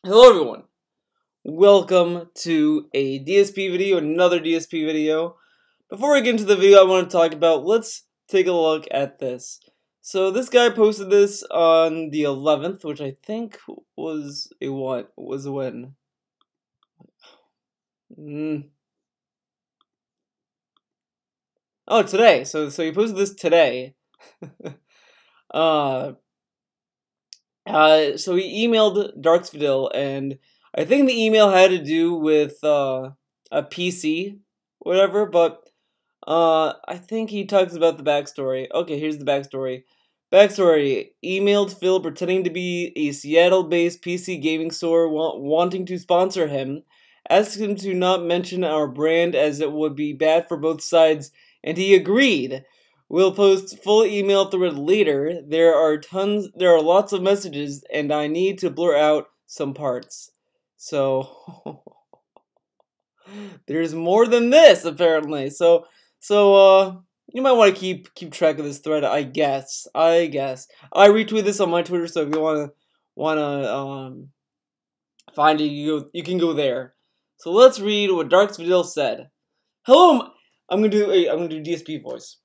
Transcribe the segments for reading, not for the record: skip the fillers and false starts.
Hello everyone, welcome to a DSP video, another DSP video. Before we get into the video I want to talk about, let's take a look at this. So this guy posted this on the 11th, which I think was a what? Was a when? Oh, today. So he posted this today. So he emailed Darksville, and I think the email had to do with a PC, whatever. But I think he talks about the backstory. Okay, here's the backstory. Backstory: emailed Phil pretending to be a Seattle-based PC gaming store wanting to sponsor him. Asked him to not mention our brand as it would be bad for both sides, and he agreed. We'll post full email thread later. There are lots of messages, and I need to blur out some parts. So there's more than this apparently. So you might want to keep track of this thread. I guess I retweet this on my Twitter. So if you wanna find it, you can go there. So let's read what Darksville said. Hello, I'm gonna do DSP voice.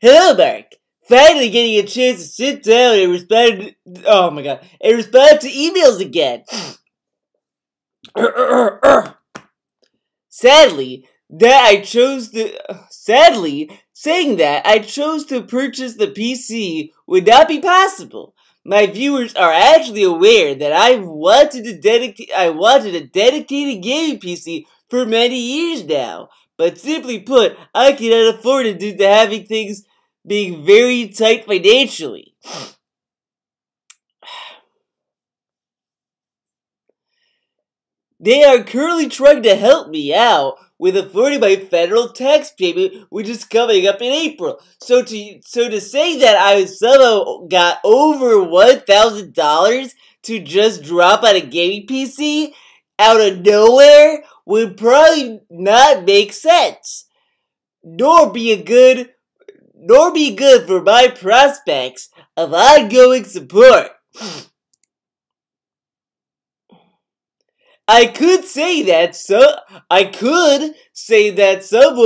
Hello, Mark. Finally getting a chance to sit down and respond. Oh my god, and respond to emails again. Sadly, saying that I chose to purchase the PC would not be possible. My viewers are actually aware that I wanted a dedicated gaming PC for many years now. But simply put, I cannot afford it due to having things being very tight financially. They are currently trying to help me out with affording my federal tax payment, which is coming up in April. So to say that I somehow got over $1,000 to just drop on a gaming PC out of nowhere would probably not make sense, nor be good for my prospects of ongoing support. I could say that someone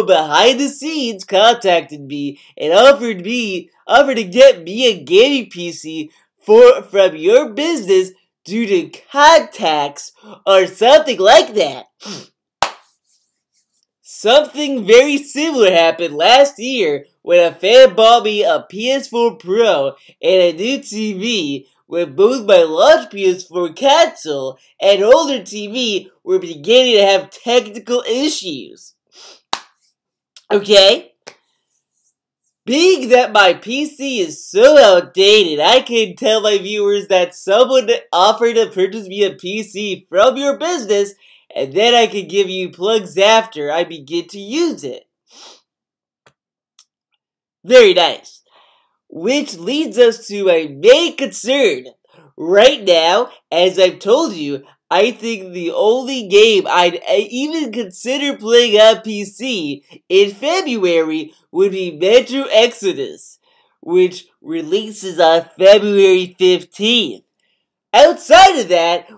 behind the scenes contacted me and offered to get me a gaming PC from your business due to contacts or something like that. Something very similar happened last year when a fan bought me a PS4 Pro and a new TV when both my launch PS4 console and older TV were beginning to have technical issues. Okay? Being that my PC is so outdated, I can tell my viewers that someone offered to purchase me a PC from your business, and then I could give you plugs after I begin to use it. Very nice. Which leads us to a main concern. Right now, as I've told you, I think the only game I'd even consider playing on PC in February would be Metro Exodus, which releases on February 15th. Outside of that,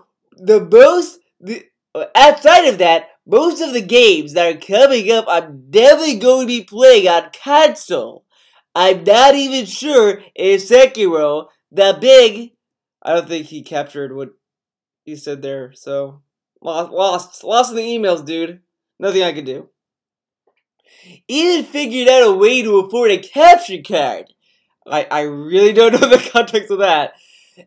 most of the games that are coming up, I'm definitely going to be playing on console. I'm not even sure if Sekiro, I don't think he captured what he said there, so lost in the emails, dude. Nothing I could do. Even figured out a way to afford a capture card. I really don't know the context of that.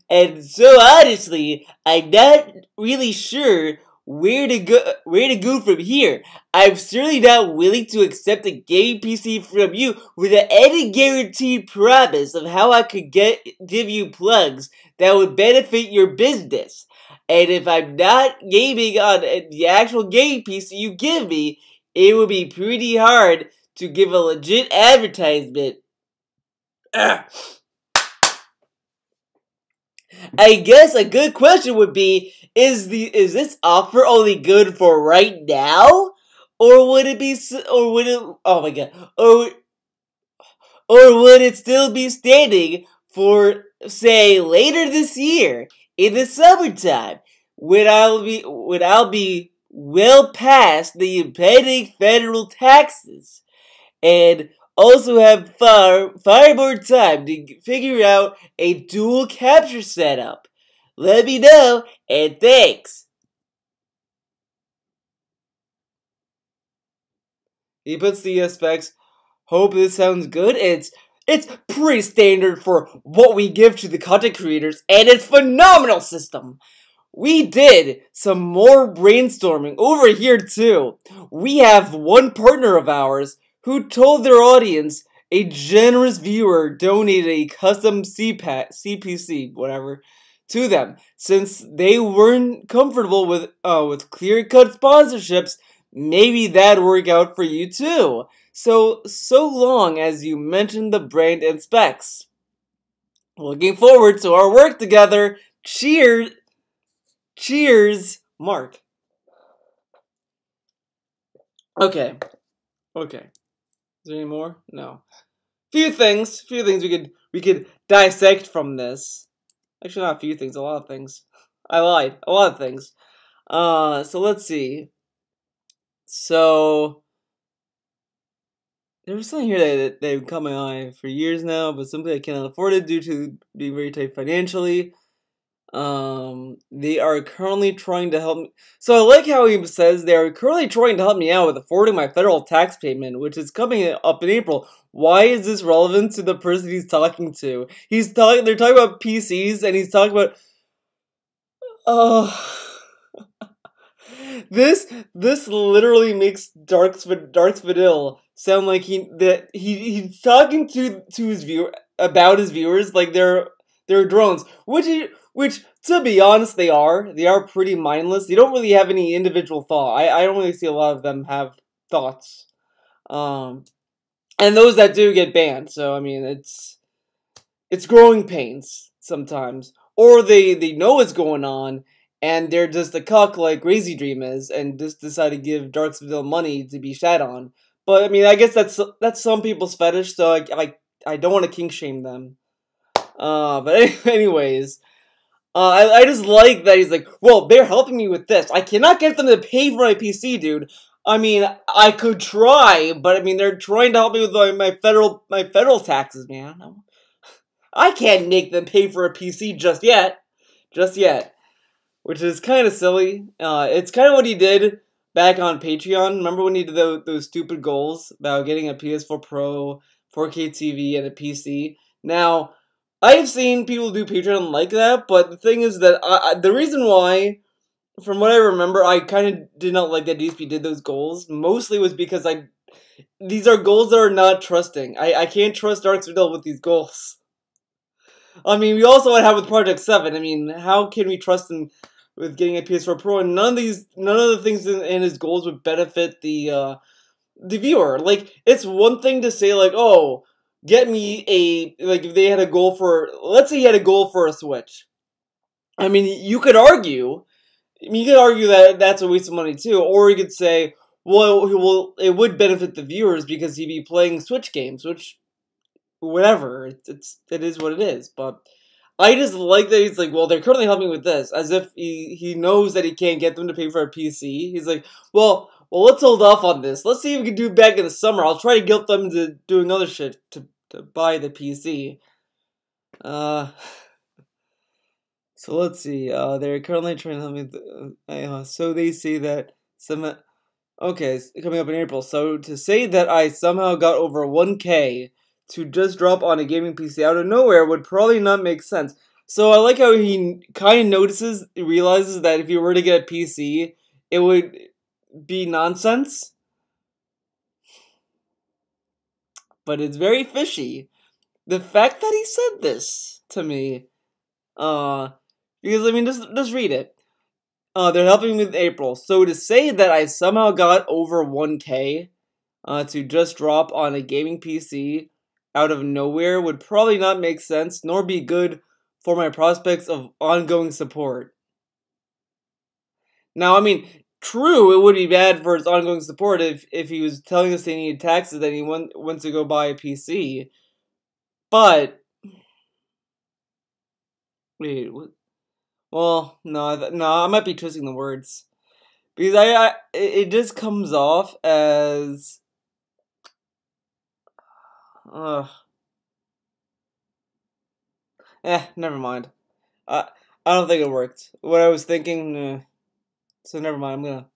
And so honestly, I'm not really sure where to go from here. I'm certainly not willing to accept a gaming PC from you without any guaranteed promise of how I could give you plugs that would benefit your business. And if I'm not gaming on the actual gaming PC you give me, it would be pretty hard to give a legit advertisement. I guess a good question would be, is this offer only good for right now? Or would it still be standing for say later this year, in the summertime, when I'll be well past the impending federal taxes, and also have far more time to figure out a dual capture setup. Let me know, and thanks. He puts the specs. Hope this sounds good. It's pretty standard for what we give to the content creators, and it's phenomenal system. We did some more brainstorming over here too. We have one partner of ours who told their audience a generous viewer donated a custom CPC, whatever, to them. Since they weren't comfortable with clear-cut sponsorships, maybe that'd work out for you too. So long as you mention the brand and specs. Looking forward to our work together. Cheers! Cheers, Mark. Okay. Is there any more? No. Few things we could dissect from this. Actually, not a few things, a lot of things. I lied. A lot of things. So let's see. So there was something here that they've caught my eye for years now, but simply I cannot afford it due to being very tight financially. They are currently trying to help me. So I like how he says they are currently trying to help me out with affording my federal tax payment, which is coming up in April. Why is this relevant to the person he's talking to? They're talking about PCs, and he's talking about, this literally makes Darks Vidil sound like he's talking to his about his viewers like they're drones, which to be honest they are pretty mindless. They don't really have any individual thought. I don't really see a lot of them have thoughts, and those that do get banned. So I mean it's growing pains sometimes, or they know what's going on. And they're just a cuck like Crazy Dream is, and just decide to give Darksville money to be shat on. But I mean, I guess that's some people's fetish, so I don't want to kink shame them. But anyways, I just like that he's like, well, they're helping me with this. I cannot get them to pay for my PC, dude. I mean, I could try, but I mean, they're trying to help me with my federal taxes, man. I can't make them pay for a PC just yet. Which is kind of silly. It's kind of what he did back on Patreon. Remember when he did those stupid goals about getting a PS4 Pro, 4K TV, and a PC? Now, I've seen people do Patreon like that, but the thing is that the reason why, from what I remember, I kind of did not like that DSP did those goals, mostly was because these are goals that are not trusting. I can't trust Dark Citadel with these goals. I mean, we also had with Project 7. I mean, how can we trust him with getting a PS4 Pro? And none of the things in his goals would benefit the viewer. Like, it's one thing to say, like, oh, get me like, if they had a goal for, let's say he had a goal for a Switch. I mean, you could argue that that's a waste of money too, or you could say, well, it would benefit the viewers because he'd be playing Switch games, which, whatever, it is what it is. But I just like that he's like, well, they're currently helping with this, as if he knows that he can't get them to pay for a PC. He's like, well, let's hold off on this. Let's see if we can do it back in the summer. I'll try to guilt them into doing other shit to buy the PC. So let's see. They're currently trying to help me. So they say that some. Okay, it's coming up in April. So to say that I somehow got over 1K to just drop on a gaming PC out of nowhere would probably not make sense. So I like how he kind of realizes that if he were to get a PC, it would be nonsense. But it's very fishy. The fact that he said this to me, because I mean, just read it. They're helping me with April. So to say that I somehow got over 1K to just drop on a gaming PC out of nowhere would probably not make sense, nor be good for my prospects of ongoing support. Now, I mean, true, it would be bad for his ongoing support if he was telling us he needed taxes and he went to go buy a PC. But Wait, what? Well, no, no, I might be twisting the words because it just comes off as, uh, never mind. I I don't think it worked. What I was thinking, so never mind. I'm gonna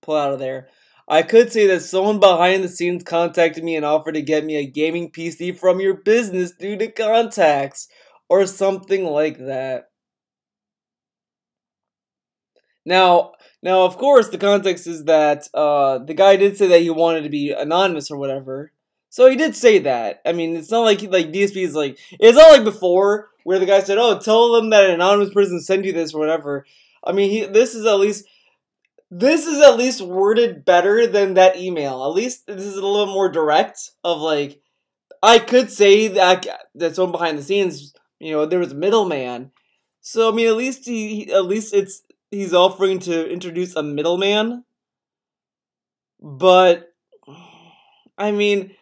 pull out of there. I could say that someone behind the scenes contacted me and offered to get me a gaming PC from your business due to contacts or something like that. Now, now, of course, the context is that the guy did say that he wanted to be anonymous or whatever. So he did say that. I mean, it's not like DSP is like it's not like before where the guy said, "Oh, tell them that an anonymous person sent you this or whatever." I mean, this is at least worded better than that email. At least this is a little more direct. Of like, I could say that someone behind the scenes, there was a middleman. So I mean, at least at least he's offering to introduce a middleman. But I mean,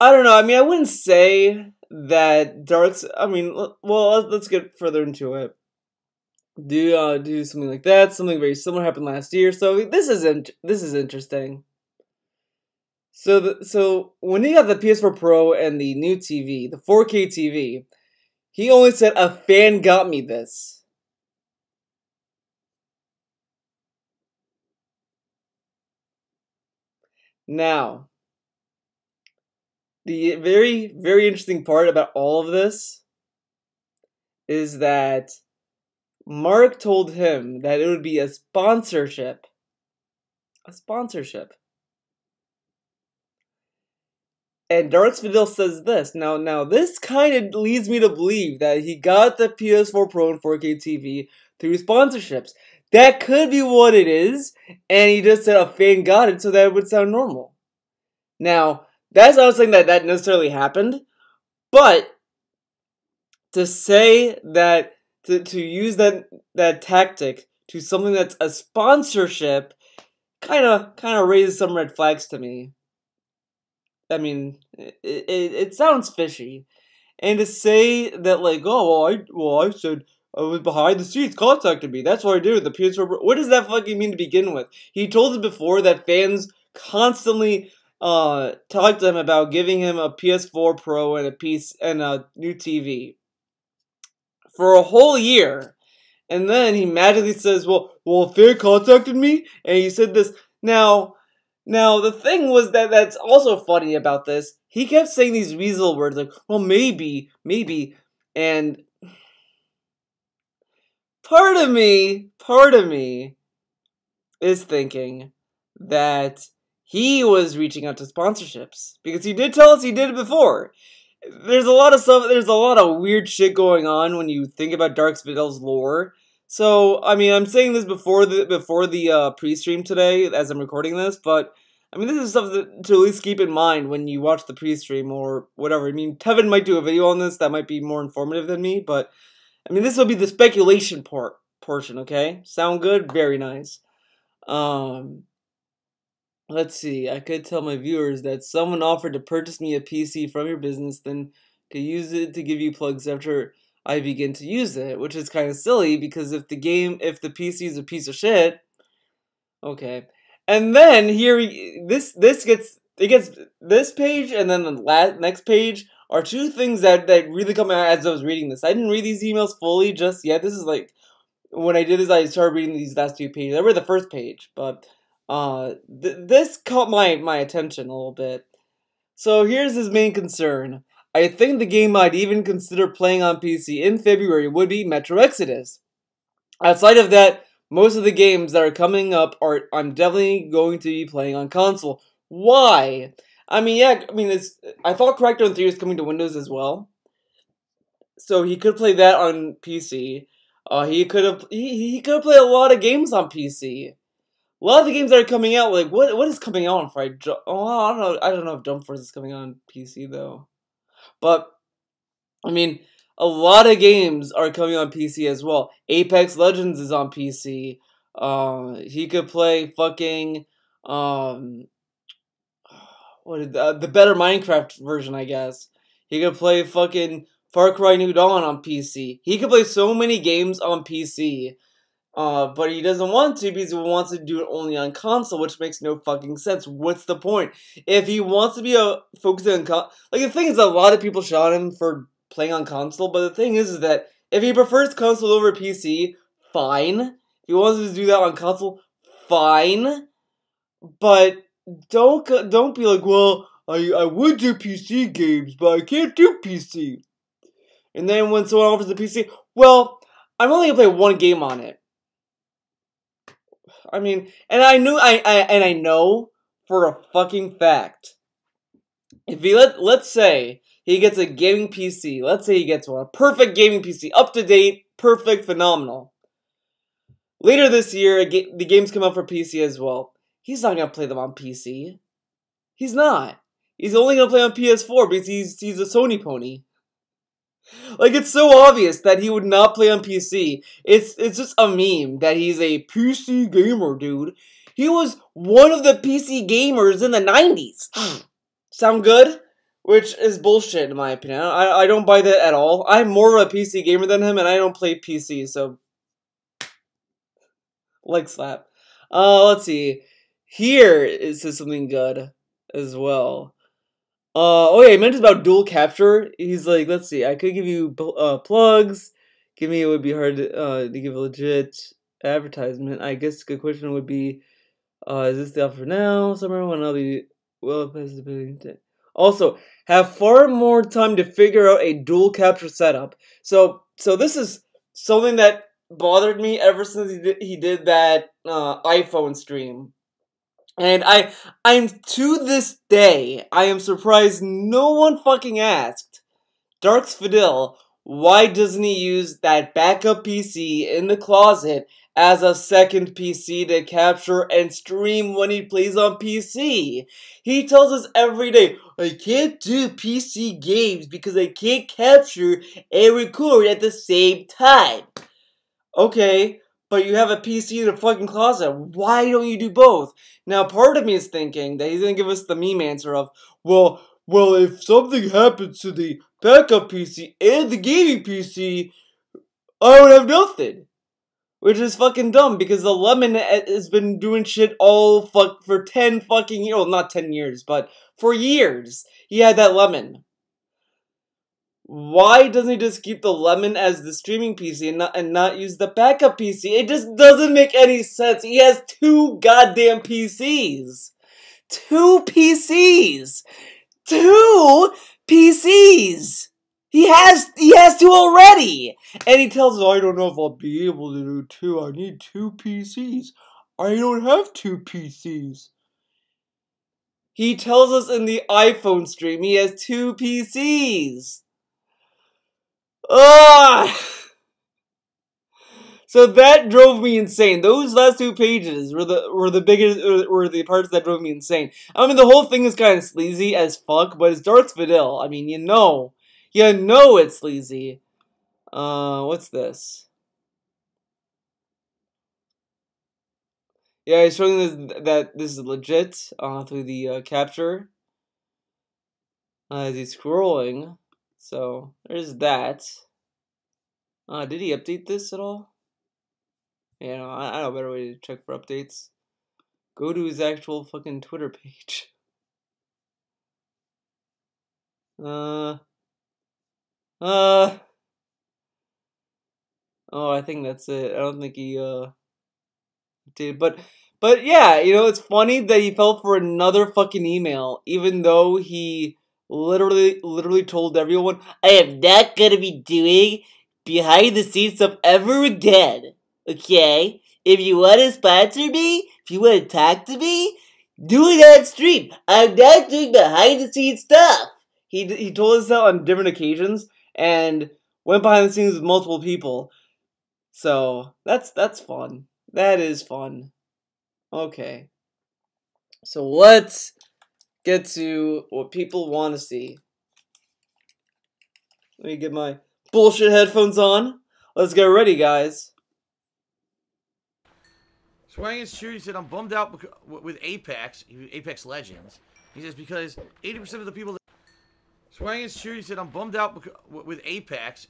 I don't know. I mean, I wouldn't say that Dark's. I mean, well, let's get further into it. Do something like that. Something very similar happened last year. So this is interesting. So when he got the PS4 Pro and the new TV, the 4K TV, he only said a fan got me this. Now, the very, very interesting part about all of this is that Mark told him that it would be a sponsorship. A sponsorship. And Dark Vidal says this. Now this kind of leads me to believe that he got the PS4 Pro and 4K TV through sponsorships. That could be what it is, and he just said a fan got it, so that it would sound normal. Now, that's not saying that necessarily happened, but to say that to use that tactic to something that's a sponsorship kind of raises some red flags to me. I mean, it sounds fishy, and to say that like, oh I said I was behind the scenes contacted me. That's what I did with the PS4. What does that fucking mean to begin with? He told us before that fans constantly talked to him about giving him a PS4 Pro and a new TV for a whole year. And then he magically says, well, a fan contacted me, and he said this. Now, the thing was that's also funny about this. He kept saying these weasel words like, well, maybe, and part of me is thinking that he was reaching out to sponsorships because he did tell us he did it before. There's a lot of stuff. There's a lot of weird shit going on when you think about Dark Vidal's lore. So I mean, I'm saying this before the pre-stream today, as I'm recording this. But I mean, this is stuff to at least keep in mind when you watch the pre-stream or whatever. I mean, Tevin might do a video on this that might be more informative than me. But I mean, this will be the speculation portion. Okay, sound good? Very nice. Let's see. I could tell my viewers that someone offered to purchase me a PC from your business, then could use it to give you plugs after I begin to use it, which is kind of silly because if the PC is a piece of shit, okay. And then here this gets this page and then the next page are two things that really come out as I was reading this. I didn't read these emails fully just yet. This is like when I did this, I started reading these last two pages. I read the first page, but this caught my attention a little bit. So here's his main concern. I think the game I'd even consider playing on PC in February would be Metro Exodus. Outside of that, most of the games that are coming up I'm definitely going to be playing on console. Why? I mean, yeah, I thought Crackdown 3 is coming to Windows as well. So he could play that on PC. He could have played a lot of games on PC. A lot of the games that are coming out, like what is coming out on Friday? I don't know if Jump Force is coming out on PC though. But I mean, a lot of games are coming on PC as well. Apex Legends is on PC. He could play fucking the better Minecraft version, I guess. He could play fucking Far Cry New Dawn on PC. He can play so many games on PC. But he doesn't want to because he wants to do it only on console, which makes no fucking sense. What's the point? If he wants to be focused on like, the thing is, a lot of people shot him for playing on console, but the thing is that if he prefers console over PC, fine. If he wants to do that on console, fine. But don't be like, well, I would do PC games, but I can't do PC. And then when someone offers a PC, well, I'm only gonna play one game on it. I mean, and I know for a fucking fact, if he let's say he gets a gaming PC, let's say he gets one, a perfect gaming PC, up to date, perfect, phenomenal. Later this year, the games come out for PC as well. He's not gonna play them on PC. He's not. He's only gonna play on PS4 because he's a Sony pony. Like, it's so obvious that he would not play on PC. It's just a meme that he's a PC gamer, dude. He was one of the PC gamers in the 90s. Sound good? Which is bullshit, in my opinion. I don't buy that at all. I'm more of a PC gamer than him, and I don't play PC, so... Like slap. Let's see. Here it says something good as well. Oh yeah, he mentions about dual capture. He's like, let's see, I could give you plugs. Give me, it would be hard to give a legit advertisement. I guess a good question would be, is this the offer now? Summer when I'll be well. Also, have far more time to figure out a dual capture setup. So this is something that bothered me ever since he did that iPhone stream. And I'm to this day, I am surprised no one fucking asked Darks Fidel, why doesn't he use that backup PC in the closet as a second PC to capture and stream when he plays on PC? He tells us every day, I can't do PC games because I can't capture and record at the same time. Okay. But you have a PC in a fucking closet. Why don't you do both? Now, part of me is thinking that he's gonna give us the meme answer of, well, if something happens to the backup PC and the gaming PC, I would have nothing. Which is fucking dumb, because the Lemon has been doing shit all for 10 fucking years. Well, not 10 years, but for years. He had that Lemon. Why doesn't he just keep the Lemon as the streaming PC and not use the backup PC? It just doesn't make any sense. He has 2 goddamn PCs. 2 PCs. 2 PCs. He has 2 already. And he tells us, I don't know if I'll be able to do 2. I need 2 PCs. I don't have 2 PCs. He tells us in the iPhone stream he has 2 PCs. Ah! So that drove me insane. Those last 2 pages were the parts that drove me insane. I mean, the whole thing is kind of sleazy as fuck, but it's Darks Vidal. I mean, you know it's sleazy. What's this? Yeah, he's showing that this is legit through the capture as he's scrolling. So there's that. Did he update this at all? Yeah, no, I know a better way to check for updates. Go to his actual fucking Twitter page. Oh, I think that's it. I don't think he did, but yeah, it's funny that he fell for another fucking email, even though he literally told everyone, I am not gonna be doing behind the scenes stuff ever again. Okay? If you want to sponsor me, if you want to talk to me, do it on stream. I'm not doing behind the scenes stuff. He told us that on different occasions and went behind the scenes with multiple people. So that's fun. That is fun. Okay. So let's get to what people want to see. Let me get my bullshit headphones on. Let's get ready, guys. Swearing his shoe, he said, I'm bummed out with Apex Legends. He says, because 80% of the people that... Swangins Chewy said, I'm bummed out with Apex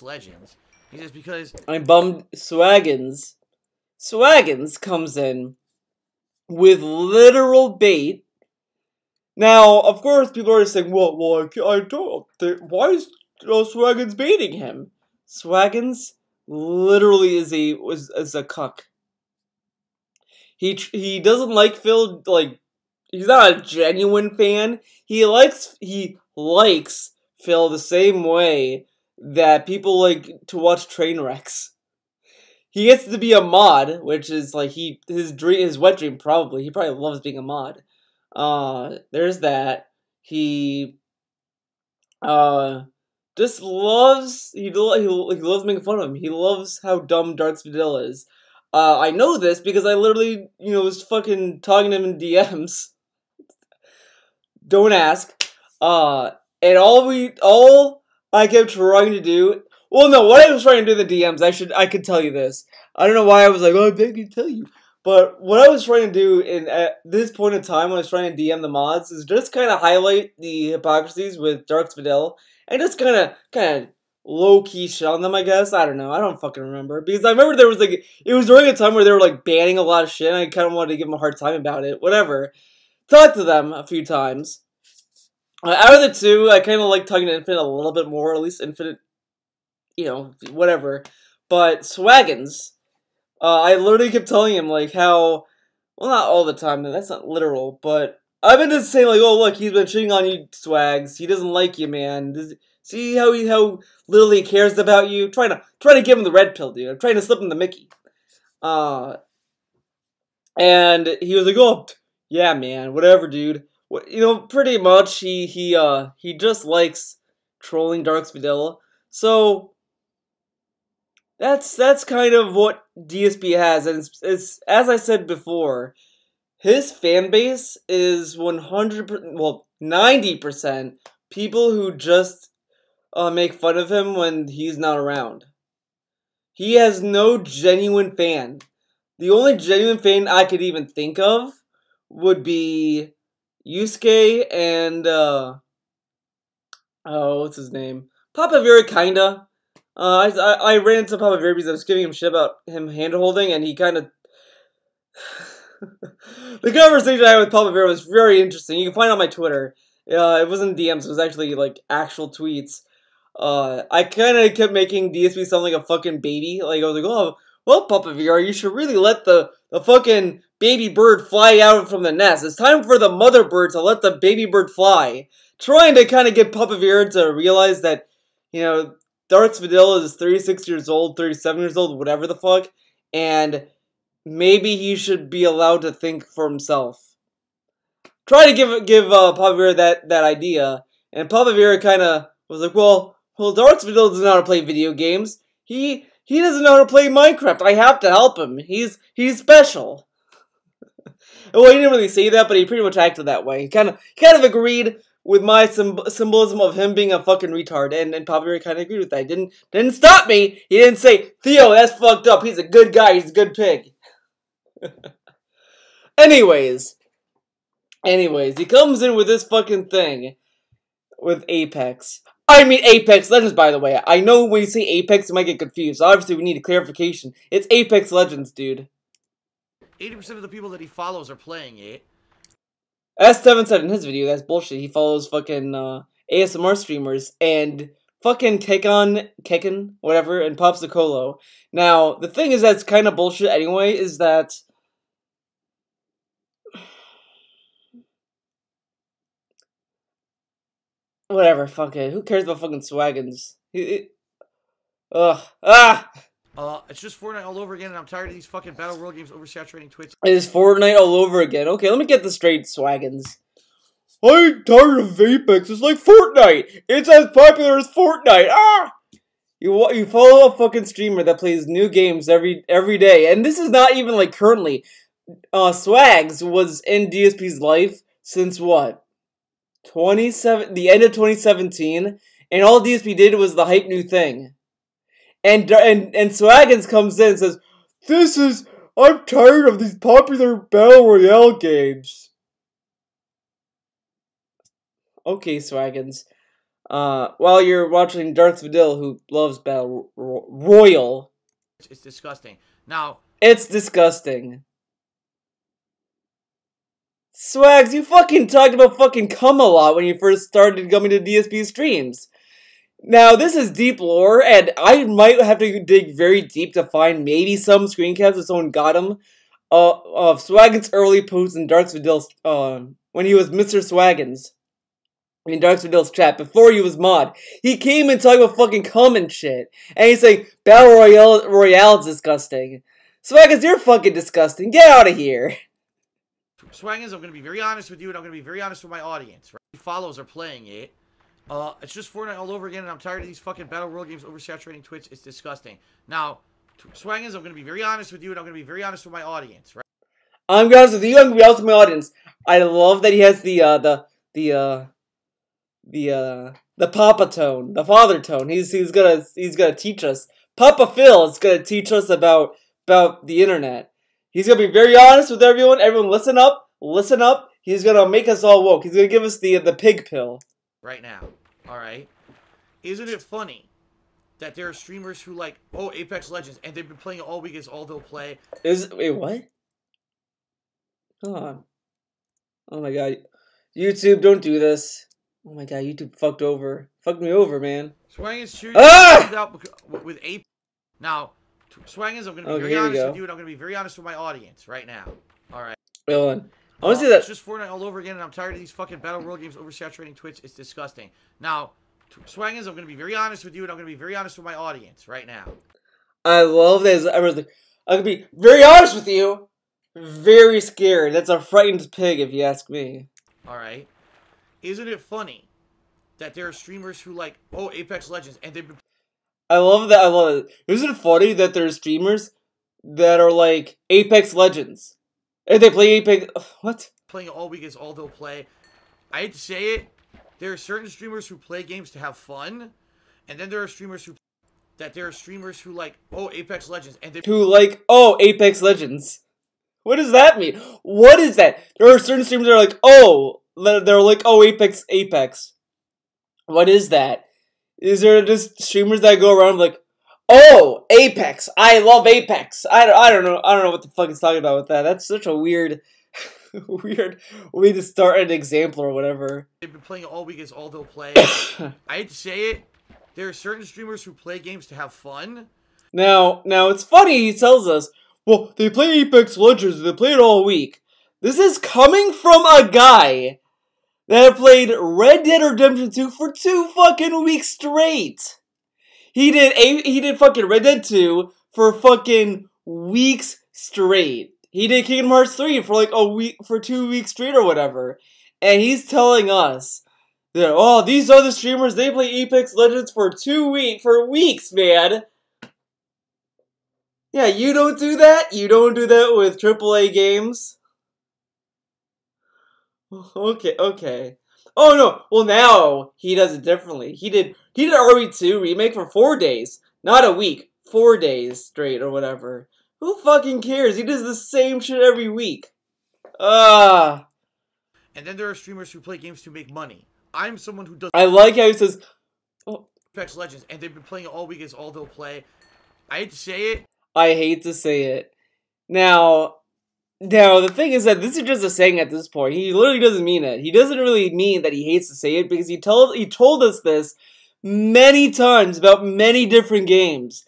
Legends. He says, because... I'm bummed. Swaggins comes in with literal bait. Now, of course, people are saying, well, I don't. Why is Swaggins baiting him? Swaggins literally is a cuck. He doesn't like Phil. Like, he's not a genuine fan. He likes Phil the same way that people like to watch train wrecks. He gets to be a mod, which is like his wet dream probably. He probably loves being a mod. There's that. He just loves he loves making fun of him. He loves how dumb Dark Vidal is. I know this because I literally, was fucking talking to him in DMs. Don't ask. And all I kept trying to do. Well, no, what I was trying to do in the DMs, I could tell you this. I don't know why I was like, oh, I can tell you. But what I was trying to do at this point in time when I was trying to DM the mods is just kind of highlight the hypocrisies with Dark Vidal and just kind of low-key shit on them, I guess. I don't know. I don't fucking remember. Because I remember there was it was during a time where they were like banning a lot of shit and I kind of wanted to give them a hard time about it. Whatever. Talked to them a few times. Out of the two, I kind of like talking to Infinite a little bit more, at least Infinite, whatever. But Swaggins, I literally kept telling him, like, how, well, not all the time, that's not literal, but I've been just saying, like, oh, look, he's been cheating on you, Swags, he doesn't like you, man. See how little he cares about you? Trying to give him the red pill, dude. I'm trying to slip him the Mickey. And he was like, oh, yeah, man, whatever, dude. Pretty much, he just likes trolling Dark Vidal. So that's kind of what DSP has, and it's as I said before, his fan base is 100%, well, 90% people who just make fun of him when he's not around. He has no genuine fan. The only genuine fan I could even think of would be Yusuke and, what's his name? Papa Vera, kinda. I ran into Papa Vera because I was giving him shit about him hand-holding, and he kinda... The conversation I had with Papa Vera was very interesting. You can find it on my Twitter. It wasn't DMs, it was actually, like, actual tweets. I kinda kept making DSP sound like a fucking baby. Like, I was like, oh, well, Papa Vera, you should really let the fucking baby bird fly out from the nest. It's time for the mother bird to let the baby bird fly. Trying to kind of get Papa Vera to realize that, Dark Vidal is 36 years old, 37 years old, whatever the fuck, and maybe he should be allowed to think for himself. Try to give Papa Vera that idea, and Papa Vera kind of was like, well, Dark Vidal doesn't know how to play video games. He doesn't know how to play Minecraft. I have to help him. He's special. Well, he didn't really say that, but he pretty much acted that way. He kind of agreed with my symbolism of him being a fucking retard, and Papa Bear kind of agreed with that. He didn't stop me. He didn't say, Theo, that's fucked up. He's a good guy. He's a good pig. Anyways, he comes in with this fucking thing with Apex. I mean Apex Legends, by the way. I know when you say Apex, you might get confused. Obviously, we need a clarification. It's Apex Legends, dude. 80% of the people that he follows are playing it. S7 said in his video, that's bullshit. He follows fucking ASMR streamers and fucking Kekken, whatever, and Popsicolo. Now, the thing is that's kind of bullshit anyway, is that... Whatever, fuck it. Who cares about fucking Swaggins? It's just Fortnite all over again, and I'm tired of these fucking Battle Royale games oversaturating Twitch. It is Fortnite all over again. Okay, let me get this straight, Swaggins. I'm tired of Apex. It's like Fortnite. It's as popular as Fortnite. You follow a fucking streamer that plays new games every day, and this is not even like currently. Swags was in DSP's life since what? The end of 2017, and all DSP did was the hype new thing. And Swaggins comes in and says, I'm tired of these popular Battle Royale games. Okay, Swaggins. while you're watching Darth Vidal, who loves Battle Royal. It's disgusting. Now, it's disgusting. Swags, you fucking talked about fucking cum a lot when you first started coming to DSP streams. Now, this is deep lore, and I might have to dig very deep to find maybe some screen caps if someone got them, of Swaggins' early posts in Darth Vidal's, when he was Mr. Swaggins. In Darth Vidal's chat, before he was mod. He came and talked about fucking cum and shit. And he's like, Battle Royale is disgusting. Swaggins, you're fucking disgusting. Get out of here. Swaggins, I'm going to be very honest with you, and I'm going to be very honest with my audience. Right? Follows are playing it. It's just Fortnite all over again, and I'm tired of these fucking Battle Royale games oversaturating Twitch. It's disgusting. Now, Swaggins, I'm going to be very honest with you, and I'm going to be very honest with my audience. Right? I'm going to be honest with you, I'm going to be honest with my audience. I love that he has the Papa tone, the father tone. He's gonna teach us. Papa Phil is gonna teach us about the internet. He's gonna be very honest with everyone. Everyone, listen up, listen up. He's gonna make us all woke. He's gonna give us the pig pill. Right now, all right. Isn't it funny that there are streamers who like, oh, Apex Legends, and they've been playing it all week. Is all they'll play. Wait, what? Hold on. Oh my god, YouTube, don't do this. Oh my god, YouTube fucked me over, man. Swaggins shooting out with Apex. Now, Swaggins, I'm going to be very honest with you, and I'm going to be very honest with my audience right now. All right. Hold on. I want to see that. It's just Fortnite all over again, and I'm tired of these fucking Battle Royale games oversaturating Twitch. It's disgusting. Now, Swaggins, I'm going to be very honest with you, and I'm going to be very honest with my audience right now. I love this. I'm going to be very honest with you. Very scared. That's a frightened pig, if you ask me. All right. Isn't it funny that there are streamers who like, oh, Apex Legends, and they've been... I love that. I love it. Isn't it funny that there are streamers that are like Apex Legends, and they play Apex... What? Playing it all week is all they'll play. I hate to say it, there are certain streamers who play games to have fun, and then there are streamers who... there are streamers who like, oh, Apex Legends, and they... Who like, oh, Apex Legends. What does that mean? What is that? There are certain streamers that are like, oh... They're like, oh, Apex. What is that? Is there just streamers that go around like, oh, Apex. I love Apex. I don't know what the fuck he's talking about with that. That's such a weird way to start an example or whatever. They've been playing it all week is all they'll play. I hate to say it, there are certain streamers who play games to have fun. Now it's funny he tells us, well, they play Apex Legends, they play it all week. This is coming from a guy that played Red Dead Redemption 2 for 2 fucking weeks straight. He did fucking Red Dead 2 for fucking weeks straight. He did Kingdom Hearts 3 for like a week, for 2 weeks straight or whatever. And he's telling us that, oh, these other streamers, they play Apex Legends for weeks, man. Yeah, you don't do that? You don't do that with AAA games? Okay. Oh no, well now he does it differently. He did RE2 remake for 4 days. Not a week. 4 days straight or whatever. Who fucking cares? He does the same shit every week. And then there are streamers who play games to make money. I'm someone who does... I like how he says... Oh. Apex Legends, and they've been playing it all week is all they'll play. I hate to say it. I hate to say it. Now, the thing is that this is just a saying at this point. He literally doesn't mean it. He doesn't really mean that he hates to say it, because he told us this many times about many different games.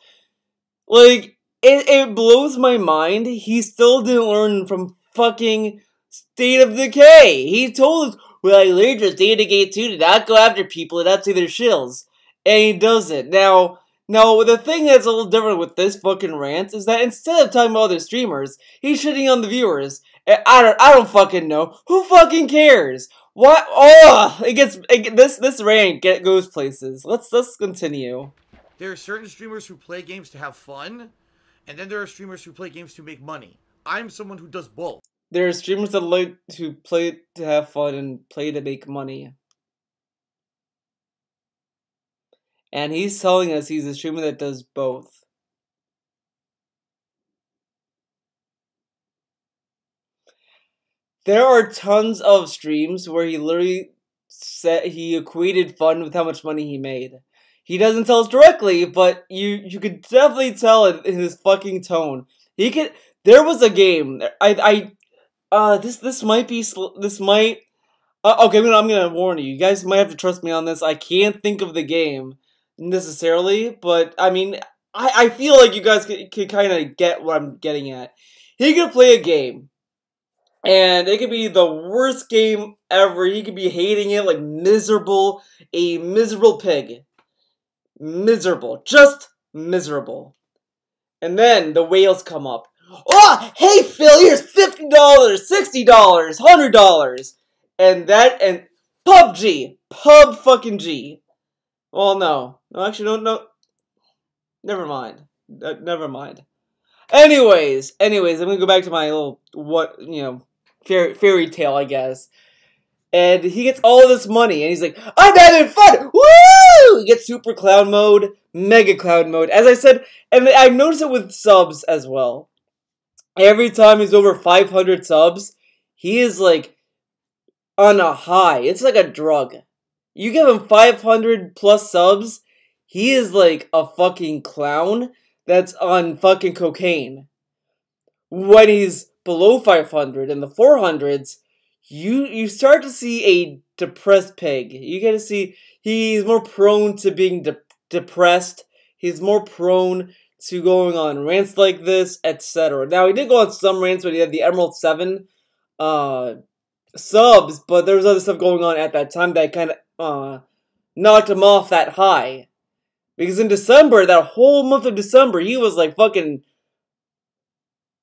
Like, it blows my mind. He still didn't learn from fucking State of Decay. He told us, well, I learned from State of Decay 2 to not go after people and not say their shills. And he does it. Now, the thing that's a little different with this fucking rant is that instead of talking about other streamers, he's shitting on the viewers. I don't fucking know. Who fucking cares? What? Oh, this rant goes places. Let's continue. There are certain streamers who play games to have fun, and then there are streamers who play games to make money. I'm someone who does both. There are streamers that like to play to have fun and play to make money. And he's telling us he's a streamer that does both. There are tons of streams where he literally he equated fun with how much money he made. He doesn't tell us directly, but you could definitely tell it in his fucking tone. There was a game. This might be this might. Okay, I'm gonna warn you. You guys might have to trust me on this. I can't think of the game necessarily, but I mean, I feel like you guys can kind of get what I'm getting at. He could play a game, and it could be the worst game ever. He could be hating it like miserable, a miserable pig. Miserable. Just miserable. And then the whales come up. Oh, hey Phil, here's $50, $60, $100. And PUBG. Pub fucking G. Well, no. No, actually, no. Never mind. Never mind. Anyways, I'm gonna go back to my little, fairy tale, I guess. And he gets all of this money, and he's like, I'm having fun! Woo! He gets super clown mode, mega clown mode. As I said, and I've noticed it with subs as well. Every time he's over 500 subs, he is like on a high. It's like a drug. You give him 500 plus subs, he is like a fucking clown that's on fucking cocaine. When he's below 500 in the 400s, you start to see a depressed pig. You get to see he's more prone to being depressed. He's more prone to going on rants like this, etc. Now, he did go on some rants when he had the Emerald 7 subs, but there was other stuff going on at that time that kind of knocked him off that high. Because in December, that whole month of December, he was like fucking...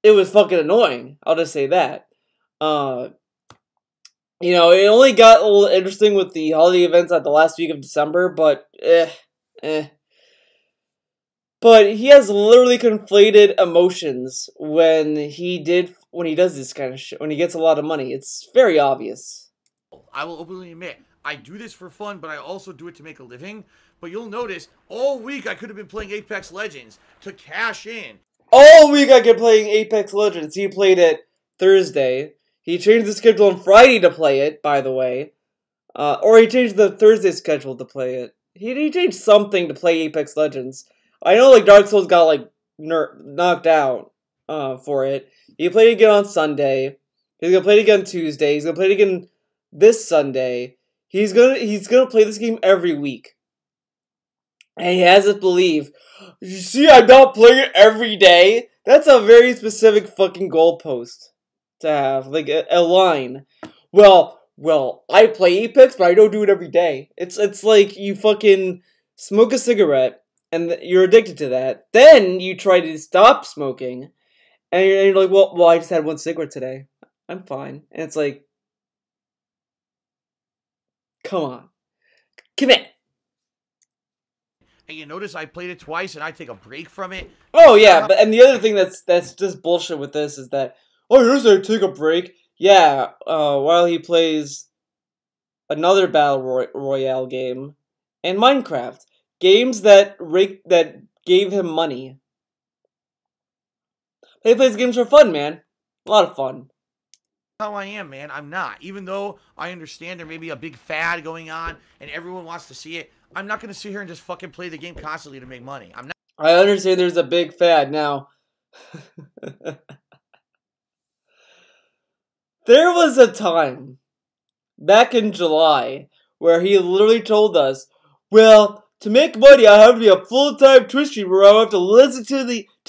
It was fucking annoying. I'll just say that. It only got a little interesting with the holiday events at the last week of December, but But he has literally conflated emotions when he does this kind of shit, when he gets a lot of money. It's very obvious. I will openly admit, I do this for fun, but I also do it to make a living. But you'll notice, all week I could have been playing Apex Legends to cash in. All week I could playing Apex Legends. He played it Thursday. He changed the schedule on Friday to play it, by the way. Or he changed the Thursday schedule to play it. He changed something to play Apex Legends. I know, like, Dark Souls got, like, knocked out for it. He played it again on Sunday. He's gonna play it again Tuesday. He's gonna play it again this Sunday. He's gonna play this game every week. And he has us believe, you see, I'm not playing it every day? That's a very specific fucking goalpost to have. Like, a line. Well, I play Apex, but I don't do it every day. It's like you fucking smoke a cigarette, and you're addicted to that. Then you try to stop smoking, and you're like, well, I just had one cigarette today. I'm fine. And it's like, come on. Commit. And you notice I played it twice, and I take a break from it. Oh, yeah, and the other thing that's just bullshit with this is that, here's I take a break. Yeah, while he plays another Battle Royale game and Minecraft. Games that gave him money. He plays games for fun, man. A lot of fun. How I am, man. I'm not. Even though I understand there may be a big fad going on and everyone wants to see it, I'm not going to sit here and just fucking play the game constantly to make money. I'm not. I understand there's a big fad now. There was a time back in July where he literally told us, well, to make money, I have to be a full-time Twitch streamer where I have to listen to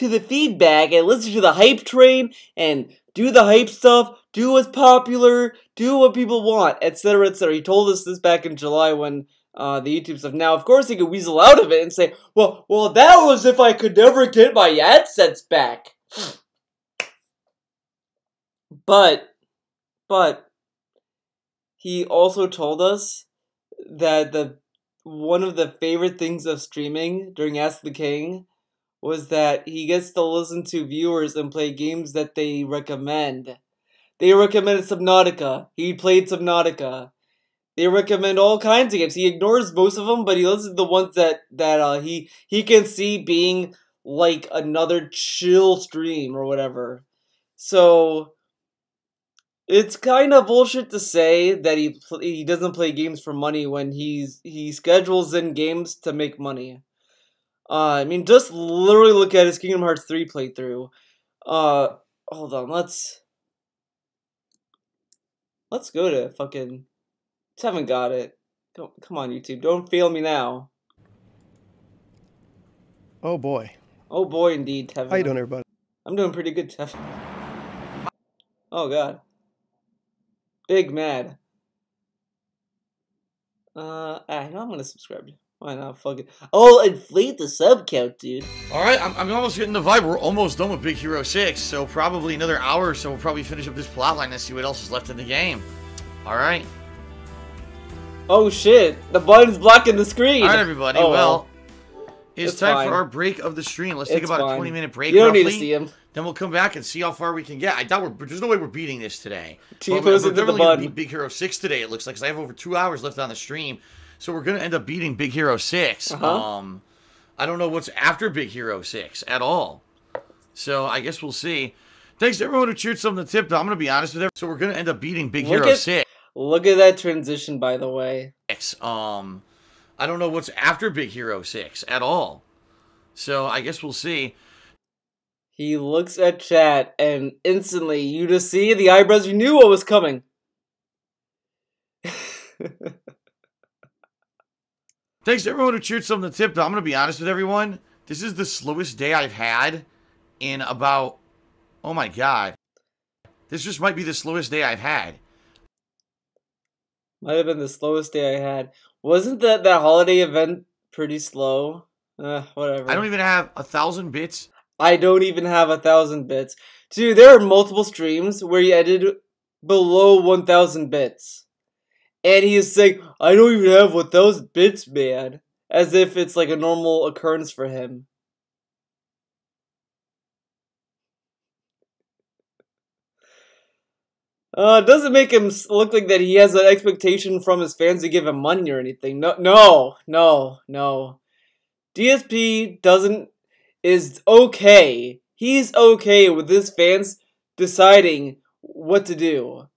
the feedback and listen to the hype train and do the hype stuff, do what's popular, do what people want, etc., etc. He told us this back in July when the YouTube stuff. Now, of course, he could weasel out of it and say, well, that was if I could never get my AdSense back. But he also told us that one of the favorite things of streaming during Ask the King was that he gets to listen to viewers and play games that they recommend. They recommended Subnautica. He played Subnautica. They recommend all kinds of games. He ignores most of them, but he listens to the ones that he can see being like another chill stream or whatever. So It's kind of bullshit to say that he doesn't play games for money when he schedules in games to make money. I mean, just literally look at his Kingdom Hearts 3 playthrough. Hold on, let's go to fucking. Just haven't got it. Come on, YouTube, don't fail me now. Oh boy. Oh boy, indeed, Tevin. How you doing, everybody? I'm doing pretty good, Tevin. Oh god. Big mad. You know, I'm gonna subscribe. Why not? Fuck it. I'll inflate the sub count, dude. Alright, I'm almost getting the vibe. We're almost done with Big Hero 6, so probably another hour or so we'll probably finish up this plotline and see what else is left in the game. Alright. Oh shit, the button's blocking the screen. Alright, everybody, oh, well, it's time fine. for our break of the stream. Let's take about fine. a 20-minute break, You don't roughly. need to see him. Then we'll come back and see how far we can get. I doubt there's no way we're beating this today. T-pose we're into the definitely going to button. beat Big Hero 6 today, it looks like, because I have over 2 hours left on the stream. So we're going to end up beating Big Hero 6. I don't know what's after Big Hero 6 at all. So I guess we'll see. Thanks to everyone who cheered some of the tip, though. I'm going to be honest with everyone. So we're going to end up beating Big Hero 6. Look at that transition, by the way. I don't know what's after Big Hero 6 at all. So I guess we'll see. He looks at chat, and instantly, you just see the eyebrows. You knew what was coming. Thanks to everyone who cheered some of the tip, though. I'm going to be honest with everyone. This is the slowest day I've had in about... Oh my god. This just might be the slowest day I've had. Might have been the slowest day I had. Wasn't that holiday event pretty slow? Whatever. I don't even have 1,000 bits. I don't even have 1,000 bits. Dude, there are multiple streams where he edited below 1,000 bits. And he is saying, I don't even have 1,000 bits, man. As if it's like a normal occurrence for him. It doesn't make him look like that he has an expectation from his fans to give him money or anything. No. DSP is okay. He's okay with his fans deciding what to do.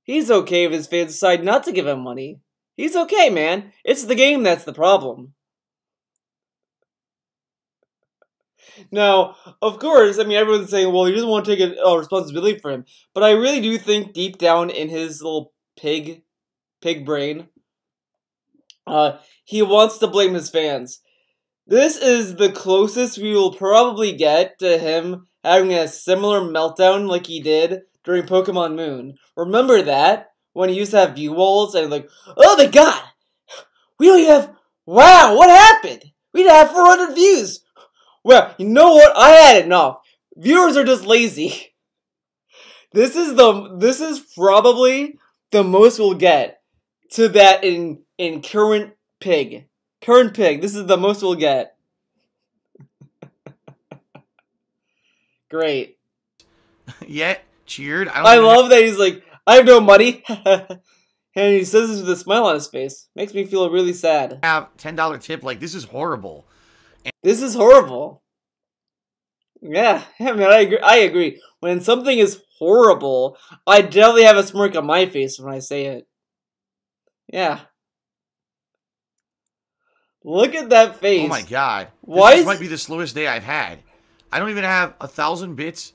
He's okay if his fans decide not to give him money. He's okay, man. It's the game that's the problem. Now, of course, I mean, everyone's saying, well, he doesn't want to take a responsibility for him. But I really do think deep down in his little pig brain, he wants to blame his fans. This is the closest we will probably get to him having a similar meltdown like he did during Pokemon Moon. Remember that? When he used to have view walls and like, oh my god! We don't even have... Wow, what happened? We didn't have 400 views! Well, you know what? I had enough. Viewers are just lazy. This is probably the most we'll get to that in current pig. Current pig. This is the most we'll get. Great. Yeah, cheered. I love that he's like, I have no money. And he says this with a smile on his face. Makes me feel really sad. Have $10 tip. Like, this is horrible. This is horrible. Yeah, I mean, I agree. When something is horrible, I definitely have a smirk on my face when I say it. Yeah. Look at that face. Oh my god. This might be the slowest day I've had. I don't even have 1,000 bits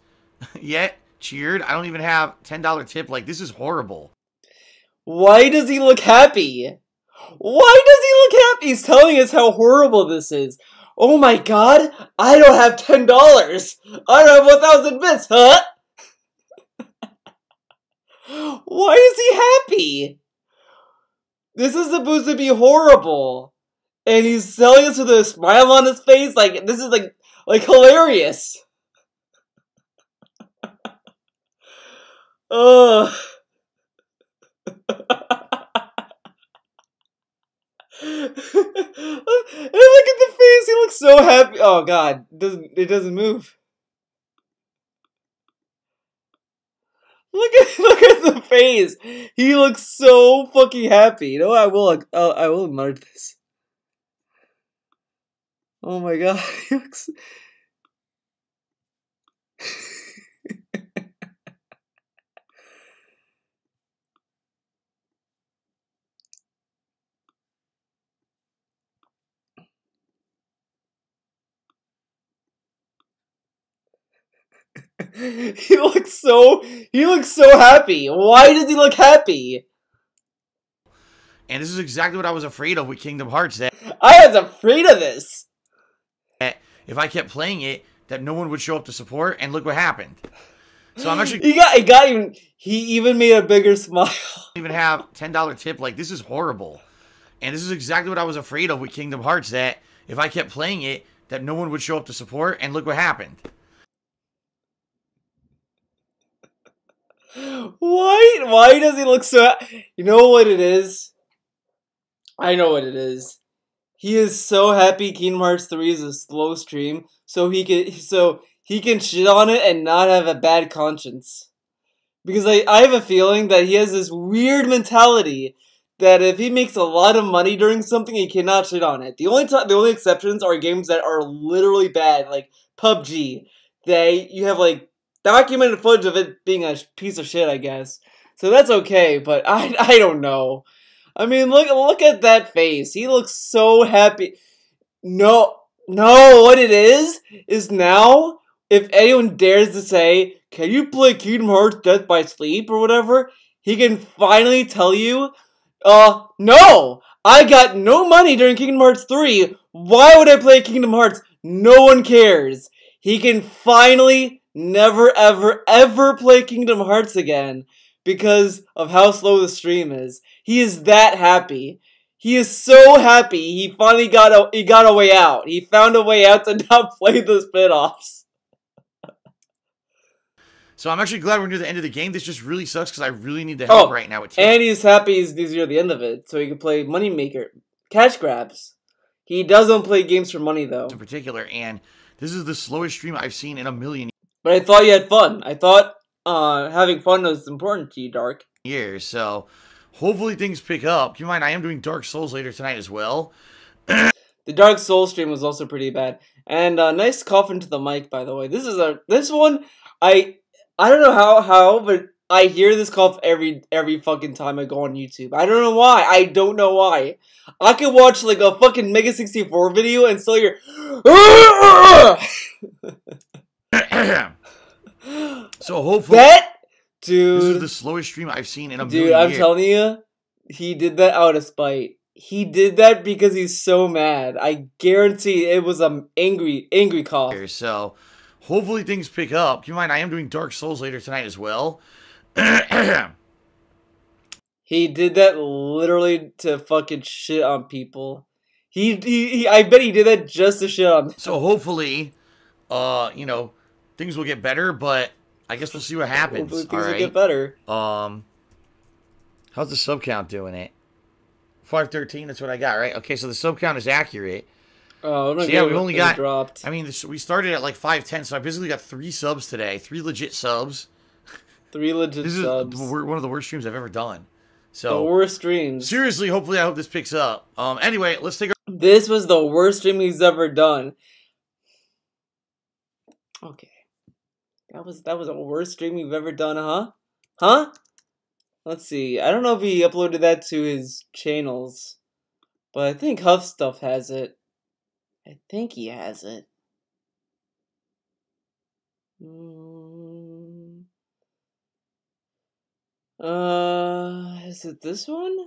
yet. Cheered. I don't even have $10 tip. Like, this is horrible. Why does he look happy? Why does he look happy? He's telling us how horrible this is. Oh my god, I don't have $10. I don't have 1,000 bits, huh? Why is he happy? This is supposed to be horrible. And he's telling us with a smile on his face, like, this is like hilarious. Ugh. And look at the face. He looks so happy. Oh god, it doesn't move. Look at the face. He looks so fucking happy. You know what? I will admire this. Oh my god, he looks. He looks so happy. Why does he look happy? And this is exactly what I was afraid of with Kingdom Hearts. That I was afraid of this. If I kept playing it, that no one would show up to support, and look what happened. So I'm actually he even made a bigger smile. Even have $10 tip. Like, this is horrible. And this is exactly what I was afraid of with Kingdom Hearts, that if I kept playing it, that no one would show up to support, and look what happened. Why does he look so... You know what it is? I know what it is. He is so happy Kingdom Hearts 3 is a slow stream, so he can shit on it and not have a bad conscience. Because I have a feeling that he has this weird mentality that if he makes a lot of money during something, he cannot shit on it. The only exceptions are games that are literally bad, like PUBG. You have like documented footage of it being a piece of shit, I guess. So that's okay, but I don't know. I mean, look at that face. He looks so happy. No, what it is now, if anyone dares to say, can you play Kingdom Hearts Death by Sleep or whatever, he can finally tell you, no! I got no money during Kingdom Hearts 3. Why would I play Kingdom Hearts? No one cares. He can finally never, ever, ever play Kingdom Hearts again because of how slow the stream is. He is that happy. He is so happy he finally got a way out. He found a way out to not play the spin-offs. So I'm actually glad we're near the end of the game. This just really sucks because I really need the help right now. And he's happy he's near the end of it, so he can play Moneymaker, cash grabs. He doesn't play games for money, though. In particular, and this is the slowest stream I've seen in a million years. But I thought you had fun. I thought having fun was important to you, Dark. So hopefully things pick up. Keep in mind, I am doing Dark Souls later tonight as well. The Dark Souls stream was also pretty bad. And nice cough into the mic, by the way. This one, I don't know how, but I hear this cough every fucking time I go on YouTube. I don't know why. I don't know why. I could watch like a fucking Mega 64 video and still hear. So hopefully dude, this is the slowest stream I've seen in a million years. Dude, I'm telling you, he did that out of spite. He did that because he's so mad. I guarantee it was an angry cough. So hopefully things pick up. Keep in mind, I am doing Dark Souls later tonight as well. He did that literally to fucking shit on people. I bet he did that just to shit on them. So hopefully, you know, things will get better, but I guess we'll see what happens. Hopefully things will get better. How's the sub count doing it? 513, that's what I got, right? Okay, so the sub count is accurate. Oh, so yeah, we've only got dropped. I mean, we started at like 510, so I basically got 3 subs today. 3 legit subs. 3 legit subs. This is one of the worst streams I've ever done. So the worst streams. Seriously, hopefully I hope this picks up. Anyway, let's take This was the worst stream he's ever done. Okay. That was the worst stream you've ever done, huh? Huh? Let's see. I don't know if he uploaded that to his channels, but I think Huff Stuff has it. I think he has it. Is it this one?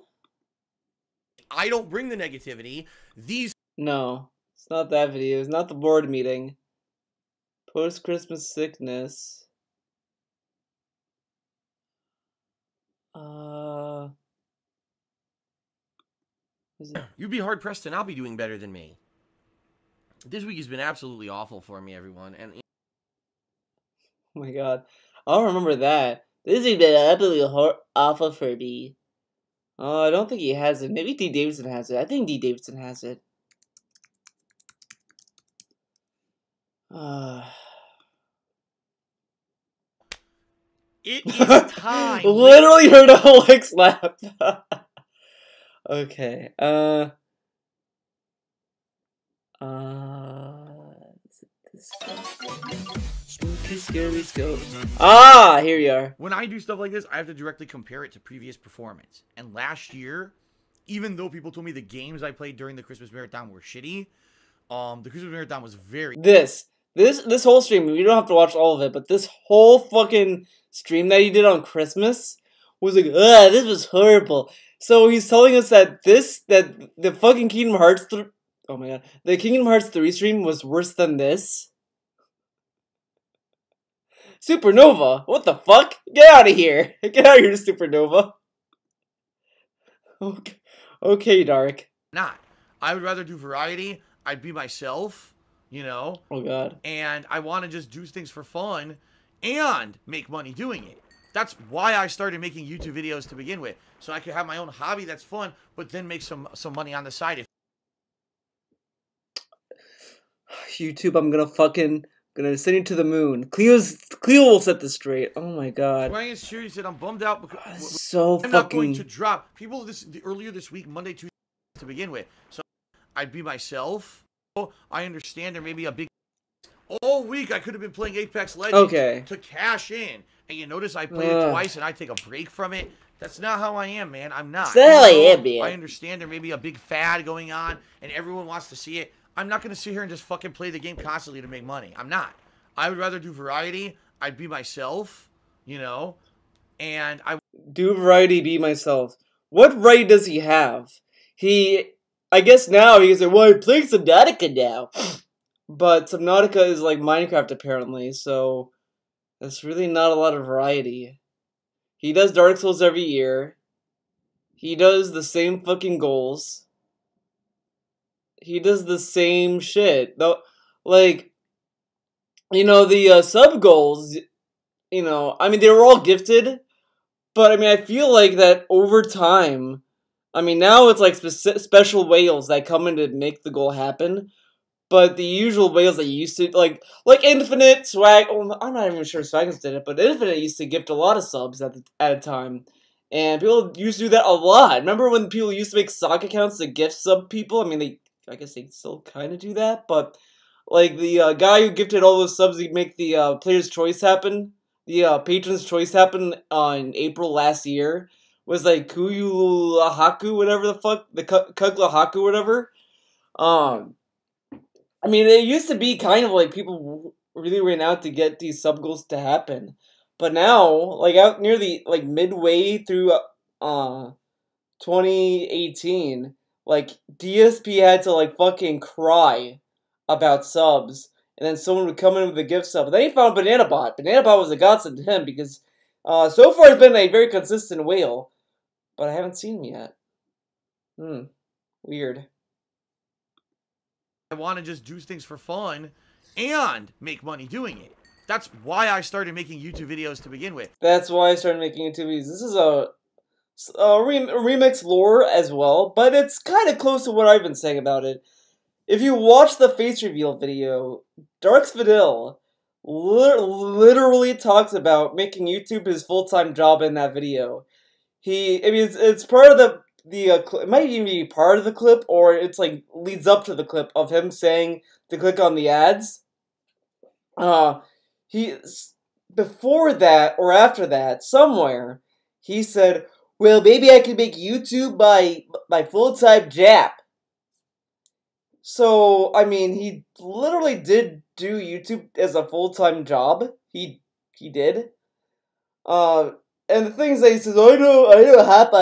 I don't bring the negativity. No, it's not that video. It's not the board meeting. Post-Christmas sickness. You'd be hard pressed to not be doing better than me. This week has been absolutely awful for me, everyone. And oh my god, I'll remember that. This has been absolutely awful for me. Oh, I don't think he has it. Maybe D. Davidson has it. I think D. Davidson has it. It is time. Literally heard a whole X laugh. Okay. Spooky, scary scope. Ah, here you are. When I do stuff like this, I have to directly compare it to previous performance. And last year, even though people told me the games I played during the Christmas Marathon were shitty, the Christmas Marathon was very... This This whole stream, you don't have to watch all of it, but this whole fucking stream that he did on Christmas was like, ugh, this was horrible. So he's telling us that the fucking Kingdom Hearts oh my god, the Kingdom Hearts 3 stream was worse than this. Supernova, what the fuck? Get out of here! Get out of here, Supernova. Okay, Dark. Not. I would rather do variety. I'd be myself, you know. Oh god. And I want to just do things for fun and make money doing it. That's why I started making YouTube videos to begin with. So I could have my own hobby that's fun, but then make some money on the side. YouTube, I'm gonna send you to the moon. Cleo will set this straight. Oh my god. Ryan is serious that I'm bummed out because so I'm not going to drop people earlier this week, Monday, Tuesday to begin with. So I'd be myself. I understand there may be a big all week I could have been playing Apex Legends to cash in. And you notice I played it twice and I take a break from it. That's not how I am, man. I'm not. I understand there may be a big fad going on and everyone wants to see it. I'm not going to sit here and just fucking play the game constantly to make money. I'm not. I would rather do variety. I'd be myself, you know, and I do variety, be myself. What right does he have? I guess now he's like, well, I'm playing Subnautica now. But Subnautica is like Minecraft apparently, so that's really not a lot of variety. He does Dark Souls every year. He does the same fucking goals. He does the same shit. Though, like, you know, the sub goals, you know, I mean, they were all gifted, but I mean, I feel like that over time, I mean, now it's like special whales that come in to make the goal happen, but the usual whales that you used to, like Infinite, Swag, well, I'm not even sure Swaggins did it, but Infinite used to gift a lot of subs at a time. And people used to do that a lot. Remember when people used to make sock accounts to gift sub people? I mean, I guess they still kind of do that, but like the guy who gifted all those subs to make the player's choice happen, the patron's choice happen in April last year, was like Kuyulahaku, whatever the fuck, the Kuglahaku, whatever. I mean, it used to be kind of like people really ran out to get these sub goals to happen, but now, like out near the like midway through 2018. Like, DSP had to, like, fucking cry about subs. And then someone would come in with a gift sub. And then he found BananaBot. BananaBot was a godsend to him because so far it's been a very consistent whale. But I haven't seen him yet. Weird. I want to just do things for fun and make money doing it. That's why I started making YouTube videos to begin with. That's why I started making YouTube videos. This is a remix lore as well, but it's kind of close to what I've been saying about it. If you watch the face reveal video, Darks Vidal literally talks about making YouTube his full-time job in that video. I mean, it's part of the it might even be part of the clip, or it's like leads up to the clip of him saying to click on the ads. Before that or after that, somewhere, he said, well, maybe I could make YouTube my full-time job. So, I mean, he literally did do YouTube as a full-time job. He did. And the thing is that he says, I know hop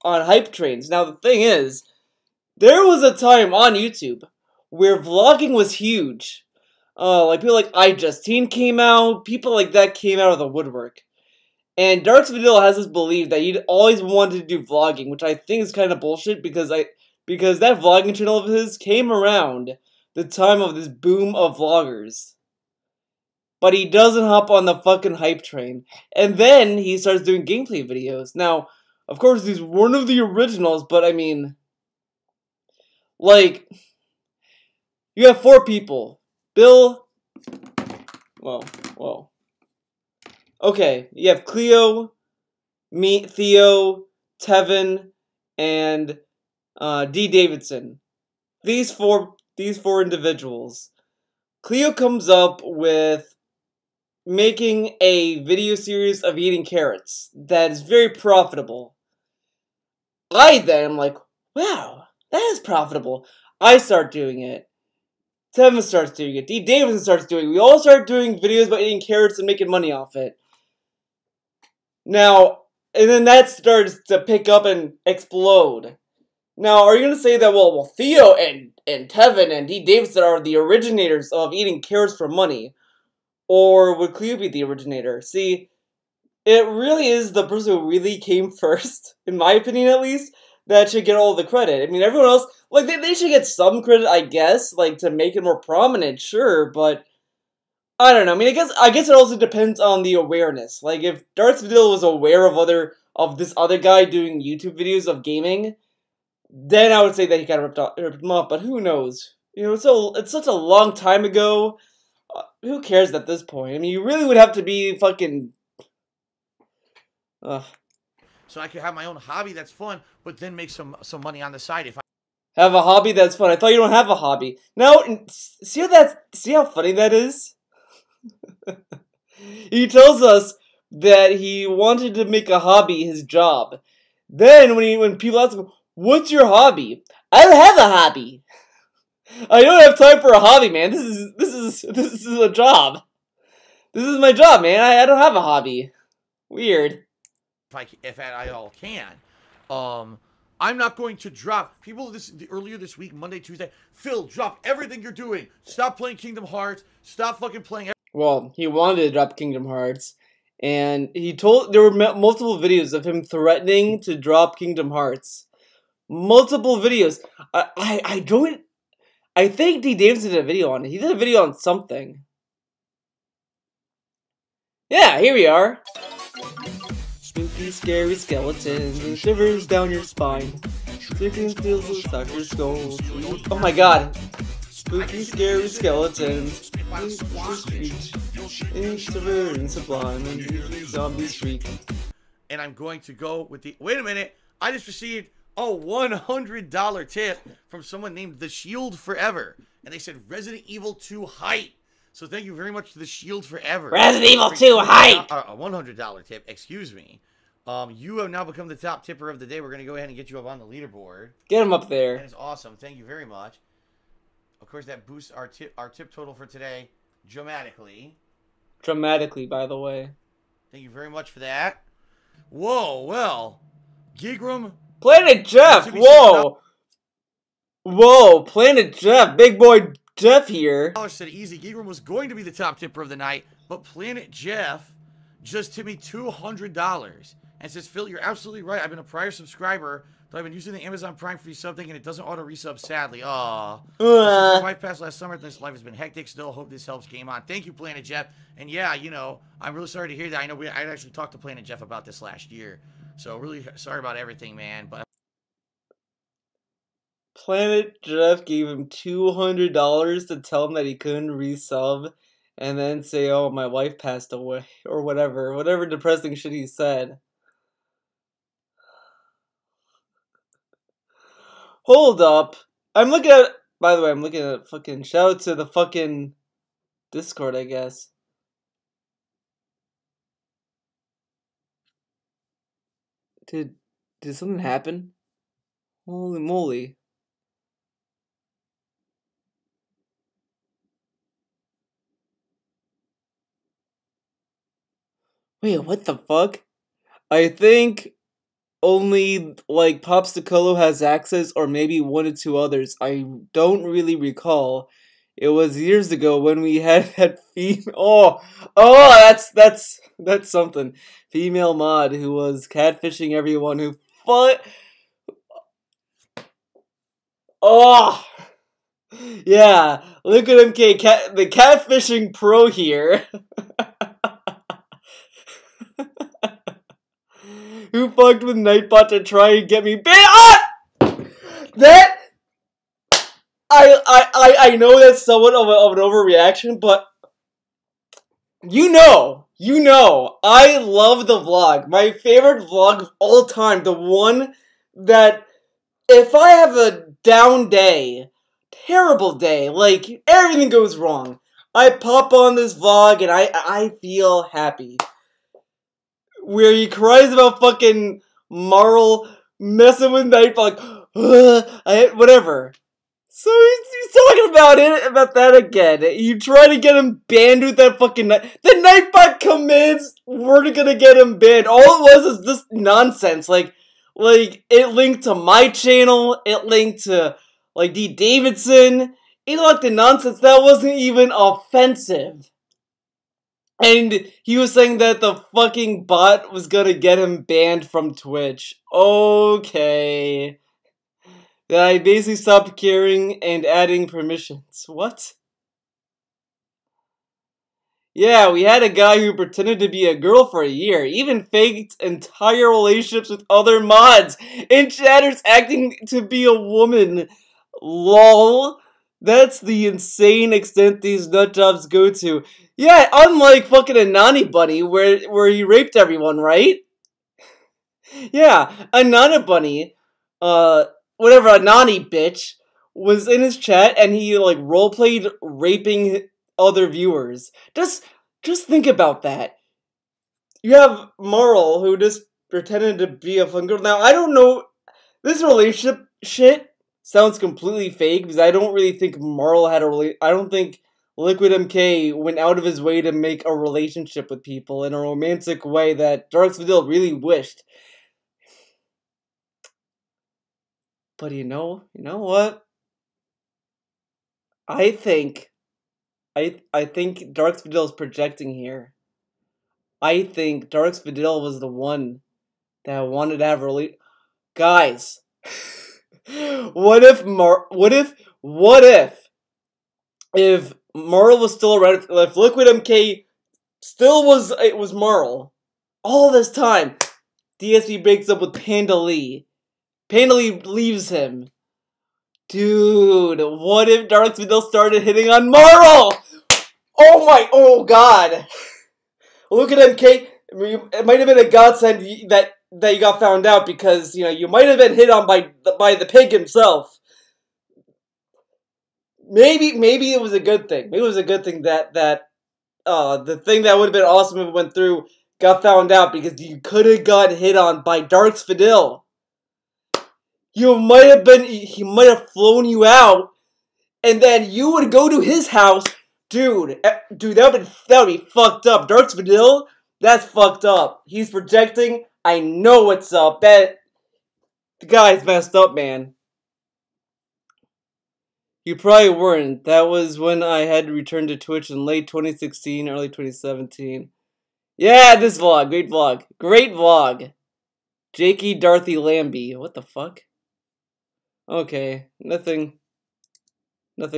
on hype trains. Now, the thing is, there was a time on YouTube where vlogging was huge. Like, people like iJustine came out, people like that came out of the woodwork. And Darks Vidal has this belief that he'd always wanted to do vlogging, which I think is kind of bullshit because that vlogging channel of his came around the time of this boom of vloggers. But he doesn't hop on the fucking hype train. And then he starts doing gameplay videos. Now, of course, he's one of the originals, but I mean, like, you have 4 people. Bill, whoa. Okay, you have Cleo, me, Theo, Tevin, and D. Davidson. These four individuals. Cleo comes up with making a video series of eating carrots that is very profitable. I then am like, wow, that is profitable. I start doing it. Tevin starts doing it. D. Davidson starts doing it. We all start doing videos about eating carrots and making money off it. Now, and then that starts to pick up and explode. Now, are you going to say that, well, Theo and Tevin and D. Davidson are the originators of eating carrots for money? Or would Cleo be the originator? See, it really is the person who really came first, in my opinion at least, that should get all the credit. I mean, everyone else, like, they should get some credit, I guess, like, to make it more prominent, sure, but I don't know. I mean, I guess it also depends on the awareness. Like, if Darth Vader was aware of this other guy doing YouTube videos of gaming, then I would say that he kind of ripped him off, but who knows? You know, it's such a long time ago. Who cares at this point? I mean, you really would have to be fucking... So I could have my own hobby that's fun, but then make some money on the side if I... Have a hobby that's fun. I thought you don't have a hobby. Now, see how funny that is? He tells us that he wanted to make a hobby his job. Then, when people ask him, what's your hobby? I don't have a hobby. I don't have time for a hobby, man. This is a job. This is my job, man. I don't have a hobby. Weird. If I all can. I'm not going to drop people earlier this week, Monday, Tuesday. Phil, drop everything you're doing. Stop playing Kingdom Hearts. Stop fucking playing. Well, he wanted to drop Kingdom Hearts, and there were multiple videos of him threatening to drop Kingdom Hearts. Multiple videos. I think D. Davidson did a video on it. He did a video on something. Yeah, here we are. Spooky, scary skeletons and shivers down your spine. Sticking steals and sucker skulls. Oh my god. Spooky, scary skeletons. Shiver and sublime and zombies shriek. And I'm going to go with the... Wait a minute. I just received a $100 tip from someone named The Shield Forever. And they said Resident Evil 2 hype. So thank you very much to The Shield Forever. Resident Evil 2 hype! A $100 tip, excuse me. You have now become the top tipper of the day. We're going to go ahead and get you up on the leaderboard. Get him up there. That is awesome. Thank you very much. Of course, that boosts our tip total for today dramatically. Dramatically, by the way. Thank you very much for that. Whoa, well. Gigram. Planet Jeff, whoa. Whoa, Planet Jeff. Big boy Jeff here. Said easy. Gigram was going to be the top tipper of the night, but Planet Jeff just tipped me $200. And says, Phil, you're absolutely right. I've been a prior subscriber, but I've been using the Amazon Prime free sub thing, and it doesn't auto-resub, sadly. Aww. My wife passed last summer. This life has been hectic still. Hope this helps. Game on. Thank you, Planet Jeff. And yeah, you know, I'm really sorry to hear that. I know I actually talked to Planet Jeff about this last year. So really sorry about everything, man. But Planet Jeff gave him $200 to tell him that he couldn't resub, and then say, oh, my wife passed away, or whatever depressing shit he said. Hold up. By the way, I'm looking at fucking, shout out to the fucking Discord, I guess. Did something happen? Holy moly. Wait, what the fuck? I think only, like, Popsicolo has access, or maybe one or two others. I don't really recall. It was years ago when we had that female... Oh, that's something. Female mod who was catfishing everyone who... Oh! Yeah, look at him, the catfishing pro here. Who fucked with Nightbot to try and get me banned? That I know that's somewhat of an overreaction, but you know, I love the vlog. My favorite vlog of all time, the one that if I have a down day, terrible day, like everything goes wrong, I pop on this vlog and I feel happy. Where he cries about fucking Marl messing with Nightbot, like, whatever. So he's talking about that again. You try to get him banned with that fucking the Nightbot commands we're gonna get him banned. All it was just nonsense. Like it linked to my channel. It linked to like D Davidson. It looked at nonsense that wasn't even offensive. And he was saying that the fucking bot was gonna get him banned from Twitch. Okay. That I basically stopped caring and adding permissions. What? Yeah, we had a guy who pretended to be a girl for a year, even faked entire relationships with other mods, and chatters acting to be a woman. LOL. That's the insane extent these nutjobs go to. Yeah, unlike fucking Anani Bunny, where he raped everyone, right? Yeah, Anana Bunny, whatever, Anani bitch, was in his chat and he, like, roleplayed raping other viewers. Just think about that. You have Marl, who just pretended to be a fun girl. Now, I don't know, this relationship shit sounds completely fake, because I don't really think Marl had I don't think Liquid MK went out of his way to make a relationship with people in a romantic way that Darksville really wished. But you know what? I think Darks Vidal is projecting here. I think Darks Vidal was the one that wanted to have guys. What if Marl was still around? If Liquid MK still was Marl all this time, DSP breaks up with Panda Lee. Panda Lee leaves him. Dude, what if Darks Vidal started hitting on Marl? Oh god. Look at MK. It might have been a godsend that you got found out, because, you know, you might have been hit on by the pig himself. Maybe it was a good thing. Maybe it was a good thing that the thing that would have been awesome if it went through got found out, because you could have got hit on by Darks Vidal. He might have flown you out, and then you would go to his house. Dude, that would be fucked up. Darks Vidal, that's fucked up. He's projecting. I know what's up. The guy's messed up, man. You probably weren't. That was when I had returned to Twitch in late 2016, early 2017. Yeah, this vlog. Great vlog. Great vlog. Jakey Dorothy Lambie. What the fuck? Okay, nothing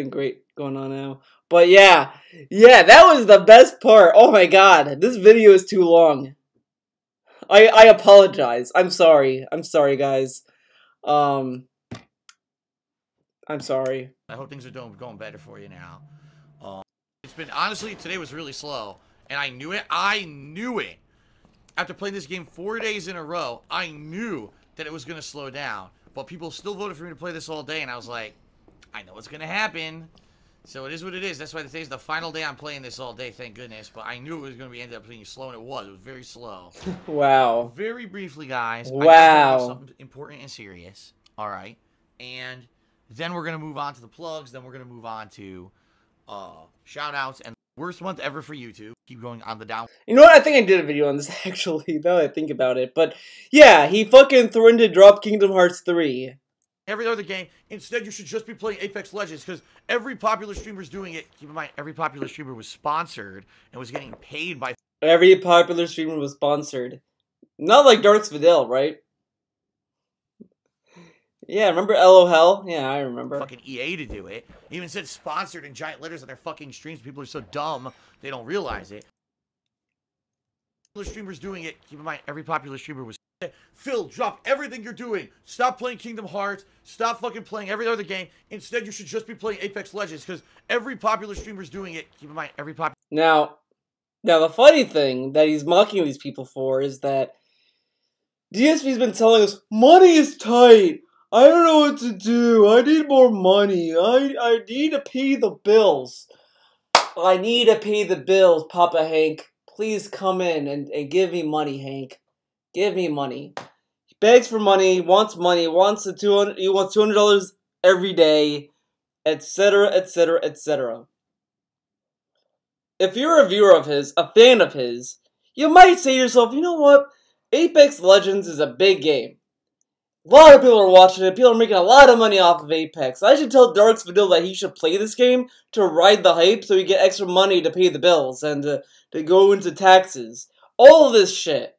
great going on now. But yeah, that was the best part. Oh my god, this video is too long. I apologize. I'm sorry, guys. I'm sorry. I hope things are going better for you now. It's been, honestly, today was really slow, and I knew it. After playing this game 4 days in a row, I knew that it was going to slow down. But people still voted for me to play this all day, and I was like, I know what's going to happen. So it is what it is. That's why today's the final day I'm playing this all day, thank goodness. But I knew it was going to be ended up being slow, and it was. It was very slow. Wow. Very briefly, guys. Wow. I talk about something important and serious. All right. And then we're going to move on to the plugs. Then we're going to move on to shout-outs. And worst month ever for YouTube. Keep going on the down. You know what? I think I did a video on this, actually, now that I think about it. But yeah, he fucking threatened to drop Kingdom Hearts 3. Every other game. Instead, you should just be playing Apex Legends, because every popular streamer is doing it. Keep in mind, every popular streamer was sponsored and was getting paid by... Every popular streamer was sponsored. Not like Darks Vidal, right? Yeah, remember LOL? Yeah, I remember. Fucking EA to do it. It even said sponsored in giant letters on their fucking streams. People are so dumb, they don't realize it. Popular streamers doing it. Keep in mind, every popular streamer was... Phil, drop everything you're doing. Stop playing Kingdom Hearts. Stop fucking playing every other game. Instead, you should just be playing Apex Legends, because every popular streamer is doing it. Keep in mind, every popular... Now, the funny thing that he's mocking these people for is that DSP's been telling us, money is tight. I don't know what to do. I need more money. I need to pay the bills. I need to pay the bills, Papa Hank. Please come in and give me money, Hank. Give me money. He begs for money, wants money, he wants $200 every day. etc., etc., etc. If you're a viewer of his, a fan of his, you might say to yourself, you know what? Apex Legends is a big game. A lot of people are watching it. People are making a lot of money off of Apex. I should tell Dark's Vanilla that he should play this game to ride the hype so he get extra money to pay the bills and to go into taxes. All of this shit.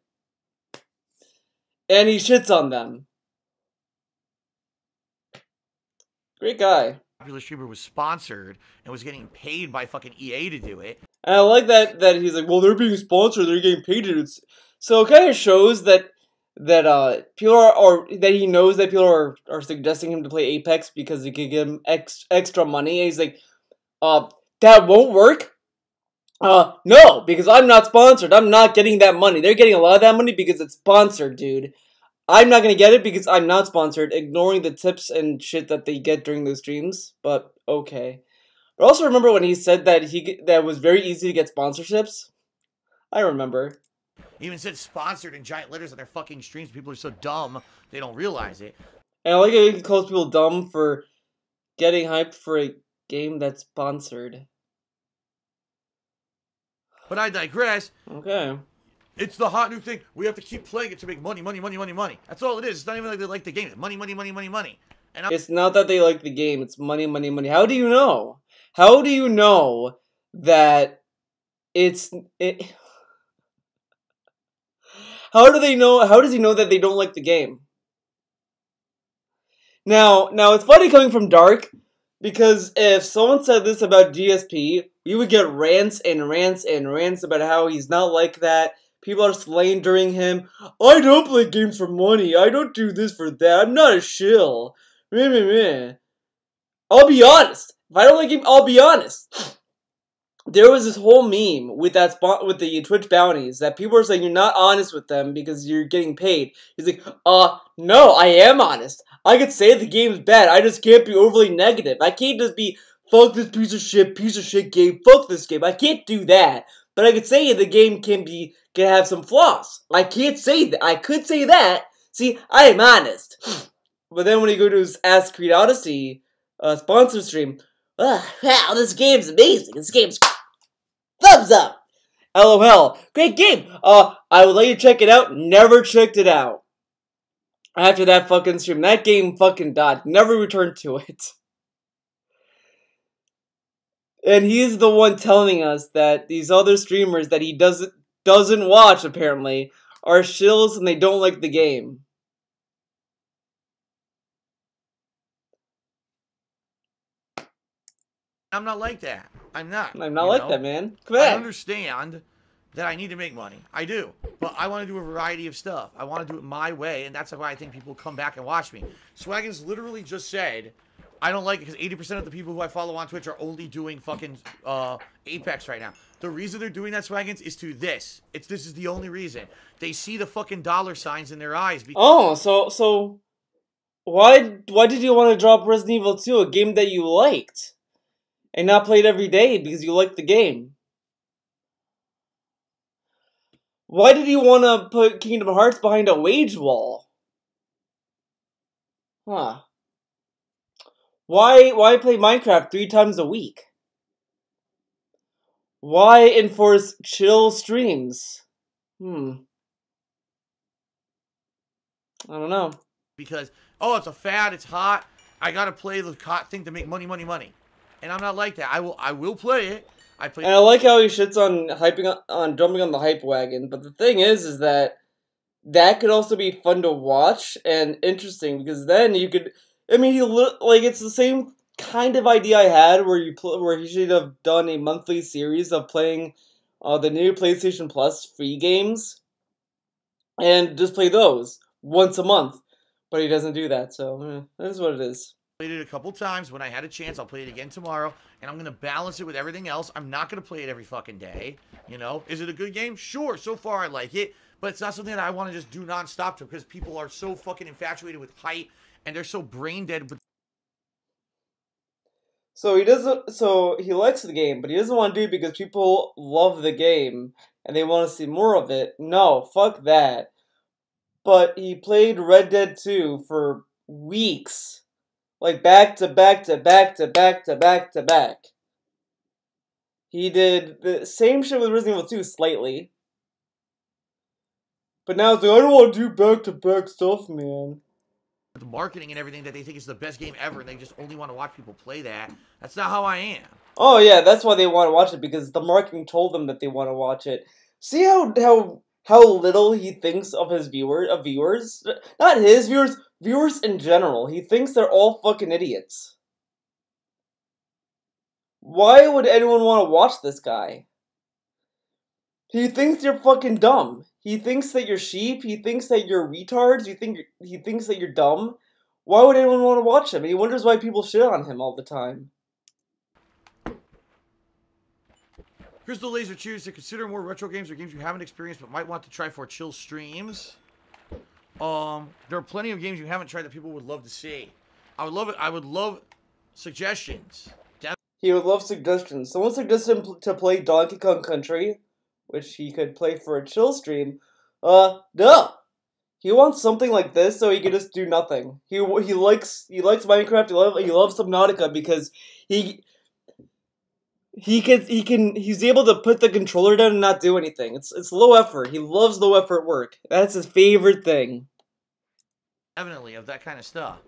And he shits on them. Great guy. Popular streamer was sponsored and was getting paid by fucking EA to do it. And I like that he's like, well, they're being sponsored, they're getting paid. So it kind of shows that people are, or that he knows that people are suggesting him to play Apex because they could give him extra money. And he's like, that won't work. No, because I'm not sponsored. I'm not getting that money. They're getting a lot of that money because it's sponsored, dude. I'm not gonna get it because I'm not sponsored, ignoring the tips and shit that they get during those streams, but okay. But also remember when he said that that it was very easy to get sponsorships? I remember. He even said sponsored in giant letters on their fucking streams. People are so dumb, they don't realize it. And I like how he calls people dumb for getting hyped for a game that's sponsored. But I digress. Okay. It's the hot new thing. We have to keep playing it to make money, money, money, money, money. That's all it is. It's not even like they like the game. It's money, money, money, money, money. And it's not that they like the game. It's money, money, money. How do you know? How do you know that How do they know? How does he know that they don't like the game? Now it's funny coming from Dark, because if someone said this about GSP, we would get rants and rants and rants about how he's not like that. People are slandering him. I don't play games for money. I don't do this for that. I'm not a shill. Meh, meh, meh. I'll be honest. If I don't like him, I'll be honest. There was this whole meme with that spot with the Twitch bounties that people are saying you're not honest with them because you're getting paid. He's like, no, I am honest. I could say the game's bad. I just can't be overly negative. I can't just be, fuck this piece of shit game, fuck this game. I can't do that. But I could say the game can have some flaws. I can't say that. I could say that. See, I am honest. But then when you go to his Ask Creed Odyssey sponsor stream, wow, this game's amazing. This game's thumbs up. LOL. Great game. I would let you check it out. Never checked it out. After that fucking stream, that game fucking died. Never returned to it. And he's the one telling us that these other streamers that he doesn't watch, apparently, are shills and they don't like the game. I'm not like that. I'm not like that, man. Come on. I understand that I need to make money. I do. But I want to do a variety of stuff. I want to do it my way, and that's why I think people come back and watch me. Swaggin's literally just said, I don't like it because 80% of the people who I follow on Twitch are only doing fucking Apex right now. The reason they're doing that, Swaggins, is to this. This is the only reason. They see the fucking dollar signs in their eyes. Oh, so why did you want to drop Resident Evil 2, a game that you liked, and not play it every day because you liked the game? Why did you want to put Kingdom Hearts behind a wage wall? Huh. Why play Minecraft 3 times a week? Why enforce chill streams? I don't know. Because, oh, it's a fad, it's hot, I gotta play the hot thing to make money, money, money. And I'm not like that. I will play it. And I like how he shits on jumping on the hype wagon, but the thing is that could also be fun to watch and interesting, because then you could, I mean, it's the same kind of idea I had where he should have done a monthly series of playing the new PlayStation Plus free games and just play those once a month, but he doesn't do that, so that is what it is. Played it a couple times. When I had a chance, I'll play it again tomorrow, and I'm going to balance it with everything else. I'm not going to play it every fucking day, you know? Is it a good game? Sure, so far I like it, but it's not something that I want to just do non-stop to, because people are so fucking infatuated with hype, and they're so brain dead with... So he likes the game, but he doesn't want to do it because people love the game, and they want to see more of it. No, fuck that. But he played Red Dead 2 for weeks. Like back to back to back to back to back to back. He did the same shit with Resident Evil 2 slightly. But now it's like, I don't want to do back-to-back stuff, man. The marketing and everything that they think is the best game ever, and they just only want to watch people play that. That's not how I am. Oh yeah, that's why they want to watch it, because the marketing told them that they want to watch it. See how little he thinks of his viewers? Not his viewers, viewers in general. He thinks they're all fucking idiots. Why would anyone want to watch this guy? He thinks you're fucking dumb. He thinks that you're sheep. He thinks that you're retards. He thinks that you're dumb. Why would anyone want to watch him? And he wonders why people shit on him all the time. Crystal Laser chooses to consider more retro games or games you haven't experienced but might want to try for chill streams. There are plenty of games you haven't tried that people would love to see. I would love it. I would love suggestions. He would love suggestions. Someone suggested him to play Donkey Kong Country, which he could play for a chill stream. No. He wants something like this so he can just do nothing. He likes Minecraft. He loves Subnautica because he's able to put the controller down and not do anything. It's low effort. He loves low effort work. That's his favorite thing. Definitely of that kind of stuff.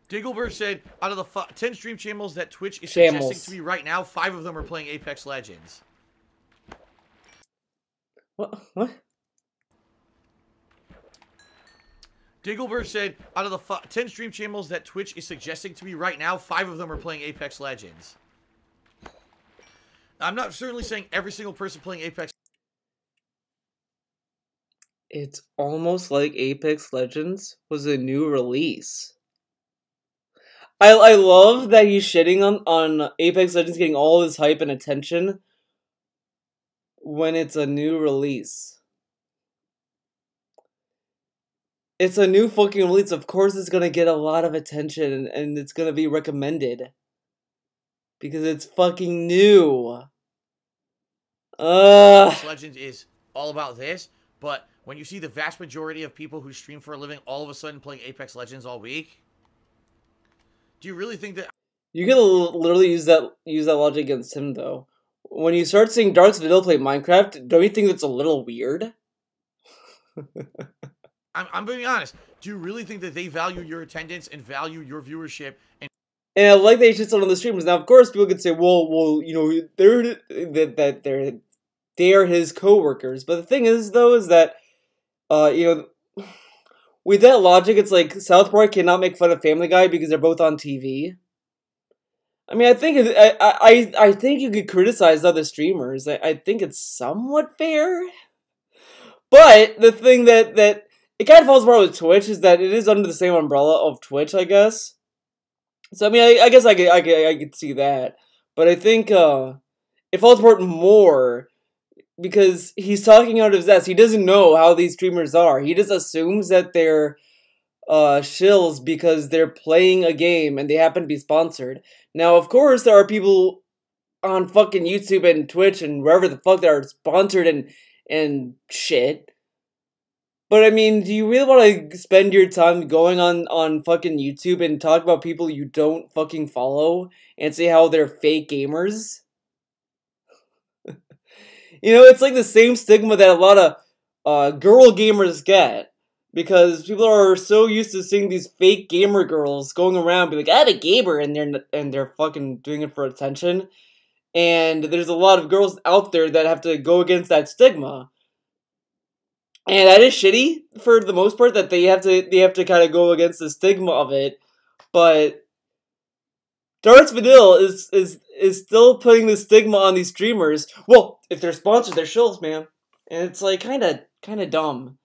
Diggleberg said, out of the 10 stream channels that Twitch is suggesting to me right now, 5 of them are playing Apex Legends. What? Diggleberg said, out of the 10 stream channels that Twitch is suggesting to me right now, 5 of them are playing Apex Legends. I'm not certainly saying every single person playing Apex. It's almost like Apex Legends was a new release. I love that he's shitting on Apex Legends getting all this hype and attention when it's a new release. It's a new fucking release. Of course it's gonna get a lot of attention and it's gonna be recommended. Because it's fucking new. Apex Legends is all about this, but when you see the vast majority of people who stream for a living all of a sudden playing Apex Legends all week, do you really think that... You can literally use that logic against him, though. When you start seeing Darks Vidal play Minecraft, don't you think that's a little weird? I'm being honest. Do you really think that they value your attendance and value your viewership? And I like they shit on the streamers. Now, of course, people could say, well, you know, they're his co-workers. But the thing is, though, is that, you know... With that logic, it's like South Park cannot make fun of Family Guy because they're both on TV. I mean, I think you could criticize other streamers. I think it's somewhat fair. But the thing that it kind of falls apart with Twitch is that it is under the same umbrella of Twitch, I guess. So I mean, I guess I could see that. But I think it falls apart more because he's talking out of his ass. He doesn't know how these streamers are. He just assumes that they're shills because they're playing a game and they happen to be sponsored. Now, of course, there are people on fucking YouTube and Twitch and wherever the fuck that are sponsored and shit. But I mean, do you really want to spend your time going on fucking YouTube and talk about people you don't fucking follow and say how they're fake gamers? You know, it's like the same stigma that a lot of girl gamers get. Because people are so used to seeing these fake gamer girls going around be like, I'm a gamer, and they're fucking doing it for attention. And there's a lot of girls out there that have to go against that stigma. And that is shitty for the most part that they have to kind of go against the stigma of it. But Darts Vanille is still putting the stigma on these streamers. Well, if they're sponsored, they're shills, man. And it's like kind of dumb.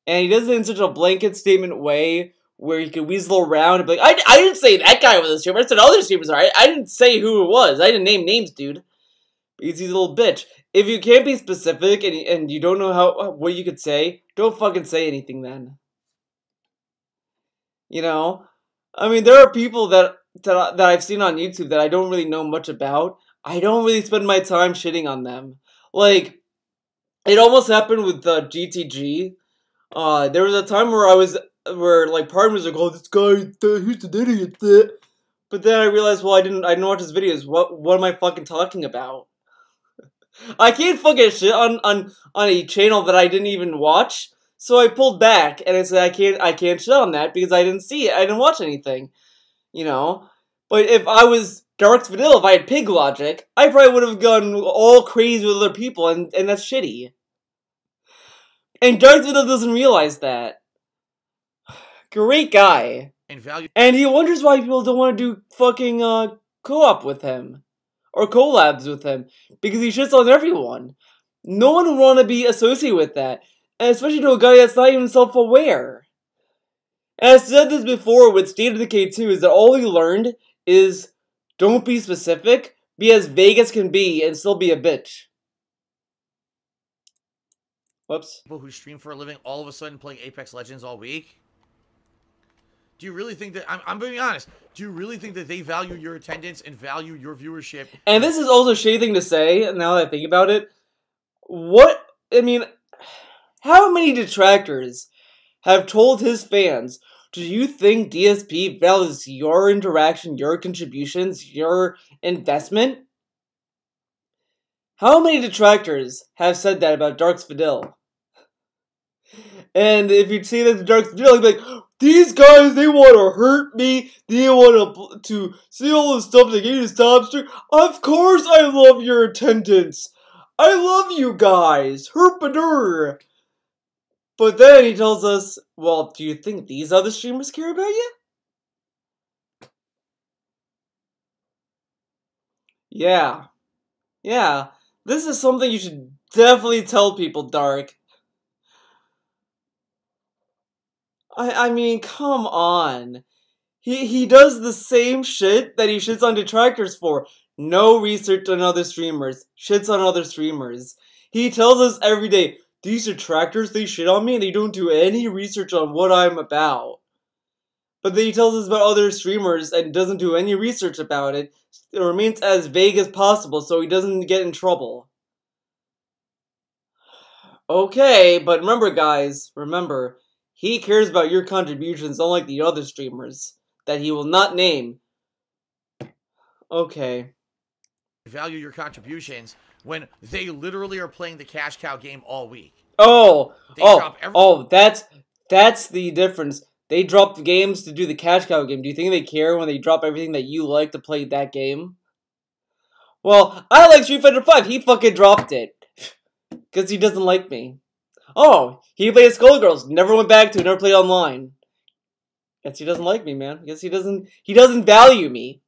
And he does it in such a blanket statement way where he can weasel around and be like, I didn't say that guy was a streamer. I said other streamers are. I didn't say who it was. I didn't name names, dude. Because he's a little bitch. If you can't be specific and you don't know what you could say, don't fucking say anything then. You know? I mean, there are people that I've seen on YouTube that I don't really know much about. I don't really spend my time shitting on them. Like, it almost happened with GTG. There was a time where like part of me was like, oh, this guy, he's an idiot. But then I realized, well, I didn't watch his videos. What am I fucking talking about? I can't fucking shit on a channel that I didn't even watch. So I pulled back and I said I can't shit on that because I didn't see it. I didn't watch anything. You know? But if I was Dark's Vanilla, if I had pig logic, I probably would have gone all crazy with other people, and that's shitty. And Dark's Vanilla doesn't realize that. Great guy. And he wonders why people don't want to do fucking co-op with him. Or collabs with him. Because he shits on everyone. No one would want to be associated with that. And especially to a guy that's not even self-aware. And I've said this before with State of Decay 2, is that all we learned is don't be specific, be as vague as can be, and still be a bitch. Whoops. People who stream for a living all of a sudden playing Apex Legends all week? Do you really think that, I'm being honest, do you really think that they value your attendance and value your viewership? And this is also a shady thing to say, now that I think about it. How many detractors have told his fans, do you think DSP values your interaction, your contributions, your investment? How many detractors have said that about Dark's Vidal? And if you'd see that the Dark's Vidal, you'd be like, these guys, they want to hurt me, they want to see all the stuff they get to stop stream. Of course I love your attendance. I love you guys. Herpadur. But then he tells us, well, do you think these other streamers care about you? Yeah. Yeah. This is something you should definitely tell people, Dark. I mean, come on. He does the same shit that he shits on detractors for. No research on other streamers. Shits on other streamers. He tells us every day, these detractors, they shit on me and they don't do any research on what I'm about. But then he tells us about other streamers and doesn't do any research about it. It remains as vague as possible so he doesn't get in trouble. Okay, but remember guys, remember, he cares about your contributions unlike the other streamers that he will not name. Okay. Value your contributions when they literally are playing the cash cow game all week. That's the difference. They drop the games to do the cash cow game. Do you think they care when they drop everything that you like to play that game? Well, I like Street Fighter 5. He fucking dropped it. Because he doesn't like me. Oh, he played Skullgirls. Never went back to it. Never played online. Guess he doesn't like me, man. Guess he doesn't value me.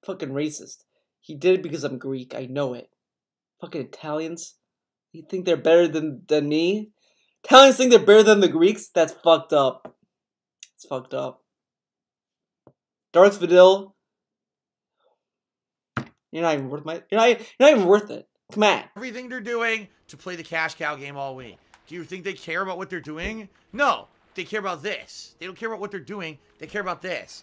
Fucking racist. He did it because I'm Greek. I know it. Fucking Italians. You think they're better than me? Italians think they're better than the Greeks? That's fucked up. It's fucked up. Darks Vidal. You're not even worth you're not even worth it. Come on. Everything they're doing to play the cash cow game all week. Do you think they care about what they're doing? No. They care about this. They don't care about what they're doing. They care about this.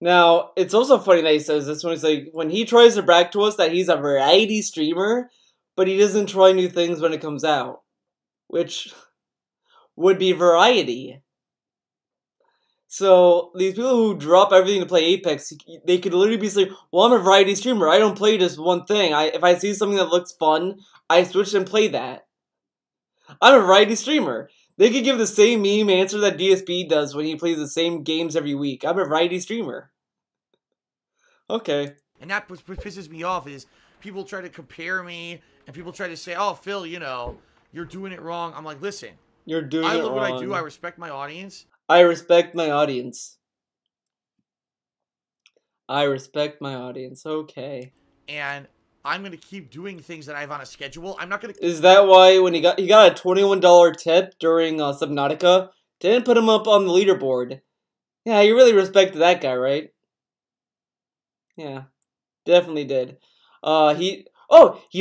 Now, it's also funny that he says this when he's like, when he tries to brag to us that he's a variety streamer, but he doesn't try new things when it comes out. Which would be variety. So, these people who drop everything to play Apex, they could literally be like, well, I'm a variety streamer. I don't play just one thing. If I see something that looks fun, I switch and play that. I'm a variety streamer. They could give the same meme answer that DSP does when he plays the same games every week. I'm a variety streamer. Okay. And that what pisses me off is people try to compare me and people try to say, oh, Phil, you know, you're doing it wrong. I'm like, listen. You're doing it wrong. I love what I do. I respect my audience. I respect my audience. I respect my audience. Okay. And I'm going to keep doing things that I have on a schedule. I'm not going to... Is that why when he got a $21 tip during Subnautica, didn't put him up on the leaderboard? Yeah, you really respected that guy, right? Yeah, definitely did. He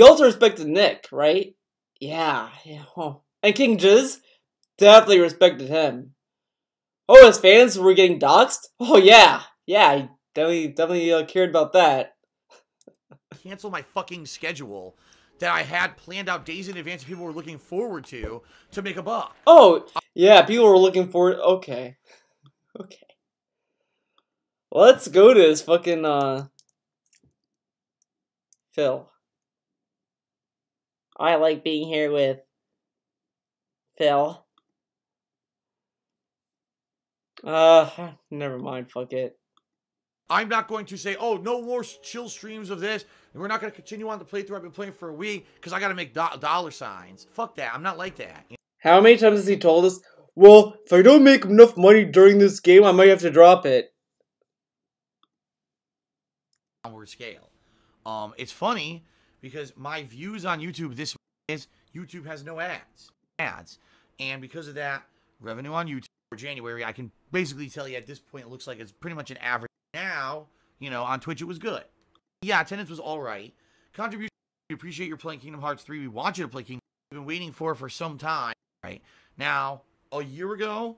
also respected Nick, right? Yeah. Oh. And King Jizz definitely respected him. Oh, his fans were getting doxxed? Oh yeah, he definitely cared about that. Cancel my fucking schedule that I had planned out days in advance and people were looking forward to make a buck. Oh, yeah, people were looking forward. Okay. Okay. Let's go to this fucking, Phil. I like being here with Phil. Never mind, fuck it. I'm not going to say, oh, no more chill streams of this, and we're not going to continue on the playthrough I've been playing for a week, because I got to make dollar signs. Fuck that, I'm not like that. How many times has he told us, well, if I don't make enough money during this game, I might have to drop it. Downward scale. It's funny, because my views on YouTube this is, YouTube has no ads. And because of that, revenue on YouTube for January, I can basically tell you at this point, it looks like it's pretty much an average. Now, you know, on Twitch it was good. Yeah, attendance was alright. Contribution, we appreciate your playing Kingdom Hearts 3. We want you to play Kingdom Hearts. We've been waiting for some time. Right? Now, a year ago,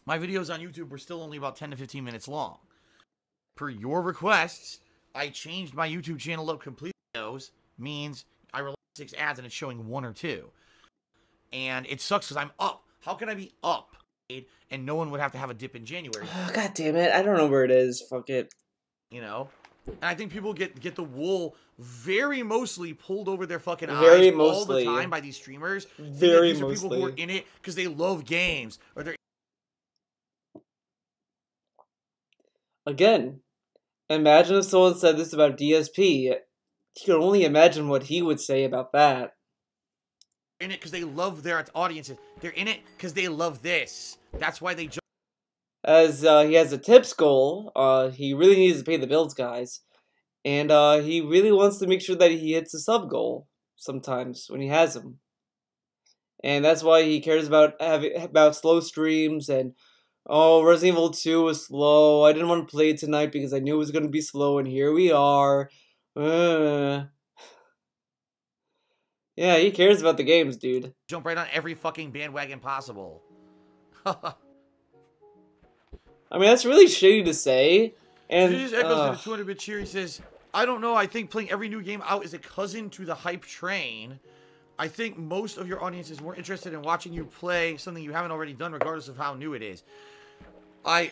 my videos on YouTube were still only about 10 to 15 minutes long. Per your requests, I changed my YouTube channel up completely. Means I released 6 ads and it's showing 1 or 2. And it sucks because I'm up. How can I be up? And no one would have to have a dip in January. Oh, God damn it. I don't know where it is. Fuck it. You know? And I think people get the wool very mostly pulled over their fucking eyes all the time by these streamers. Very these mostly. Are people who are in it because they love games. Or they're... Again, imagine if someone said this about DSP. You can only imagine what he would say about that. In it because they love their audiences. They're in it because they love this. That's why they jump. As he has a tips goal, he really needs to pay the bills, guys. And he really wants to make sure that he hits a sub goal sometimes when he has them. And that's why he cares about slow streams and, oh, Resident Evil 2 was slow. I didn't want to play it tonight because I knew it was going to be slow, and here we are. Yeah, he cares about the games, dude. Jump right on every fucking bandwagon possible. I mean, that's really shitty to say. And he just echoes to the 200-bit cheer. He says, I don't know. I think playing every new game out is a cousin to the hype train. I think most of your audience is more interested in watching you play something you haven't already done, regardless of how new it is. I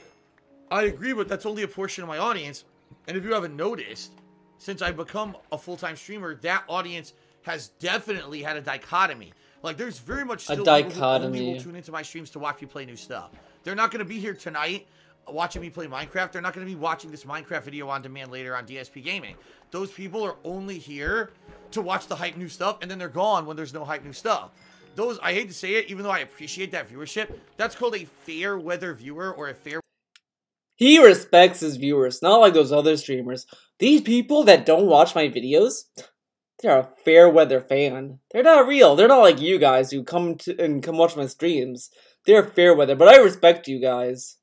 agree, but that's only a portion of my audience. And if you haven't noticed, since I've become a full-time streamer, that audience has definitely had a dichotomy. Like, there's very much still people who only will tune into my streams to watch me play new stuff. They're not going to be here tonight watching me play Minecraft. They're not going to be watching this Minecraft video on demand later on DSP Gaming. Those people are only here to watch the hype new stuff, and then they're gone when there's no hype new stuff. Those, I hate to say it, even though I appreciate that viewership, that's called a fair weather viewer or a fair... He respects his viewers, not like those other streamers. These people that don't watch my videos, they're a fair weather fan. They're not real. They're not like you guys who come watch my streams. They're fair weather, but I respect you guys.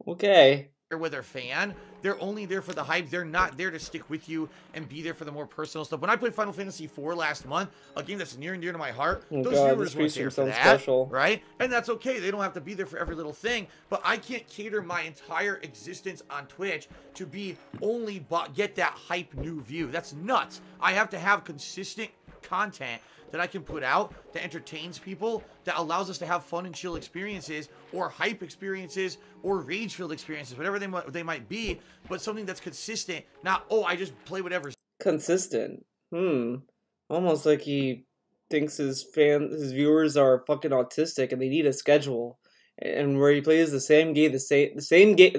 Okay. Fair weather fan. They're only there for the hype. They're not there to stick with you and be there for the more personal stuff. When I played Final Fantasy IV last month, a game that's near and dear to my heart, those viewers weren't there for that, right? And that's okay. They don't have to be there for every little thing. But I can't cater my entire existence on Twitch to be only get that hype new view. That's nuts. I have to have consistent content that I can put out that entertains people, that allows us to have fun and chill experiences, or hype experiences, or rage-filled experiences, whatever they might be, but something that's consistent, not, oh, I just play whatever. Consistent. Almost like he thinks his viewers are fucking autistic and they need a schedule. And where he plays the same game the same game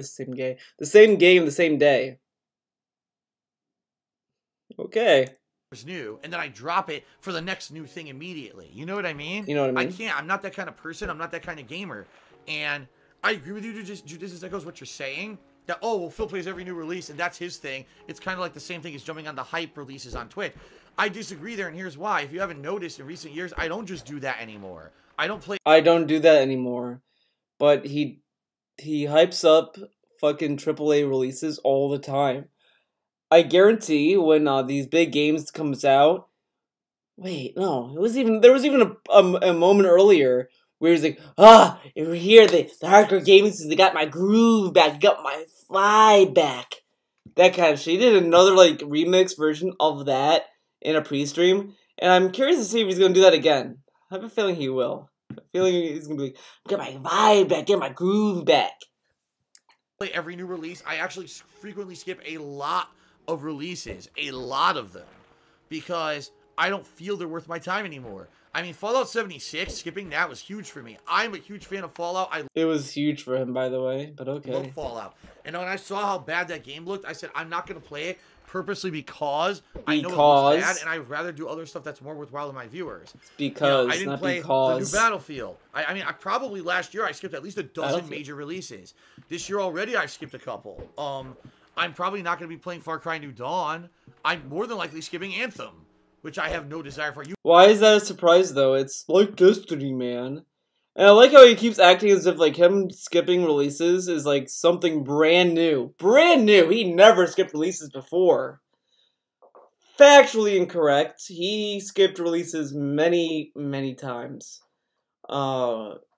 the same day. Okay. New, and then I drop it for the next new thing immediately. You know what I mean? You know what I mean? I can't. I'm not that kind of person. I'm not that kind of gamer. And I agree with you, Judicious Echoes, what you're saying. That, oh, well, Phil plays every new release, and that's his thing. It's kind of like the same thing as jumping on the hype releases on Twitch. I disagree there, and here's why. If you haven't noticed in recent years, I don't just do that anymore. I don't do that anymore. But he hypes up fucking AAA releases all the time. I guarantee when these big games comes out. Wait, no, there was even a moment earlier where he's like, here the hardcore gaming says they got my groove back, got my vibe back. that kind of shit. He did another like remix version of that in a pre-stream, and I'm curious to see if he's gonna do that again. I have a feeling he will. I have a feeling he's gonna be like, get my vibe back, get my groove back. Every new release, I actually frequently skip a lot of releases, a lot of them, because I don't feel they're worth my time anymore. I mean, Fallout 76, skipping that was huge for me. I'm a huge fan of Fallout. It was huge for him, by the way, but okay. I love Fallout. And when I saw how bad that game looked, I said, I'm not going to play it purposely because I know it looks bad, and I'd rather do other stuff that's more worthwhile to my viewers. Because, I didn't play the new Battlefield. I mean, I probably last year I skipped at least a dozen major releases. This year already I've skipped a couple. I'm probably not going to be playing Far Cry New Dawn. I'm more than likely skipping Anthem, which I have no desire for. Why is that a surprise, though? It's like Destiny, man. And I like how he keeps acting as if, like, him skipping releases is, like, something brand new. Brand new! He never skipped releases before. Factually incorrect. He skipped releases many, many times.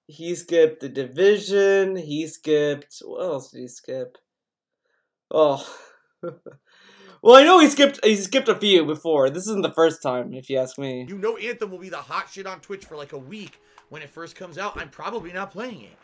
He skipped The Division. He skipped... What else did he skip? Oh... Well, I know he skipped a few before. This isn't the first time, if you ask me. You know Anthem will be the hot shit on Twitch for like a week when it first comes out. I'm probably not playing it.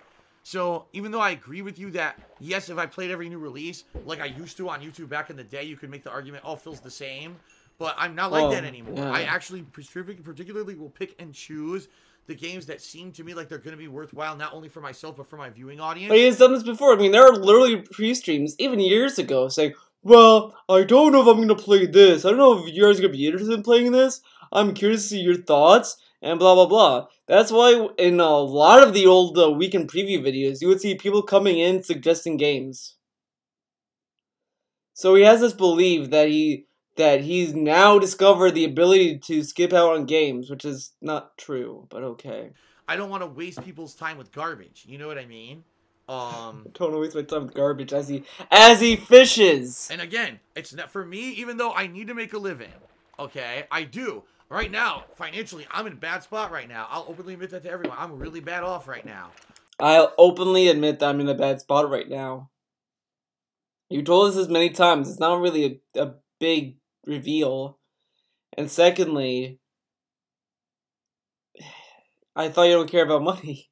So, even though I agree with you that, yes, if I played every new release, like I used to on YouTube back in the day, you could make the argument, oh, feels the same. But I'm not like that anymore. Yeah. I actually particularly will pick and choose the games that seem to me like they're going to be worthwhile, not only for myself, but for my viewing audience. But he has done this before. I mean, there are literally pre-streams, even years ago, saying, well, I don't know if I'm going to play this. I don't know if you guys are going to be interested in playing this. I'm curious to see your thoughts, and blah, blah, blah. That's why in a lot of the old weekend preview videos, you would see people coming in suggesting games. So he has this belief that he's now discovered the ability to skip out on games, which is not true, but okay. I don't want to waste people's time with garbage. You know what I mean? Don't waste my time with garbage as he fishes. And again, it's not for me, even though I need to make a living. Okay, I do. Right now, financially, I'm in a bad spot right now. I'll openly admit that to everyone. I'm really bad off right now. I'll openly admit that I'm in a bad spot right now. You told us this many times. It's not really a big reveal. And secondly, I thought you don't care about money.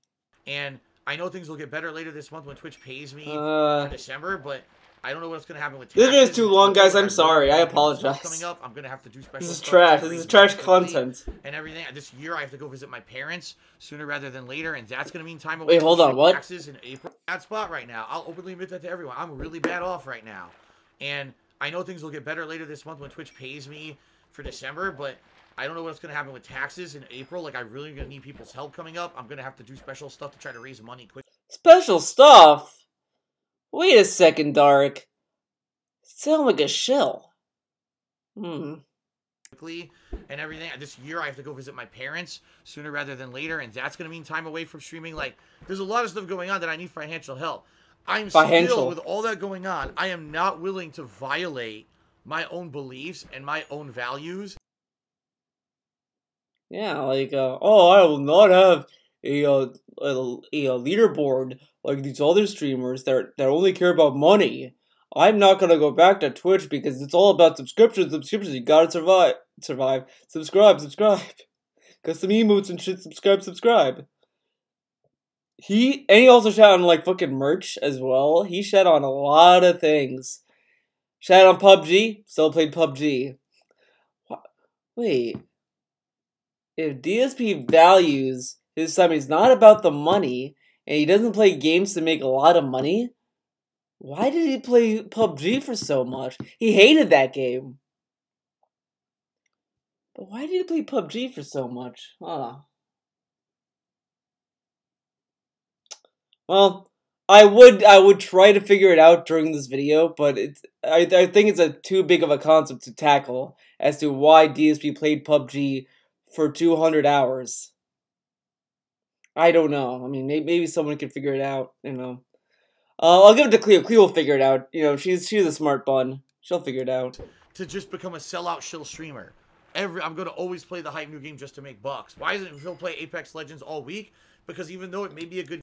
And I know things will get better later this month when Twitch pays me for December, but I don't know what's going to happen with taxes. This video is too long, guys. I'm sorry. I apologize. Coming up, I'm going to have to do special This is trash. This is trash content. And everything. This year, I have to go visit my parents sooner rather than later, and that's going to mean time away. Wait, hold on. What? Taxes in April. Bad spot right now. I'll openly admit that to everyone. I'm really bad off right now. And I know things will get better later this month when Twitch pays me for December, but I don't know what's going to happen with taxes in April. Like, I really going to need people's help coming up. I'm going to have to do special stuff to try to raise money quick. Special stuff? Wait a second, Dark. Sound like a shill. And everything. This year, I have to go visit my parents sooner rather than later, and that's going to mean time away from streaming. Like, there's a lot of stuff going on that I need financial help. I'm still, with all that going on, I am not willing to violate my own beliefs and my own values. Yeah, like, oh, I will not have a leaderboard like these other streamers that only care about money. I'm not gonna go back to Twitch because it's all about subscriptions. You gotta subscribe. Custom emotes and shit. Subscribe. He also shat on like fucking merch as well. He shat on a lot of things. Shat on PUBG. Still played PUBG. Wait. If DSP values his time is not about the money, and he doesn't play games to make a lot of money, why did he play PUBG for so much? He hated that game. But why did he play PUBG for so much? Well, I would try to figure it out during this video, but I think it's too big of a concept to tackle as to why DSP played PUBG for 200 hours. I don't know. I mean, maybe someone could figure it out, you know. I'll give it to Cleo. Cleo will figure it out. You know, she's a smart bun. She'll figure it out. To just become a sellout shill streamer. I'm going to always play the hype new game just to make bucks. Why isn't Phil play Apex Legends all week? Because even though it may be a good...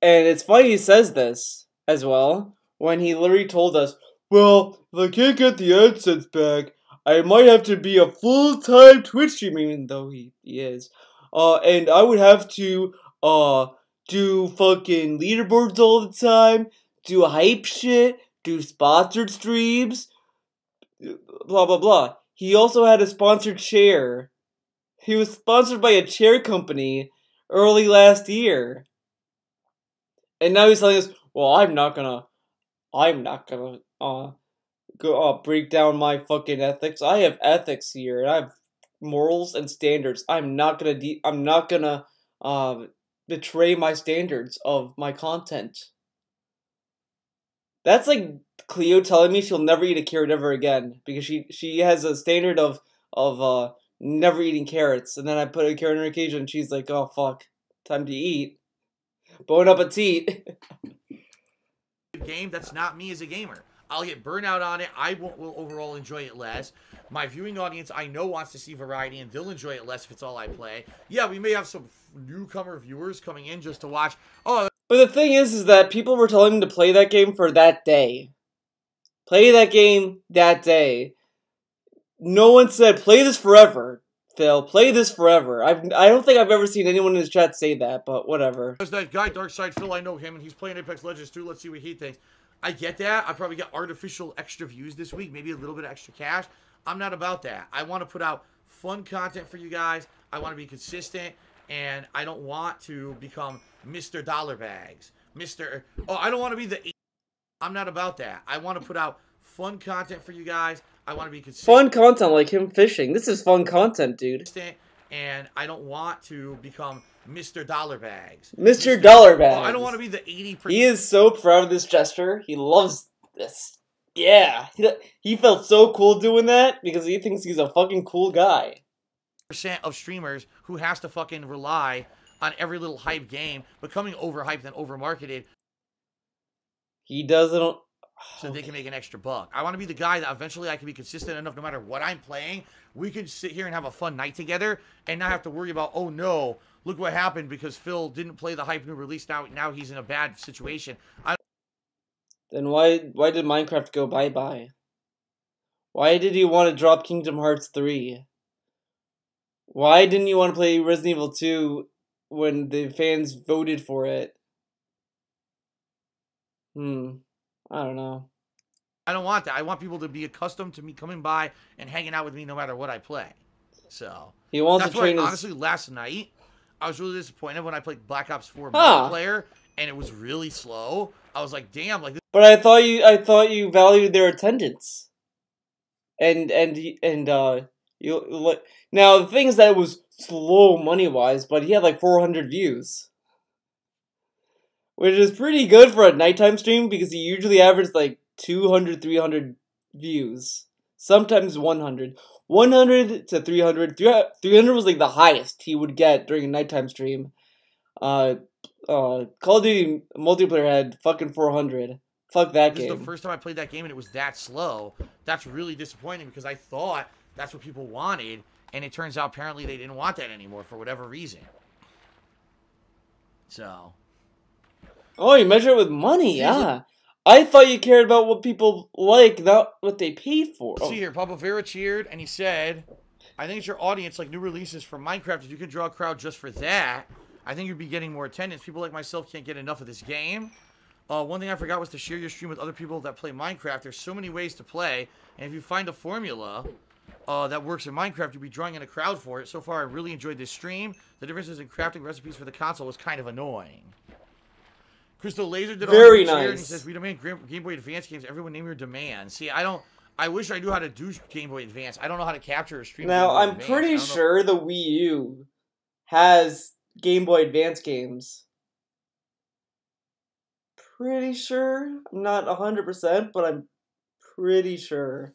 And it's funny he says this, as well, when he literally told us, well, if I can't get the AdSense back, I might have to be a full-time Twitch streamer, even though he is. And I would have to, do fucking leaderboards all the time, do hype shit, do sponsored streams, blah blah blah. He also had a sponsored chair. He was sponsored by a chair company early last year. And now he's telling us, well, I'm not gonna, break down my fucking ethics. I have ethics here, and I have morals and standards. I'm not gonna betray my standards of my content. That's like Cleo telling me she'll never eat a carrot ever again because she has a standard of never eating carrots, and then I put a carrot in her cage and she's like, oh fuck, time to eat. Bon appetit. Game, that's not me as a gamer. I'll get burnout on it. I will overall enjoy it less. My viewing audience, I know, wants to see variety, and they'll enjoy it less if it's all I play. Yeah, we may have some newcomer viewers coming in just to watch. Oh, but the thing is that people were telling him to play that game for that day. Play that game that day. No one said, play this forever, Phil. Play this forever. I don't think I've ever seen anyone in his chat say that, but whatever. There's that guy, Darkside Phil, I know him, and he's playing Apex Legends too. Let's see what he thinks. I get that. I probably get artificial extra views this week, maybe a little bit of extra cash. I'm not about that. I want to put out fun content for you guys. I want to be consistent, and I don't want to become Mr. Dollar Bags. I don't want to be the... I'm not about that. I want to put out fun content for you guys. I want to be consistent. Fun content like him fishing. This is fun content, dude. And I don't want to become Mr. Dollar Bags. Mr. Dollar Bags. I don't want to be the 80%. He is so proud of this gesture. He loves this. Yeah. He felt so cool doing that because he thinks he's a fucking cool guy. Percent of streamers who has to fucking rely on every little hype game becoming overhyped and overmarketed. He doesn't... So they can make an extra buck. I want to be the guy that eventually I can be consistent enough no matter what I'm playing. We can sit here and have a fun night together and not have to worry about, oh no, look what happened because Phil didn't play the hype new release. Now he's in a bad situation. Then why did Minecraft go bye-bye? Why did you want to drop Kingdom Hearts 3? Why didn't you want to play Resident Evil 2 when the fans voted for it? I don't know. I don't want that. I want people to be accustomed to me coming by and hanging out with me no matter what I play. So he wants that's to train why, his... honestly, last night I was really disappointed when I played Black Ops 4 multiplayer and it was really slow. I was like, damn, like this. But I thought you valued their attendance. And you like now the thing is that it was slow money-wise, but he had like 400 views. Which is pretty good for a nighttime stream because he usually averages like 200, 300 views. Sometimes 100. 100 to 300. 300 was like the highest he would get during a nighttime stream. Call of Duty multiplayer had fucking 400. Fuck that game. This is the first time I played that game and it was that slow. That's really disappointing because I thought that's what people wanted. And it turns out apparently they didn't want that anymore for whatever reason. So... Oh, you measure it with money, yeah. I thought you cared about what people like, not what they paid for. See here, Papa Vera cheered, and he said, I think it's your audience, like new releases from Minecraft, if you could draw a crowd just for that, I think you'd be getting more attendance. People like myself can't get enough of this game. One thing I forgot was to share your stream with other people that play Minecraft. There's so many ways to play, and if you find a formula that works in Minecraft, you'll be drawing in a crowd for it. So far, I really enjoyed this stream. The differences in crafting recipes for the console was kind of annoying. Crystal Laser did very nice. Nice. And he says, we demand Game Boy Advance games. Everyone name your demands. See, I wish I knew how to do Game Boy Advance. I don't know how to capture a stream. Now, I'm pretty sure the Wii U has Game Boy Advance games. Pretty sure. I'm not 100%, but I'm pretty sure.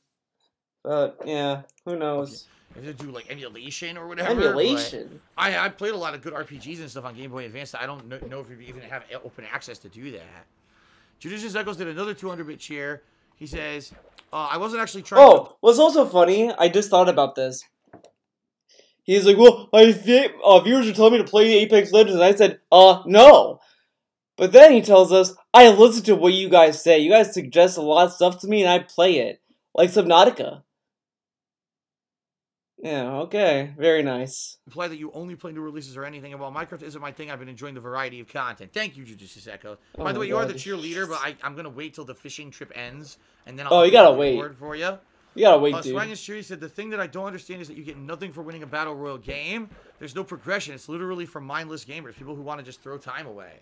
But, yeah, who knows. Okay. If they do like emulation or whatever. Emulation. I played a lot of good RPGs and stuff on Game Boy Advance. I don't know if you even have open access to do that. Judicious Echoes did another 200-bit cheer. He says, I wasn't actually trying. Oh, what's also funny? I just thought about this. He's like, well, my viewers are telling me to play Apex Legends, and I said, no. But then he tells us, I listen to what you guys say. You guys suggest a lot of stuff to me, and I play it. Like Subnautica. Yeah, okay. Very nice. Imply that you only play new releases or anything. Well, Minecraft isn't my thing. I've been enjoying the variety of content. Thank you, Jujutsu Echo. Oh By the way, you are the God. cheerleader, but I'm going to wait till the fishing trip ends, and then Oh, I'll you gotta the wait. reward for you. You gotta wait, dude. Swang Cheery said, the thing that I don't understand is that you get nothing for winning a Battle Royale game. There's no progression. It's literally for mindless gamers, people who want to just throw time away.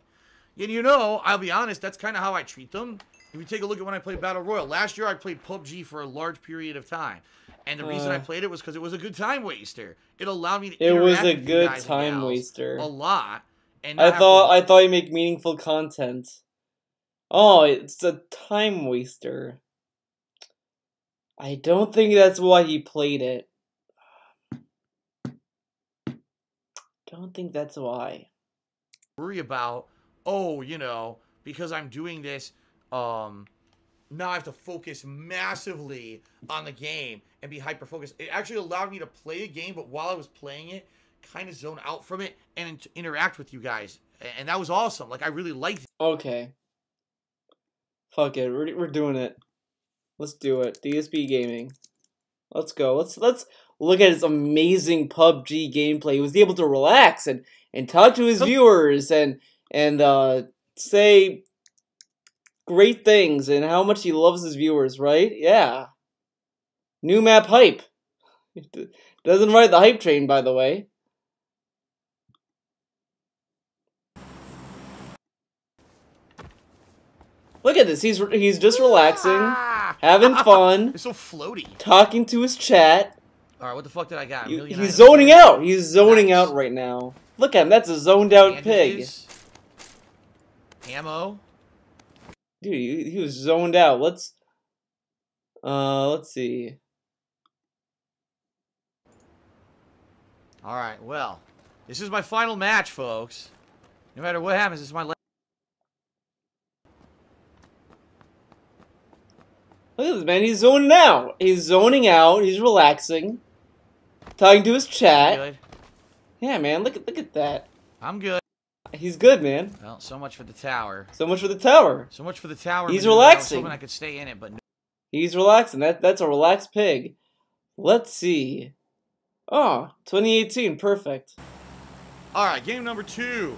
And you know, I'll be honest, that's kind of how I treat them. If you take a look at when I played Battle Royale, last year I played PUBG for a large period of time. And the reason I played it was because it was a good time waster. It allowed me to interact with you guys and gals a lot. And I thought you make meaningful content. Oh, it's a time waster. I don't think that's why he played it. Don't think that's why. Worry about, oh, you know, because I'm doing this, now I have to focus massively on the game and be hyper-focused. It actually allowed me to play a game, but while I was playing it, kind of zone out from it and interact with you guys. And that was awesome. Like, I really liked it. Okay. Fuck it. We're doing it. Let's do it. DSP Gaming. Let's go. Let's look at his amazing PUBG gameplay. He was able to relax and talk to his viewers and say great things and how much he loves his viewers, right? Yeah. New map hype. Doesn't ride the hype train, by the way. Look at this. He's just relaxing, having fun. It's so floaty. Talking to his chat. All right, what the fuck did I got? He's zoning out. He's zoning out right now. Look at him. That's a zoned out pig. Ammo. Dude, he was zoned out. Let's see. All right, well, this is my final match, folks. No matter what happens, this is my last. Look at this, man. He's zoning out. He's zoning out. He's relaxing. Talking to his chat. Good. Yeah, man. Look at that. I'm good. He's good, man. Well, so much for the tower. So much for the tower. So much for the tower. He's relaxing. I was hoping I could stay in it, but no. He's relaxing. That's a relaxed pig. Let's see. Oh, 2018. Perfect. All right, game number 2.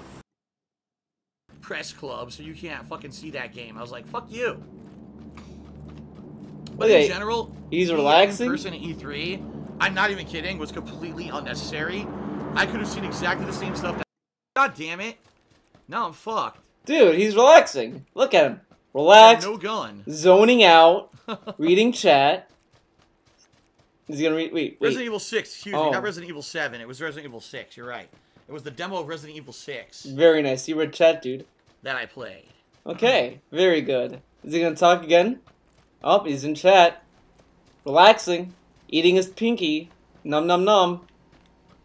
Press club, so you can't fucking see that game. I was like, fuck you. But in general, he's relaxing. In person at E3, I'm not even kidding, was completely unnecessary. I could have seen exactly the same stuff. God damn it. Now I'm fucked. Dude, he's relaxing. Look at him. Relaxed. No gun. Zoning out. Reading chat. Is he gonna read? Wait. Resident Evil 6, excuse me. Not Resident Evil 7. It was Resident Evil 6. You're right. It was the demo of Resident Evil 6. Very nice. You read chat, dude. That I played. Okay. Very good. Is he gonna talk again? Oh, he's in chat. Relaxing. Eating his pinky. Num num num.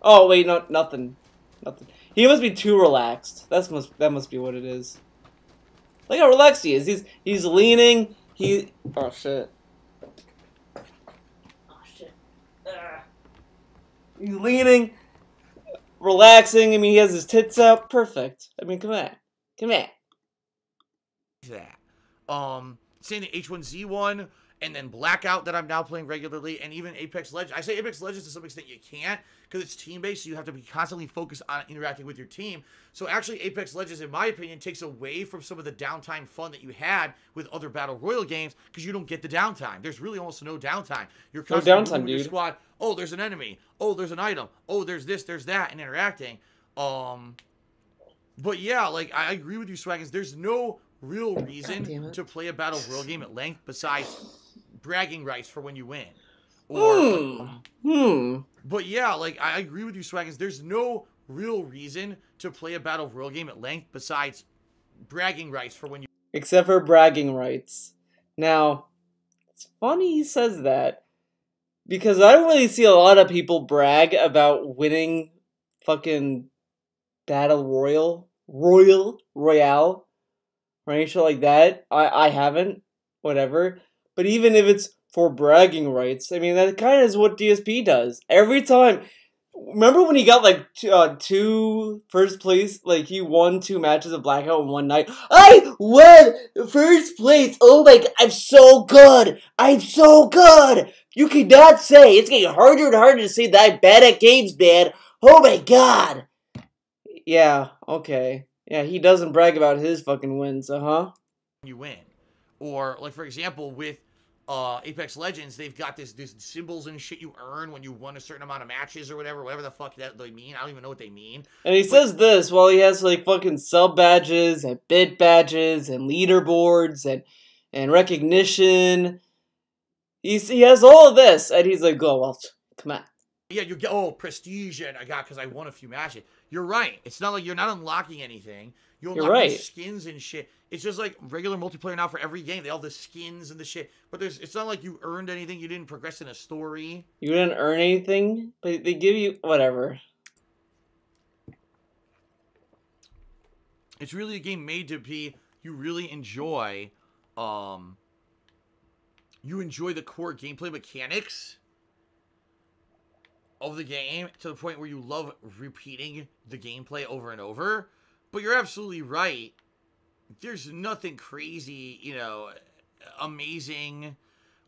Oh, wait, no, nothing. Nothing. He must be too relaxed. That must be what it is. Look how relaxed he is. He's leaning. Oh shit. Oh shit. He's leaning, relaxing. I mean, he has his tits out. Perfect. I mean, come on. Come on. That. Saying the H1Z1, and then Blackout that I'm now playing regularly, and even Apex Legends. I say Apex Legends to some extent you can't, because it's team-based, so you have to be constantly focused on interacting with your team. So actually, Apex Legends, in my opinion, takes away from some of the downtime fun that you had with other Battle Royale games, because you don't get the downtime. There's really almost no downtime. You're constantly moving with your squad. Oh, there's an enemy. Oh, there's an item. Oh, there's this, there's that, and interacting. But yeah, like, I agree with you, Swaggins. There's no real reason to play a Battle Royale game at length besides bragging rights for when you win. But yeah, like, I agree with you, Swaggins. There's no real reason to play a Battle Royale game at length besides bragging rights for when you... Except for bragging rights. Now, it's funny he says that, because I don't really see a lot of people brag about winning fucking Battle Royale, or any shit like that. I haven't, whatever. But even if it's for bragging rights, I mean, that kind of is what DSP does. Every time, Remember when he got like two first place? Like he won 2 matches of Blackout in one night. I won first place. Oh my god, I'm so good. I'm so good. You cannot say it's getting harder and harder to say that I'm bad at games, man. Oh my god. Yeah. Okay. Yeah, he doesn't brag about his fucking wins. You win, or like for example with Apex Legends, they've got this symbols and shit you earn when you won a certain amount of matches or whatever the fuck that they mean. I don't even know what they mean. And he says this while he has like fucking sub badges and bit badges and leaderboards and recognition. He has all of this, and he's like, "Oh well, come on." Yeah, you get prestige, and I got because I won a few matches. You're right. It's not like you're not unlocking anything. You unlock these skins and shit. It's just like regular multiplayer now for every game. They all have the skins and the shit. But it's not like you earned anything. You didn't progress in a story. You didn't earn anything, but they give you whatever. It's really a game made to be. You really enjoy. You enjoy the core gameplay mechanics of the game to the point where you love repeating the gameplay over and over. But you're absolutely right. There's nothing crazy, amazing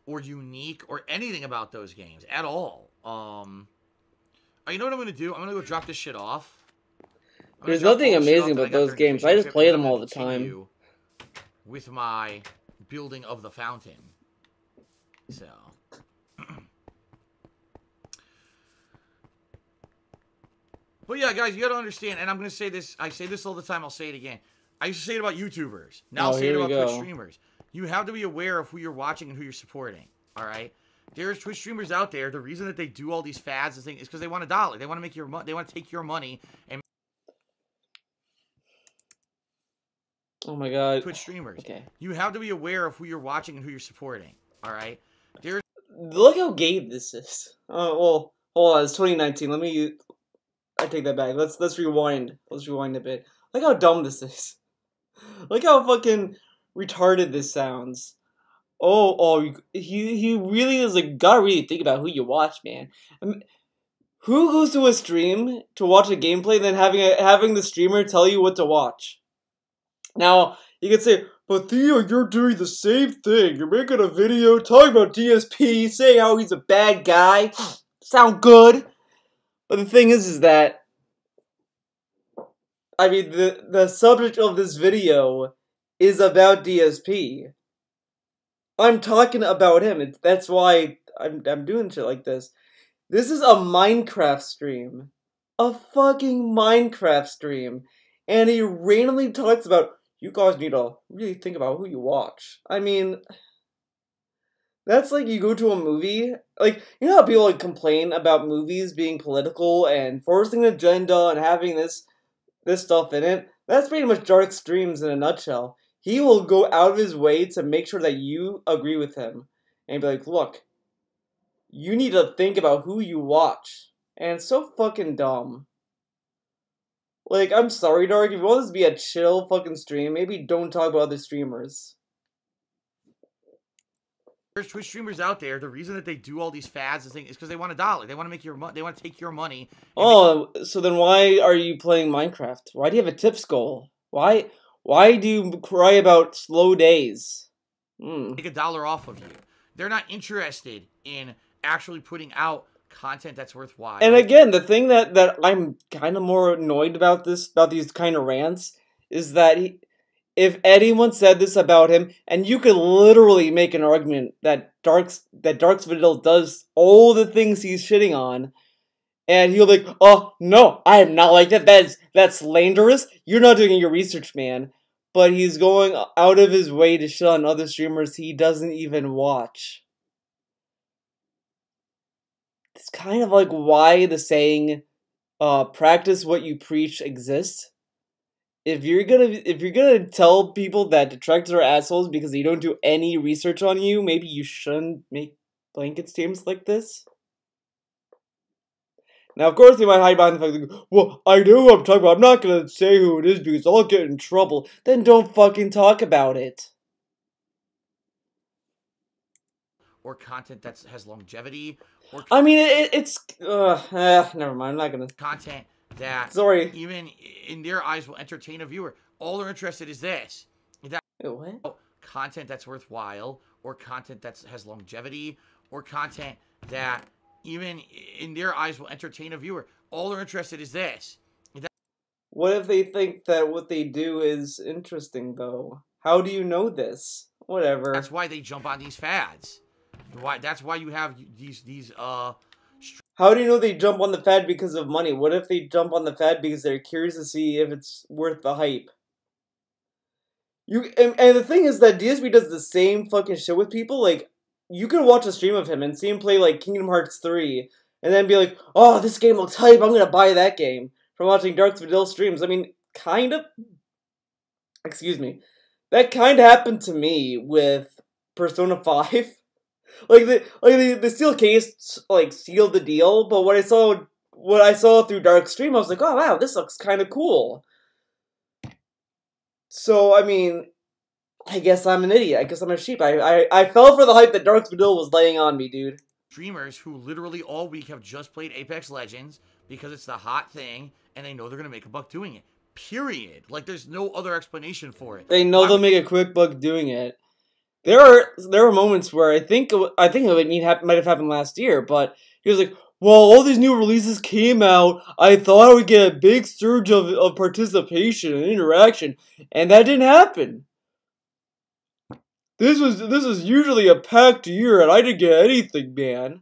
or unique or anything about those games at all. You know what I'm going to do? I'm going to go drop this shit off. There's nothing amazing about those games. I just play them all the time. With my building of the fountain. So... But yeah, guys, you gotta understand, and I'm gonna say this, I say this all the time, I'll say it again. I used to say it about YouTubers. Now I'll say it about Twitch streamers. You have to be aware of who you're watching and who you're supporting, alright? There's Twitch streamers out there, the reason that they do all these fads and things is because they want $1. They want to make your money, they want to take your money and... Oh my god. Twitch streamers. Okay. You have to be aware of who you're watching and who you're supporting, alright? There's... Look how gay this is. Well, hold on, it's 2019, I take that back. Let's rewind. Let's rewind a bit. Look how dumb this is. Look how fucking retarded this sounds. He really is like, gotta really think about who you watch, man. I mean, who goes to a stream to watch a gameplay and then having the streamer tell you what to watch? Now, you could say, but Theo, you're doing the same thing. You're making a video talking about DSP, saying how he's a bad guy. Sound good? But the thing is that, I mean, the subject of this video is about DSP. I'm talking about him. That's why I'm doing shit like this. This is a Minecraft stream. A fucking Minecraft stream. And he randomly talks about, you guys need to really think about who you watch. I mean... That's like you go to a movie, like, you know how people like complain about movies being political and forcing an agenda and having this stuff in it? That's pretty much Dark Streams in a nutshell. He will go out of his way to make sure that you agree with him. And be like, look, you need to think about who you watch. And it's so fucking dumb. Like, I'm sorry, Dark, if you want this to be a chill fucking stream, maybe don't talk about other streamers. There's Twitch streamers out there. The reason that they do all these fads and things is because they want $1. They want to make your money. They want to take your money. Oh, so then why are you playing Minecraft? Why do you have a tips goal? Why do you cry about slow days? Take $1 off of you. They're not interested in actually putting out content that's worthwhile. And again, the thing that I'm kind of more annoyed about these kind of rants is that if anyone said this about him, and you could literally make an argument that Dark's video does all the things he's shitting on, and he'll be like, oh, no, I am not like that, that's slanderous, you're not doing your research, man. But he's going out of his way to shit on other streamers he doesn't even watch. It's kind of like why the saying, practice what you preach exists. If you're gonna tell people that detractors are assholes because they don't do any research on you, maybe you shouldn't make blanket statements like this. Now, of course, they might hide behind the fact that, well, I know who I'm talking about. I'm not gonna say who it is because I'll get in trouble. Then don't fucking talk about it. or content that has longevity, or I mean, it's never mind. I'm not gonna. content that Sorry. even in their eyes will entertain a viewer. All they're interested is this. That What? content that's worthwhile, or content that has longevity, or content that even in their eyes will entertain a viewer. All they're interested is this. What if they think that what they do is interesting, though? How do you know this? Whatever. That's why they jump on these fads. That's why you have these How do you know they jump on the fad because of money? What if they jump on the fad because they're curious to see if it's worth the hype? And the thing is that DSP does the same fucking shit with people. Like, you can watch a stream of him and see him play, like, Kingdom Hearts 3, and then be like, oh, this game looks hype, I'm gonna buy that game. From watching Dark Vidal streams. I mean, kind of. Excuse me. That kind of happened to me with Persona 5. the steel case, like, sealed the deal, but what I saw through Dark Stream, I was like, oh wow, this looks kind of cool. So, I mean, I guess I'm an idiot. I guess I'm a sheep. I fell for the hype that Dark Vidal was laying on me, dude. Streamers who literally all week have just played Apex Legends because it's the hot thing, and they know they're gonna make a buck doing it. Period. Like, there's no other explanation for it. They know they'll make a quick buck doing it. There are moments where I think it might have happened last year, but he was like, well, all these new releases came out, I thought I would get a big surge of participation and interaction, and that didn't happen. This was usually a packed year, and I didn't get anything, man.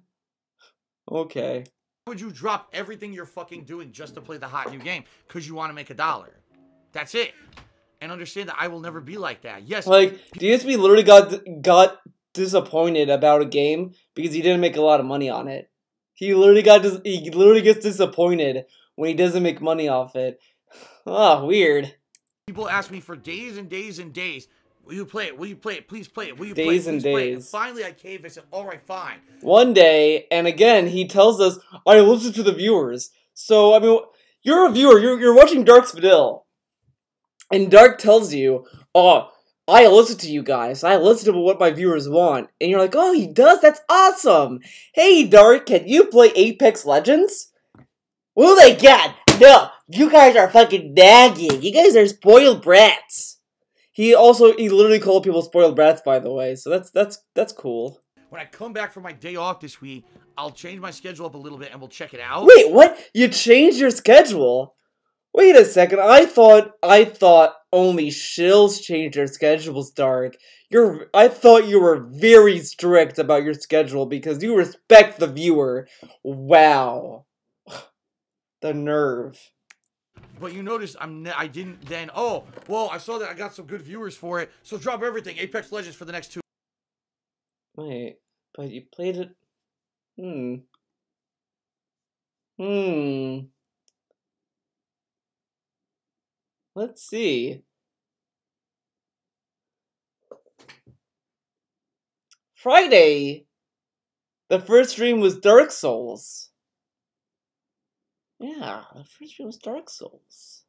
Okay. Why would you drop everything you're fucking doing just to play the hot new game? Because you want to make $1. That's it. And understand that I will never be like that. Yes. Like, DSP literally got disappointed about a game because he didn't make a lot of money on it. He literally gets disappointed when he doesn't make money off it. Ah, weird. People ask me for days and days and days, will you play it? Will you play it? Please play it. Will you days play it? And Please play it. days. And finally, I caved. I said, all right, fine. One day, and again, he tells us, I listen to the viewers. So, I mean, you're a viewer. You're watching Dark's Vidal. And Dark tells you, oh, I listen to you guys. I listen to what my viewers want. And you're like, oh, he does? That's awesome. Hey, Dark, can you play Apex Legends? Oh my god, no. You guys are fucking nagging. You guys are spoiled brats. He literally called people spoiled brats, by the way. So that's cool. When I come back from my day off this week, I'll change my schedule up a little bit and we'll check it out. Wait, what? You changed your schedule? Wait a second. I thought only shills changed their schedules, Dark. I thought you were very strict about your schedule because you respect the viewer. Wow. The nerve. But you notice I didn't then, oh, well, I saw that I got some good viewers for it, so drop everything. Apex Legends for the next 2. Wait, but you played it. Let's see. Friday, the first stream was Dark Souls. Yeah, the first stream was Dark Souls.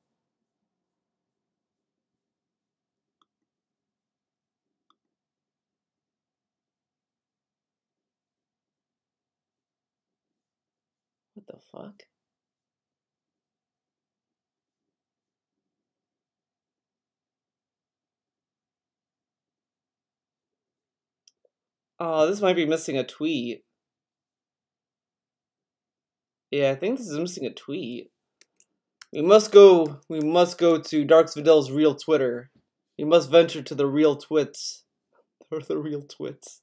What the fuck? Oh, this might be missing a tweet. Yeah, I think this is missing a tweet. We must go to Dark Vidal's real Twitter. We must venture to the real twits. Or the real twits.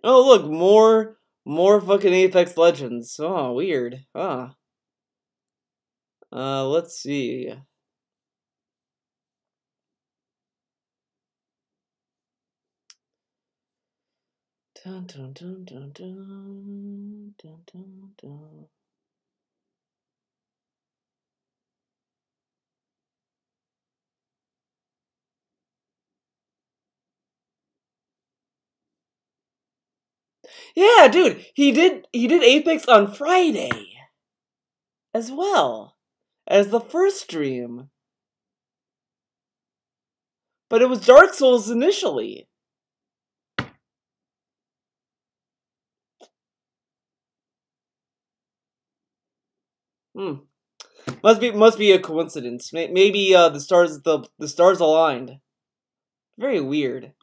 Oh, look, more fucking Apex Legends. Oh, weird. Ah. Let's see. Dun, dun, dun, dun, dun, dun, dun, dun. Yeah, dude, he did Apex on Friday as well as the first stream. But it was Dark Souls initially. Hmm. Must be a coincidence. Maybe the stars aligned. Very weird.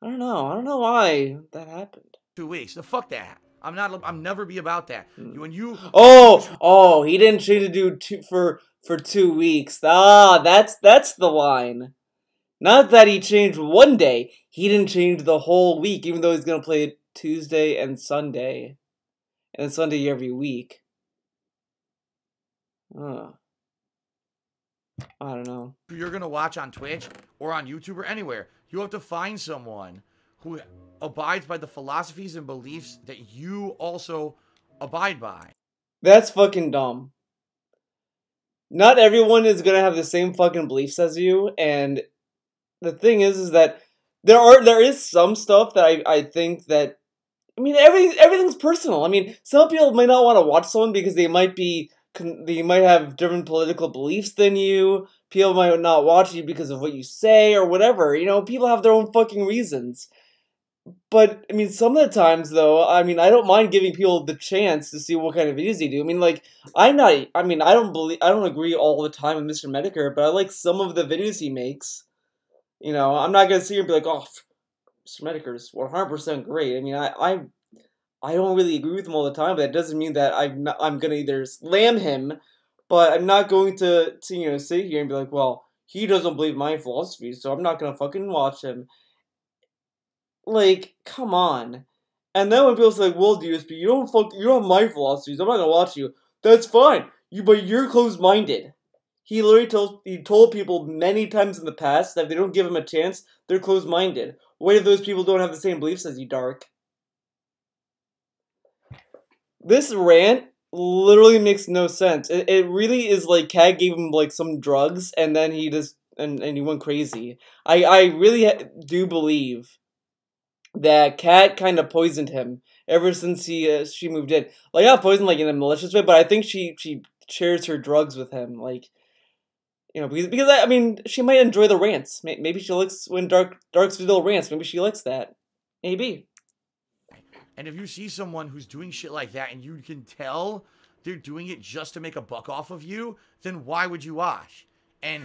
I don't know. I don't know why that happened. 2 weeks. So fuck that. I'm never be about that. When you Oh, he didn't change the dude for 2 weeks. Ah, that's the line. Not that he changed one day. He didn't change the whole week, even though he's gonna play it Tuesday and Sunday, and Sunday every week. I don't know. You're gonna watch on Twitch or on YouTube or anywhere, you have to find someone who abides by the philosophies and beliefs that you also abide by. That's fucking dumb. Not everyone is gonna have the same fucking beliefs as you, and the thing is that there is some stuff that I think that, I mean, everything's personal. I mean, some people might not want to watch someone because they might have different political beliefs than you. People might not watch you because of what you say or whatever. You know, people have their own fucking reasons. But, I mean, some of the times, though, I mean, I don't mind giving people the chance to see what kind of videos they do. I mean, like, I don't agree all the time with Mr. Medicare, but I like some of the videos he makes. You know, I'm not gonna sit here and be like, oh, Mr. Medicare is 100% great. I mean, I don't really agree with him all the time, but that doesn't mean that I'm gonna either slam him, but I'm not going to you know, sit here and be like, well, he doesn't believe my philosophy, so I'm not gonna fucking watch him. Like, come on. And then when people say, like, well, DSP, you don't have my philosophies, I'm not gonna watch you. That's fine. But you're closed-minded. He literally told people many times in the past that if they don't give him a chance, they're closed-minded. What if those people don't have the same beliefs as you, Dark? This rant literally makes no sense. It really is like Cat gave him like some drugs and then he just and he went crazy. I really do believe that Cat kind of poisoned him ever since she moved in. Like, not poisoned like in a malicious way, but I think she shares her drugs with him. Like, you know, because I mean, she might enjoy the rants. Maybe she likes when Dark's little rants. Maybe she likes that. Maybe. And if you see someone who's doing shit like that and you can tell they're doing it just to make a buck off of you, then why would you watch? And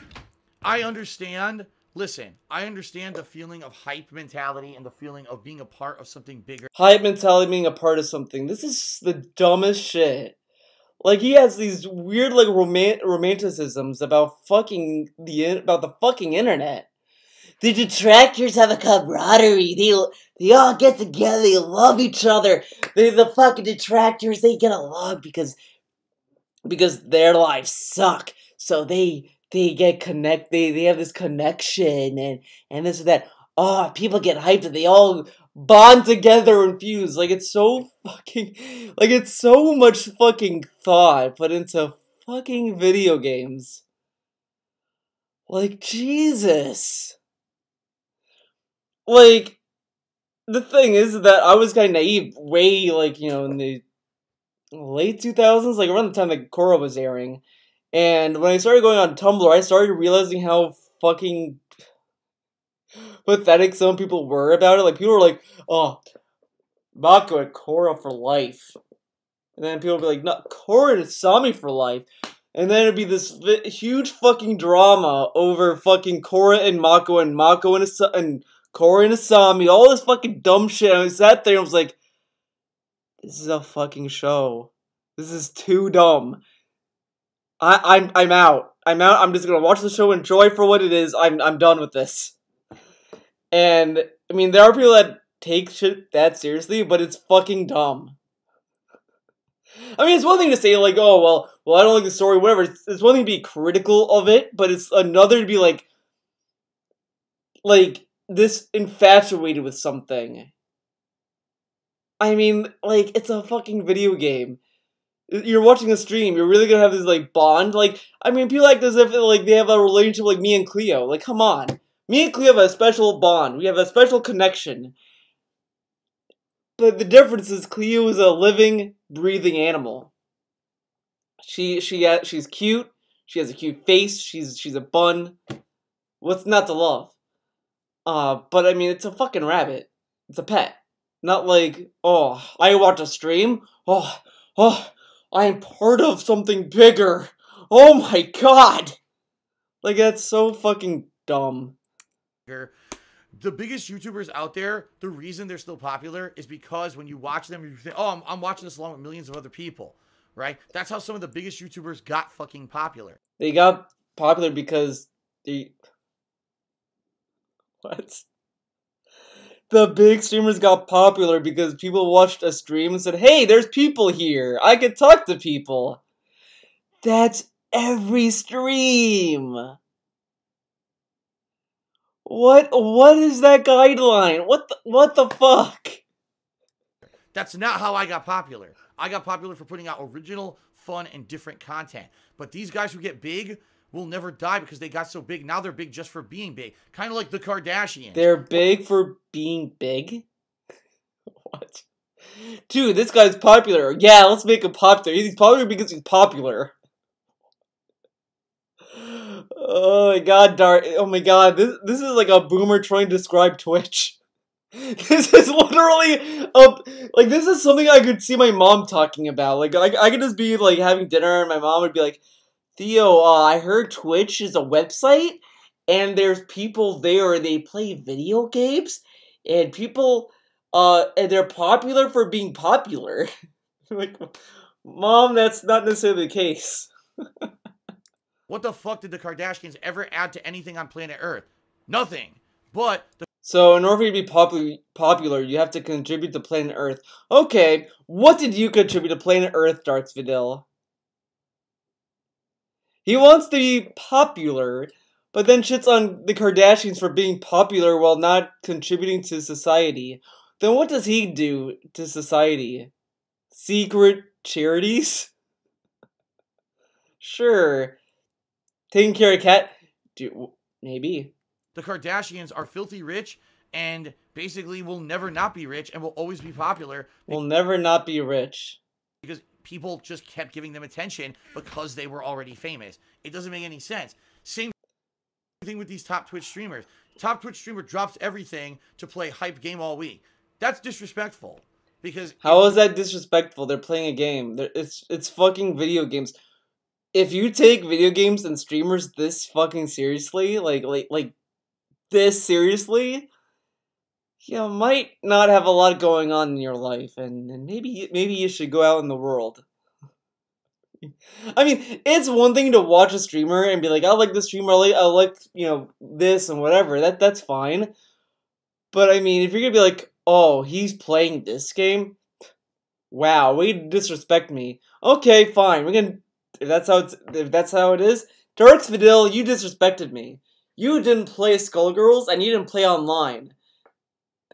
I understand, listen, I understand the feeling of hype mentality and the feeling of being a part of something bigger. Hype mentality, being a part of something. This is the dumbest shit. Like, he has these weird, like, romanticisms about about the fucking internet. The detractors have a camaraderie. They all get together. They love each other. The fucking detractors, they get along because their lives suck. So they get they have this connection and this and that. Oh, people get hyped and they all bond together and fuse. Like, it's so fucking, like, it's so much fucking thought put into fucking video games. Like, Jesus. Like, the thing is that I was kind of naive way, like, you know, in the late 2000s, like, around the time that Korra was airing. And when I started going on Tumblr, I started realizing how fucking pathetic some people were about it. Like, people were like, oh, Mako and Korra for life. And then people would be like, no, Korra and Asami for life. And then it'd be this huge fucking drama over fucking Korra and Mako and Korra and Asami, all this fucking dumb shit. I sat there and was like, this is a fucking show. This is too dumb. I'm out. I'm out. I'm just gonna watch the show, enjoy for what it is. I'm done with this. And I mean, there are people that take shit that seriously, but it's fucking dumb. I mean, it's one thing to say, like, oh, well, I don't like the story, whatever. It's one thing to be critical of it, but it's another to be, like, this infatuated with something. I mean, like, it's a fucking video game. You're watching a stream, you're really gonna have this, like, bond? Like, I mean, people act as if, like, they have a relationship like me and Cleo. Like, come on. Me and Cleo have a special bond. We have a special connection. But the difference is Cleo is a living, breathing animal. She's cute. She has a cute face. She's a bun. What's not to love? But I mean, it's a fucking rabbit. It's a pet. Not like, oh, I watch a stream. Oh, I am part of something bigger. Oh my god! Like, that's so fucking dumb. The biggest YouTubers out there, the reason they're still popular is because when you watch them, you think, oh, I'm watching this along with millions of other people, right? That's how some of the biggest YouTubers got fucking popular. They got popular because they... What? The big streamers got popular because people watched a stream and said, hey, there's people here. I can talk to people. That's every stream. What is that guideline? What the fuck? That's not how I got popular. I got popular for putting out original, fun, and different content. But these guys who get big will never die because they got so big. Now they're big just for being big. Kind of like the Kardashians. They're big for being big? What? Dude, this guy's popular. Yeah, let's make him popular. He's popular because he's popular. Oh my god, oh my god, this is like a boomer trying to describe Twitch. This is literally like, this is something I could see my mom talking about. Like, I could just be like having dinner and my mom would be like, Theo, I heard Twitch is a website and there's people there and they play video games and people and they're popular for being popular. Like, Mom, that's not necessarily the case. What the fuck did the Kardashians ever add to anything on planet Earth? Nothing. But so in order for you to be popular, you have to contribute to planet Earth. Okay, what did you contribute to planet Earth, Darks Vidal? He wants to be popular, but then shits on the Kardashians for being popular while not contributing to society. Then what does he do to society? Secret charities? Sure. Taking care of cat? Dude, maybe. The Kardashians are filthy rich and basically will never not be rich and will always be popular. Will never not be rich. Because people just kept giving them attention because they were already famous. It doesn't make any sense. Same thing with these top Twitch streamers. Top Twitch streamer drops everything to play hype game all week. That's disrespectful. Because how is that disrespectful? They're playing a game. It's fucking video games. If you take video games and streamers this fucking seriously, like this seriously, you might not have a lot going on in your life, and maybe you should go out in the world. I mean, it's one thing to watch a streamer and be like, I like this streamer, I like you know, this and whatever. That's fine. But I mean, if you're gonna be like, oh, he's playing this game, wow, way to disrespect me. Okay, fine. We're gonna. If that's how it is, Darks Vidal, you disrespected me. You didn't play Skullgirls and you didn't play online.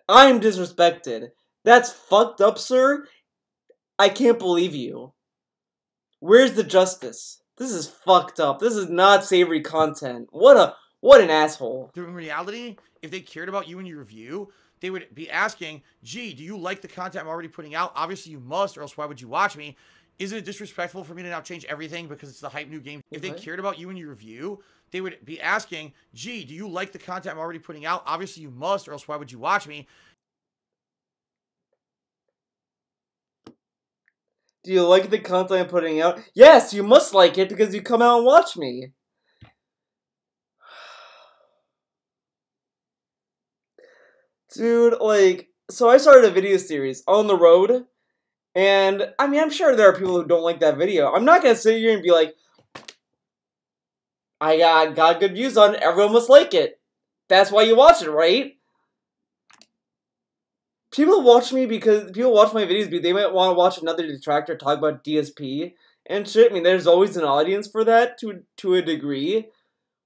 I'm disrespected. That's fucked up, sir. I can't believe you. Where's the justice? This is fucked up. This is not savory content. What an asshole. In reality, if they cared about you and your review, they would be asking, gee, do you like the content I'm already putting out? Obviously you must, or else why would you watch me? Is it disrespectful for me to now change everything because it's the hype new game? If they cared about you and your review, they would be asking, gee, do you like the content I'm already putting out? Obviously you must, or else why would you watch me? Do you like the content I'm putting out? Yes, you must like it because you come out and watch me. Dude, like, so I started a video series, On the Road. And, I mean, I'm sure there are people who don't like that video. I'm not gonna sit here and be like, I got good views on it, everyone must like it. That's why you watch it, right? People watch my videos because they might want to watch another detractor talk about DSP and shit. I mean, there's always an audience for that to a degree.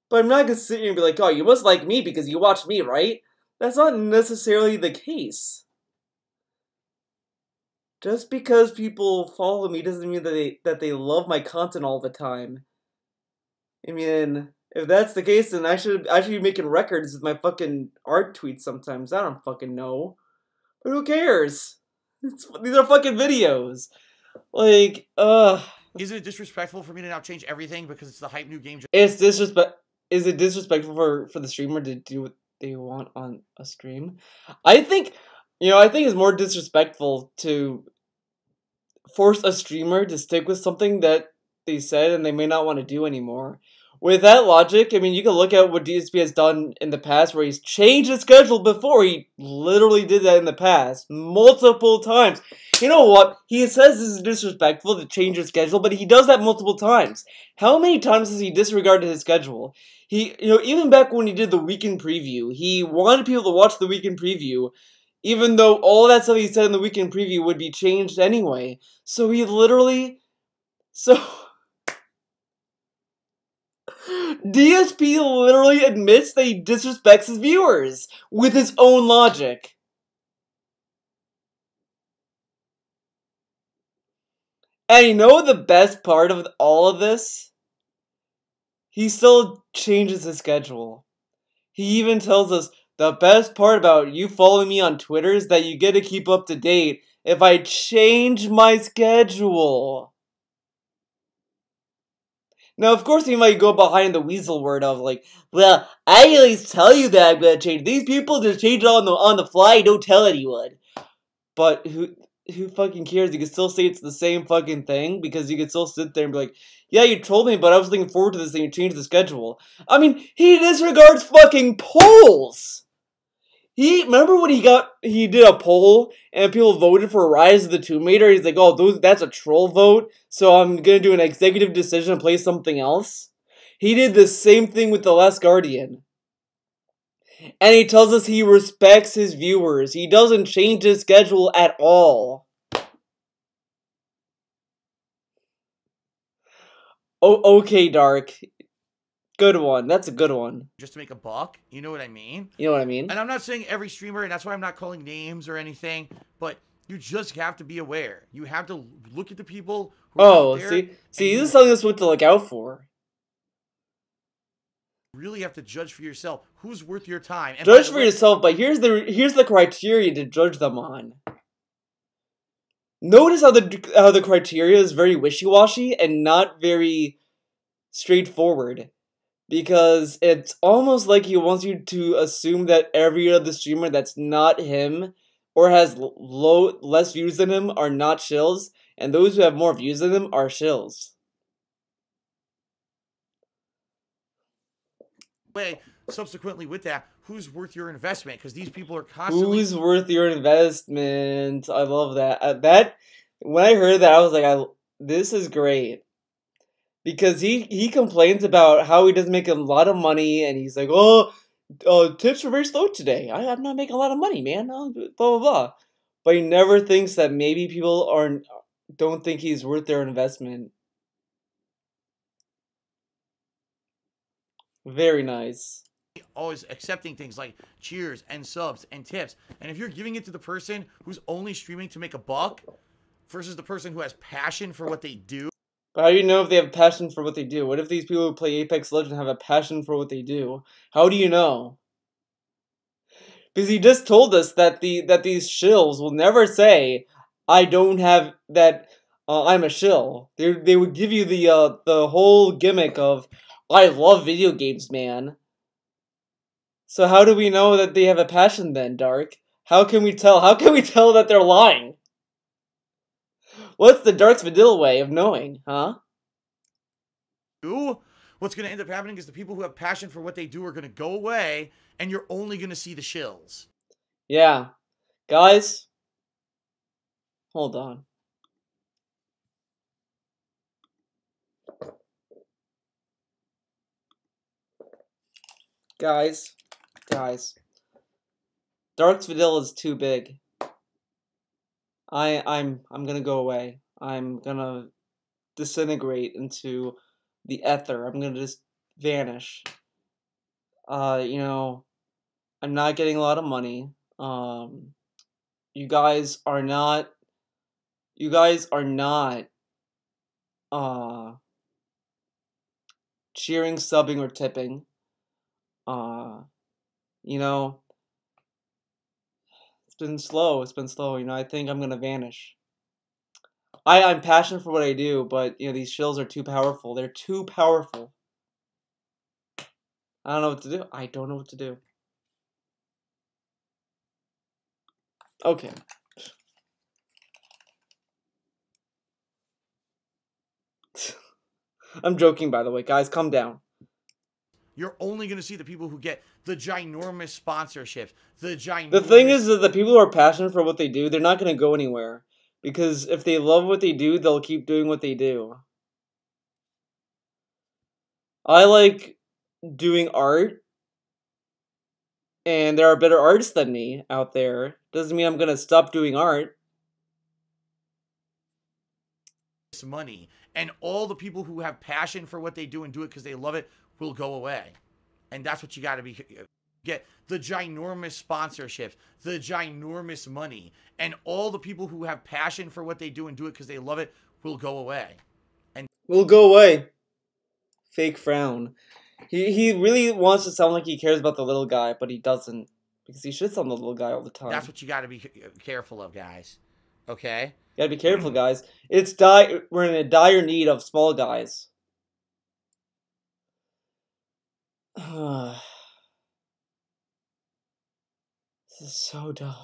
But I'm not gonna sit here and be like, oh, you must like me because you watch me, right? That's not necessarily the case. Just because people follow me doesn't mean that they love my content all the time. I mean, if that's the case, then I should be making records with my fucking art tweets sometimes. I don't fucking know. But who cares? These are fucking videos. Like, Is it disrespectful for me to now change everything because it's the hype new game? Is it disrespectful for the streamer to do what they want on a stream? I think it's more disrespectful force a streamer to stick with something that they said and they may not want to do anymore. With that logic, I mean, you can look at what DSP has done in the past where he's changed his schedule before. He literally did that in the past multiple times. You know what? He says this is disrespectful to change his schedule, but he does that multiple times. How many times has he disregarded his schedule? Even back when he did the weekend preview, he wanted people to watch the weekend preview, even though all that stuff he said in the weekend preview would be changed anyway. So he literally... DSP literally admits that he disrespects his viewers with his own logic. And you know the best part of all of this? He still changes his schedule. He even tells us, the best part about you following me on Twitter is that you get to keep up to date if I change my schedule. Now, of course, he might go behind the weasel word of like, well, I always tell you that I'm gonna change. These people just change it on the fly, don't tell anyone. But who fucking cares? You can still say it's the same fucking thing because you can still sit there and be like, yeah, you told me, but I was looking forward to this and you changed the schedule. I mean, he disregards fucking polls! Remember when he did a poll and people voted for Rise of the Tomb Raider? He's like, oh, that's a troll vote, so I'm gonna do an executive decision and play something else. He did the same thing with The Last Guardian. And he tells us he respects his viewers. He doesn't change his schedule at all. Oh, okay, Dark. Good one. That's a good one. Just to make a buck. You know what I mean? You know what I mean? And I'm not saying every streamer, and that's why I'm not calling names or anything, but you just have to be aware. You have to look at the people who are out there. See, this is something that's what to look out for. You really have to judge for yourself who's worth your time. And judge for yourself, but here's the criteria to judge them on. Notice how the criteria is very wishy-washy and not very straightforward. Because it's almost like he wants you to assume that every other streamer that's not him or has less views than him are not shills, and those who have more views than him are shills. Subsequently with that, who's worth your investment? Because these people are constantly... Who's worth your investment? I love that. When I heard that, I was like, this is great. Because he complains about how he doesn't make a lot of money, and he's like, oh, tips are very slow today. I'm not making a lot of money, man. Blah, blah, blah. But he never thinks that maybe people don't think he's worth their investment. Very nice. Always accepting things like cheers and subs and tips. And if you're giving it to the person who's only streaming to make a buck versus the person who has passion for what they do, but how do you know if they have passion for what they do? What if these people who play Apex Legends have a passion for what they do? How do you know? Because he just told us that these shills will never say, I don't have that, I'm a shill. They would give you the whole gimmick of, I love video games, man. So how do we know that they have a passion then, Dark? How can we tell? How can we tell that they're lying? What's the Dark's vanilla way of knowing, huh? What's going to end up happening is the people who have passion for what they do are going to go away, and you're only going to see the shills. Yeah. Guys, hold on. Guys. Dark's vanilla is too big. I'm gonna go away. I'm gonna disintegrate into the ether. I'm gonna just vanish. I'm not getting a lot of money. You guys are not cheering, subbing, or tipping. It's been slow, I think I'm gonna vanish. I'm passionate for what I do, but, these shills are too powerful. They're too powerful. I don't know what to do. I don't know what to do. Okay. I'm joking, by the way, guys. Calm down. You're only going to see the people who get the ginormous sponsorships. The thing is that the people who are passionate for what they do, they're not going to go anywhere. Because if they love what they do, they'll keep doing what they do. I like doing art. And there are better artists than me out there. Doesn't mean I'm going to stop doing art. Money. And all the people who have passion for what they do and do it because they love it will go away. And that's what you got to get the ginormous sponsorships, the ginormous money, and all the people who have passion for what they do and do it because they love it will go away. And will go away. Fake frown. He really wants to sound like he cares about the little guy, but he doesn't, because he shits on the little guy all the time. That's what you got to be careful of, guys. Okay? You gotta be careful, guys. We're in a dire need of small guys. This is so dumb.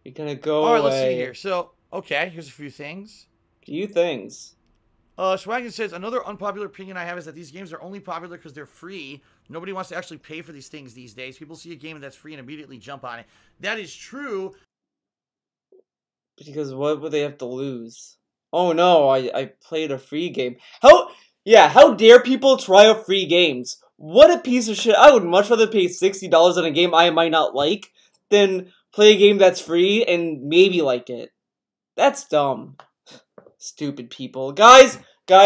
You're gonna go away. Alright, let's see here. So, okay, here's a few things. Swagin says, another unpopular opinion I have is that these games are only popular because they're free. Nobody wants to actually pay for these things these days. People see a game that's free and immediately jump on it. That is true. Because what would they have to lose? Oh no, I played a free game. How dare people try out free games? What a piece of shit. I would much rather pay $60 on a game I might not like than play a game that's free and maybe like it. That's dumb. Stupid people. Guys,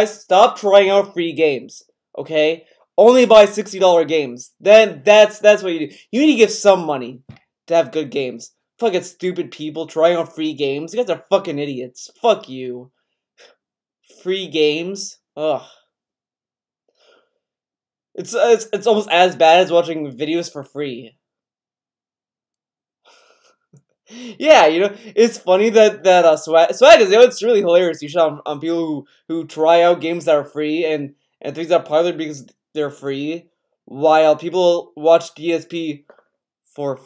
stop trying out free games. Okay? Only buy $60 games. Then that's what you do. You need to give some money to have good games. Fucking stupid people trying out free games. You guys are fucking idiots. Fuck you. Free games? Ugh. It's almost as bad as watching videos for free. Yeah, you know, it's funny that swag is, you know, it's really hilarious. You should on people who try out games that are free and things that are popular because they're free, while people watch DSP for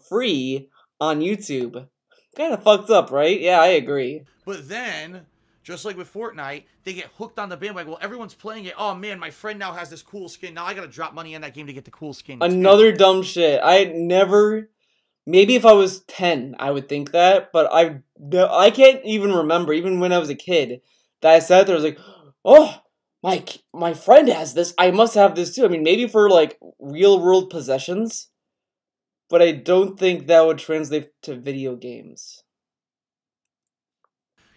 free on YouTube. Kind of fucked up, right? Yeah, I agree. But then, just like with Fortnite, they get hooked on the bandwagon. Well, everyone's playing it. Oh man, my friend now has this cool skin. Now I gotta drop money on that game to get the cool skin. Another dumb shit. Maybe if I was 10, I would think that, but I can't even remember, even when I was a kid, that I sat there, I was like, oh, my friend has this, I must have this too. I mean, maybe for, like, real-world possessions, but I don't think that would translate to video games.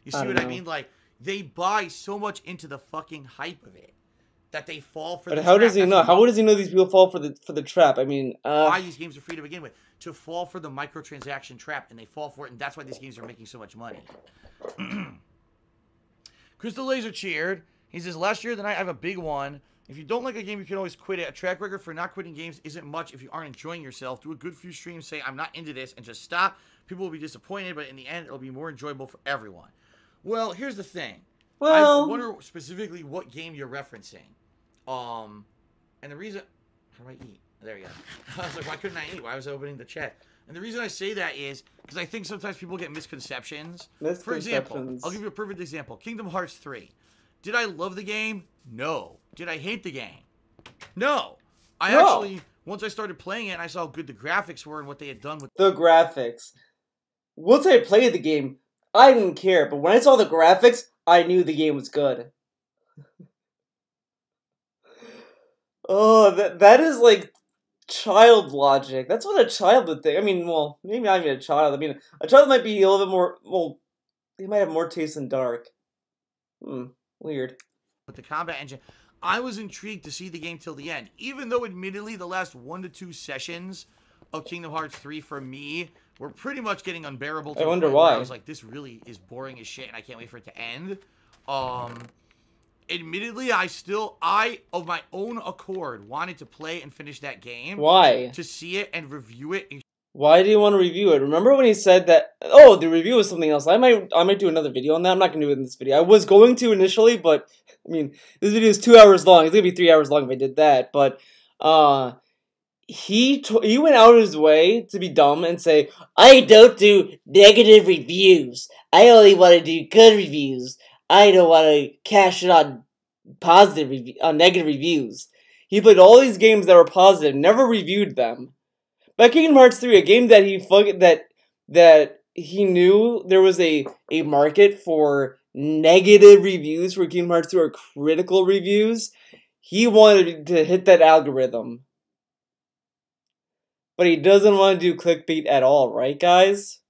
You see what I mean? Like, they buy so much into the fucking hype of it that they fall for the trap. But how does he know? How does he know these people fall for the trap? I mean, why these games are free to begin with? To fall for the microtransaction trap, and they fall for it, and that's why these games are making so much money. Crystal Laser cheered. He says, last year, I have a big one. If you don't like a game, you can always quit it. A track record for not quitting games isn't much if you aren't enjoying yourself. Do a good few streams, say, I'm not into this, and just stop. People will be disappointed, but in the end, it'll be more enjoyable for everyone. Well, here's the thing. Well, I wonder specifically what game you're referencing. And the reason... How do I eat? There you go. I was like, why couldn't I eat? Why was I opening the chat? And the reason I say that is because I think sometimes people get misconceptions. For example, I'll give you a perfect example. Kingdom Hearts 3. Did I love the game? No. Did I hate the game? No. Actually, once I started playing it and I saw how good the graphics were and what they had done with the graphics. Once I played the game, I didn't care. But when I saw the graphics, I knew the game was good. Oh, that is like child logic. That's what a child would think. I mean, well, maybe not even a child. I mean, a child might be a little bit more, well, they might have more taste in dark. Weird. With the combat engine, I was intrigued to see the game till the end. Even though, admittedly, the last 1 to 2 sessions of Kingdom Hearts 3 for me were pretty much getting unbearable. I wonder why. I was like, this really is boring as shit, and I can't wait for it to end. Admittedly, I, of my own accord, wanted to play and finish that game. Why? To see it and review it. Why do you want to review it? Remember when he said that, oh, the review was something else. I might do another video on that. I'm not going to do it in this video. I was going to initially, but, I mean, this video is 2 hours long. It's going to be 3 hours long if I did that. But, he went out of his way to be dumb and say, I don't do negative reviews. I only want to do good reviews. I don't want to cash it on negative reviews. He played all these games that were positive, never reviewed them. But Kingdom Hearts 3, a game that he knew there was a market for negative reviews for Kingdom Hearts 2 or critical reviews, he wanted to hit that algorithm. But he doesn't want to do clickbait at all, right, guys?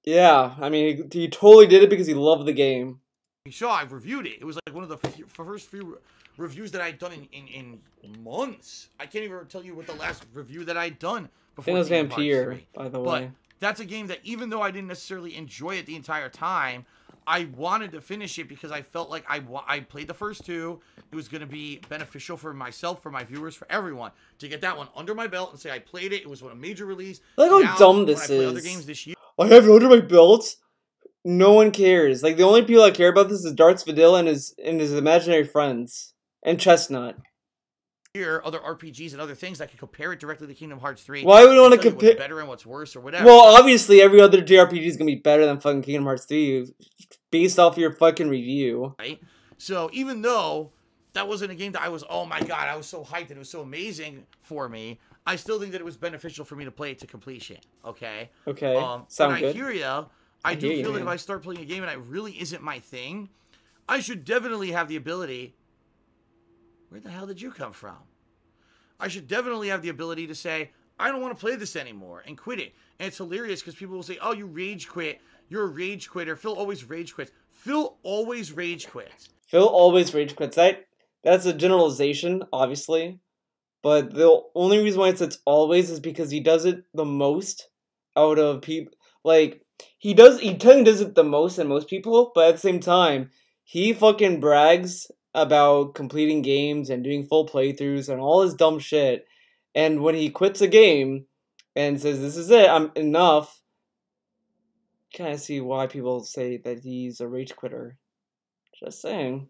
Yeah, I mean, he totally did it because he loved the game. Sure, I've reviewed it. It was like one of the first few reviews that I'd done in months. I can't even tell you what the last review that I'd done before. I think it was Vampire, by the way. But that's a game that even though I didn't necessarily enjoy it the entire time, I wanted to finish it because I felt like I played the first two. It was going to be beneficial for myself, for my viewers, for everyone to get that one under my belt and say I played it. It was a major release. Look how dumb this is. Other games this year, I have it under my belt. No one cares. Like, the only people that care about this is Darts Vidil and his imaginary friends and Chestnut. Here, other RPGs and other things that can compare it directly to Kingdom Hearts 3. Why would you want to compare? What's better and what's worse or whatever. Well, obviously, every other JRPG is gonna be better than fucking Kingdom Hearts 3, based off your fucking review. Right. So even though that wasn't a game that I was, oh my god, I was so hyped and it was so amazing for me, I still think that it was beneficial for me to play it to completion. Okay. Okay. Sound good. I hear ya. I do feel that if I start playing a game and it really isn't my thing, I should definitely have the ability. Where the hell did you come from? I should definitely have the ability to say, I don't want to play this anymore and quit it. And it's hilarious because people will say, oh, you rage quit. You're a rage quitter. Phil always rage quits. Phil always rage quits. Phil always rage quits. That's a generalization, obviously. But the only reason why it's always is because he does it the most out of people. Like, he technically does it the most than most people, but at the same time, he fucking brags about completing games and doing full playthroughs and all this dumb shit. And when he quits a game and says, this is it, I'm enough, kind of see why people say that he's a rage quitter. Just saying.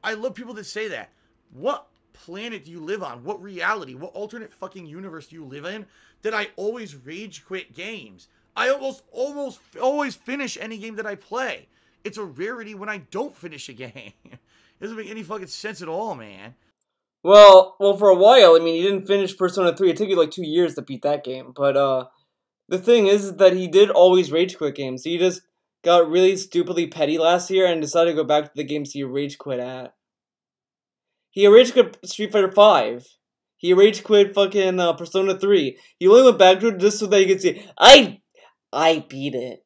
I love people that say that. What planet do you live on? What reality? What alternate fucking universe do you live in that I always rage quit games? I almost always finish any game that I play. It's a rarity when I don't finish a game. It doesn't make any fucking sense at all, man. Well, for a while, I mean, you didn't finish Persona 3. It took you like 2 years to beat that game. But, the thing is that he did always rage quit games. He just got really stupidly petty last year and decided to go back to the games he rage quit at. He rage quit Street Fighter 5. He rage quit fucking Persona 3. He only went back to it just so that he could say, I beat it.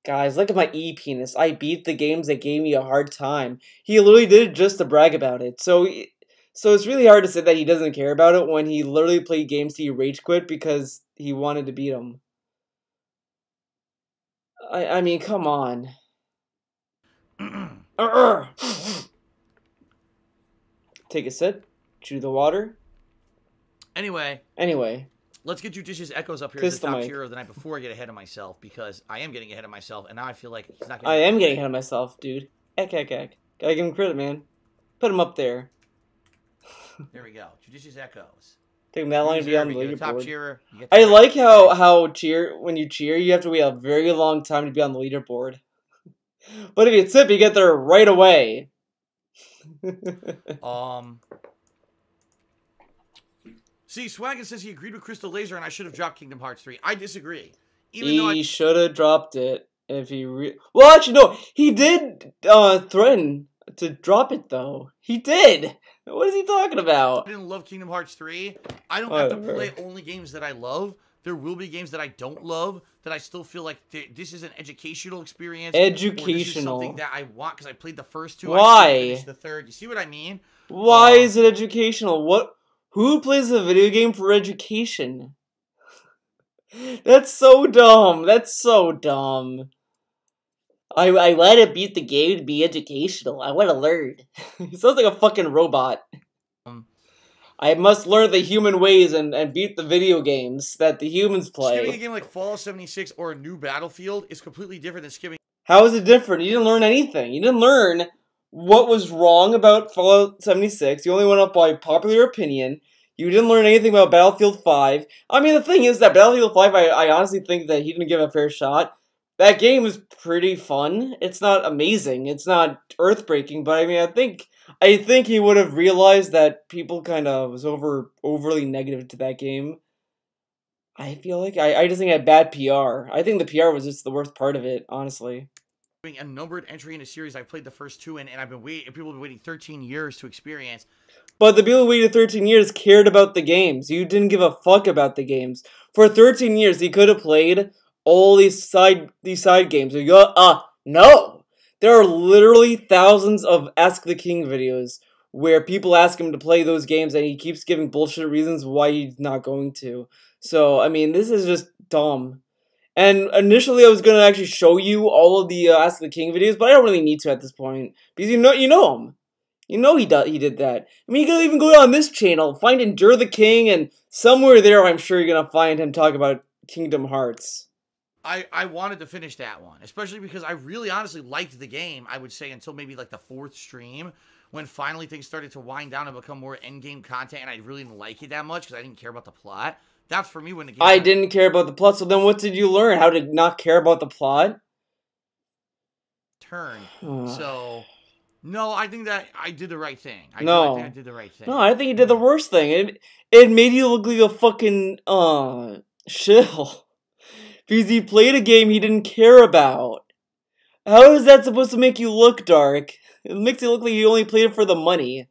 Guys, look at my E-penis. I beat the games that gave me a hard time. He literally did it just to brag about it. So it's really hard to say that he doesn't care about it when he literally played games he rage quit because he wanted to beat them. I mean, come on. Take a sip. Chew the water. Anyway. Let's get Judicious Echoes up here as the top tier of the night before I get ahead of myself, because I am getting ahead of myself, and now I feel like he's not getting I am getting ahead of myself, dude. Eck. Gotta give him credit, man. Put him up there. There we go. Judicious Echoes. Take him that long to be on the leaderboard. Top cheerer. I like how when you cheer, you have to wait a very long time to be on the leaderboard. But if you tip, you get there right away. See, Swaggin says he agreed with Crystal Laser and I should have dropped Kingdom Hearts 3. I disagree. He should have dropped it if he well, actually, no. He did threaten to drop it, though. He did. What is he talking about? I didn't love Kingdom Hearts 3. I don't have to play only games that I love. There will be games that I don't love that I still feel like this is an educational experience. Educational. Or this is something that I want because I played the first two. Why? I finished the third. You see what I mean? Why is it educational? Who plays a video game for education? That's so dumb. I let it beat the game to be educational. I want to learn. He sounds like a fucking robot. I must learn the human ways and beat the video games that the humans play. Skipping a game like Fallout 76 or a new Battlefield is completely different than skipping. How is it different? You didn't learn anything. You didn't learn what was wrong about Fallout 76. You only went up by popular opinion. You didn't learn anything about Battlefield 5. I mean, the thing is that Battlefield 5, I honestly think that he didn't give a fair shot. That game is pretty fun. It's not amazing. It's not earth-breaking, but I mean, I think he would have realized that people kind of was overly negative to that game. I feel like I just think it had bad PR. I think the PR was just the worst part of it, honestly. A numbered entry in a series I played the first 2 in, and I've been waiting. People have been waiting 13 years to experience. But the people who waited 13 years cared about the games. You didn't give a fuck about the games. For 13 years, he could have played all these side games. You go, no! There are literally thousands of Ask the King videos where people ask him to play those games and he keeps giving bullshit reasons why he's not going to. So, I mean, this is just dumb. And initially I was going to actually show you all of the Ask the King videos, but I don't really need to at this point. Because you know him. You know he did that. I mean, you can even go on this channel, find Endure the King, and somewhere there I'm sure you're going to find him talk about Kingdom Hearts. I wanted to finish that one, especially because I really honestly liked the game, I would say, until maybe like the 4th stream, when finally things started to wind down and become more endgame content, and I really didn't like it that much because I didn't care about the plot. That's for me when the game... I didn't care about the plot, so then what did you learn? How to not care about the plot? So... No, I think that I did the right thing. I think I did the right thing. No, I think you did the worst thing. It made you look like a fucking, shill. Because he played a game he didn't care about. How is that supposed to make you look, Dark? It makes it look like you only played it for the money.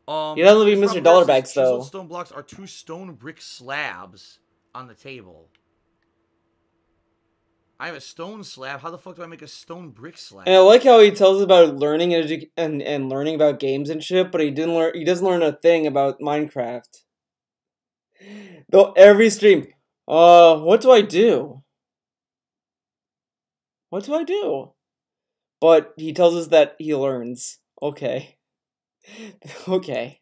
You don't be Mr. Dollarbags, though. Chiseled stone blocks are 2 stone brick slabs on the table. I have a stone slab. How the fuck do I make a stone brick slab? And I like how he tells us about learning and learning about games and shit, but he doesn't learn a thing about Minecraft. Though every stream, what do I do? What do I do? But he tells us that he learns. Okay. Okay.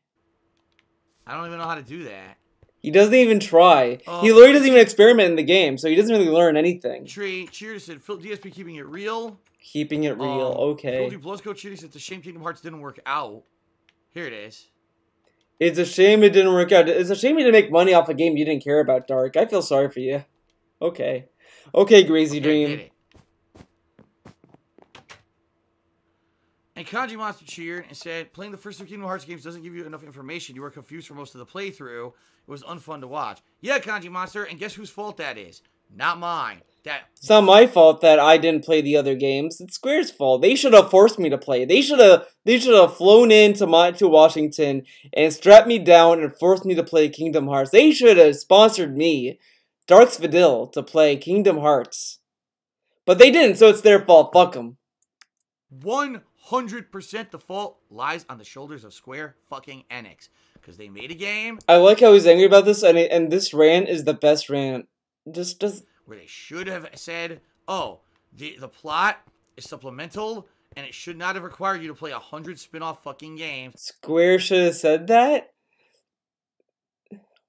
I don't even know how to do that. He doesn't even try. He literally doesn't even experiment in the game, so he doesn't really learn anything. Cheers said, Phil DSP keeping it real. Keeping it real, okay. Phil Blusco Cheers said, it's a shame Kingdom Hearts didn't work out. Here it is. It's a shame it didn't work out. It's a shame you didn't make money off a game you didn't care about, Dark. I feel sorry for you. Okay. Okay, Crazy Dream. I get it. And Kanji Monster cheered and said, playing the first 2 Kingdom Hearts games doesn't give you enough information. You were confused for most of the playthrough. It was unfun to watch. Yeah, Kanji Monster, and guess whose fault that is? Not mine. It's not my fault that I didn't play the other games. It's Square's fault. They should have forced me to play. They should have flown into Washington and strapped me down and forced me to play Kingdom Hearts. They should have sponsored me, Darks Vidal, to play Kingdom Hearts. But they didn't, so it's their fault. Fuck them. 100% the fault lies on the shoulders of Square fucking Enix. Because they made a game. I like how he's angry about this, and this rant is the best rant. Just where they should have said, oh, the plot is supplemental, and it should not have required you to play 100 spin-off fucking games. Square should have said that?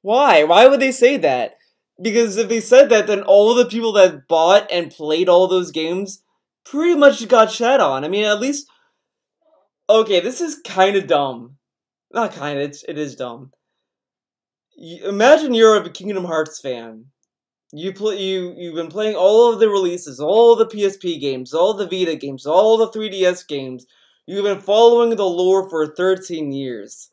Why? Why would they say that? Because if they said that, then all the people that bought and played all those games pretty much got shat on. I mean, at least... Okay, this is kind of dumb. Not kind of, it is dumb. Imagine you're a Kingdom Hearts fan. You've been playing all of the releases, all the PSP games, all the Vita games, all the 3DS games. You've been following the lore for 13 years.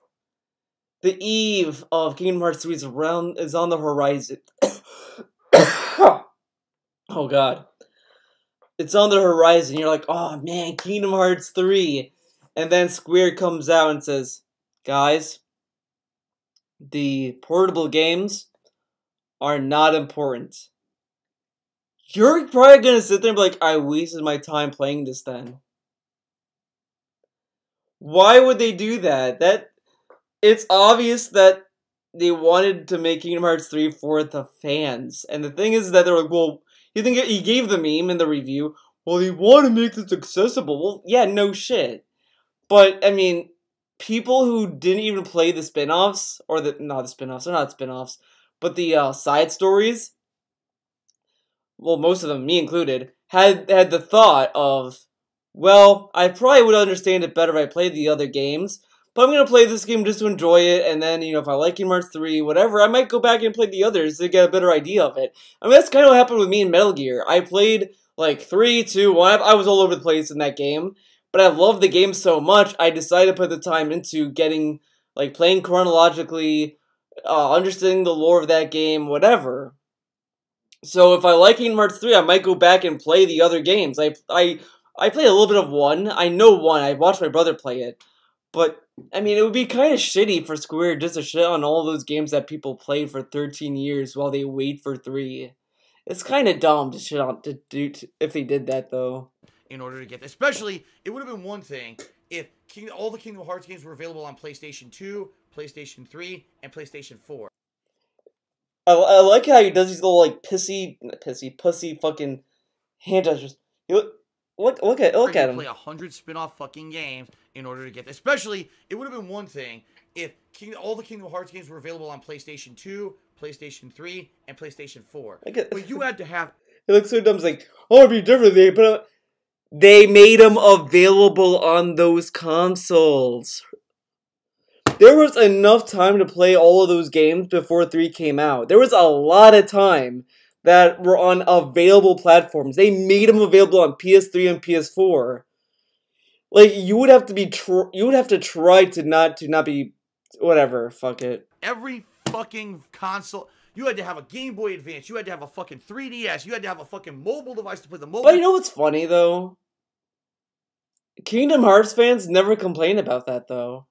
The eve of Kingdom Hearts 3 is on the horizon. Oh god. It's on the horizon. You're like, oh man, Kingdom Hearts 3. And then Square comes out and says, guys, the portable games are not important. You're probably gonna sit there and be like, I wasted my time playing this then. Why would they do that? It's obvious that they wanted to make Kingdom Hearts 3 for the fans. And the thing is that they're like, well, you think he gave the meme in the review, well, they want to make this accessible. Well, yeah, no shit. But, I mean, people who didn't even play the spin-offs, or not the spin-offs, they're not spin-offs, but the side stories, well, most of them, me included, had the thought of, well, I probably would understand it better if I played the other games, but I'm gonna play this game just to enjoy it, and then, you know, if I like Kingdom Hearts 3, whatever, I might go back and play the others to get a better idea of it. I mean, that's kind of what happened with me in Metal Gear. I played, like, 3, 2, 1, I was all over the place in that game, but I loved the game so much, I decided to put the time into getting, like, playing chronologically, understanding the lore of that game, whatever. So if I like Kingdom Hearts 3, I might go back and play the other games. I played a little bit of 1. I know 1. I watched my brother play it. But, I mean, it would be kind of shitty for Square just to shit on all those games that people played for 13 years while they wait for 3. It's kind of dumb to shit on if they did that, though. In order to get this. Especially, it would have been one thing if all the Kingdom Hearts games were available on PlayStation 2, PlayStation 3, and PlayStation 4. I like how he does these little, like, pussy fucking hand gestures. Look at him. Play 100 spin-off fucking games in order to get this. Especially, it would have been one thing if all the Kingdom Hearts games were available on PlayStation 2, PlayStation 3, and PlayStation 4. But you had to have... It looks so dumb. It's like, oh, it'd be different. They made them available on those consoles. There was enough time to play all of those games before 3 came out. There was a lot of time that were on available platforms. They made them available on PS3 and PS4. Like, you would have to try to not be whatever. Fuck it. Every fucking console. You had to have a Game Boy Advance. You had to have a fucking 3DS. You had to have a fucking mobile device to play the mobile. But you know what's funny though? Kingdom Hearts fans never complain about that though.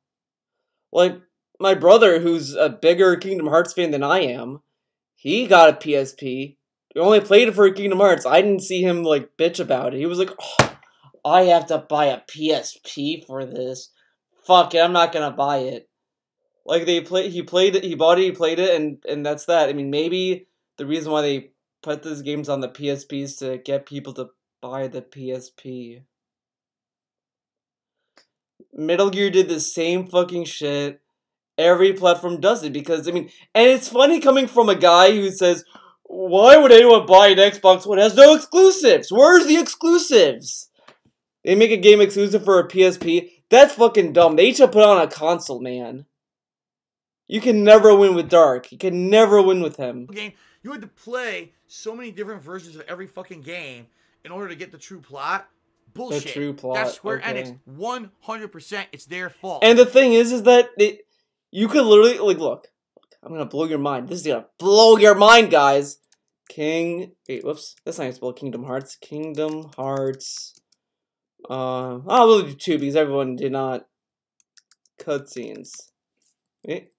Like, my brother, who's a bigger Kingdom Hearts fan than I am, he got a PSP. He only played it for Kingdom Hearts. I didn't see him, like, bitch about it. He was like, oh, I have to buy a PSP for this. Fuck it, I'm not gonna buy it. Like, he played it, and that's that. I mean, maybe the reason why they put these games on the PSP is to get people to buy the PSP. Metal Gear did the same fucking shit. Every platform does it because, I mean, and it's funny coming from a guy who says, why would anyone buy an Xbox when it has no exclusives? Where's the exclusives? They make a game exclusive for a PSP. That's fucking dumb. They should put it on a console, man. You can never win with Dark. You can never win with him. You had to play so many different versions of every fucking game in order to get the true plot. Bullshit. The true plot. That's Square Enix. 100%. It's their fault. And the thing is that you could literally, like, look. I'm gonna blow your mind. This is gonna blow your mind, guys. Wait, whoops. That's not how you spell Kingdom Hearts. Kingdom Hearts. We'll do 2 because everyone did not. Cutscenes. Wait.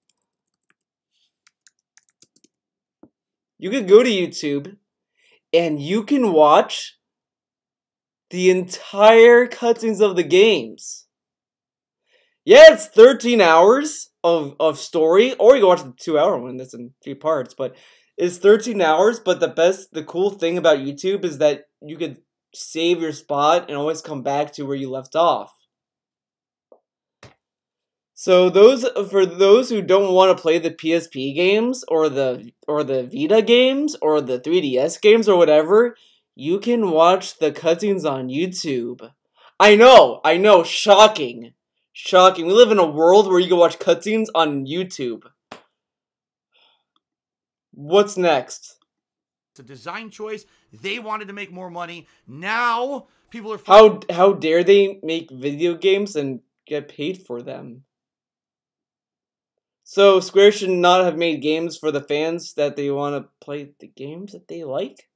You could go to YouTube and you can watch the entire cutscenes of the games. Yeah, it's 13 hours of story, or you can watch the 2-hour one that's in 3 parts, but it's 13 hours, but the cool thing about YouTube is that you could save your spot and always come back to where you left off. So for those who don't want to play the PSP games or the Vita games or the 3DS games or whatever, you can watch the cutscenes on YouTube. I know, shocking. Shocking. We live in a world where you can watch cutscenes on YouTube. What's next? It's a design choice. They wanted to make more money. Now people are how dare they make video games and get paid for them? So Square should not have made games for the fans that they want to play the games that they like?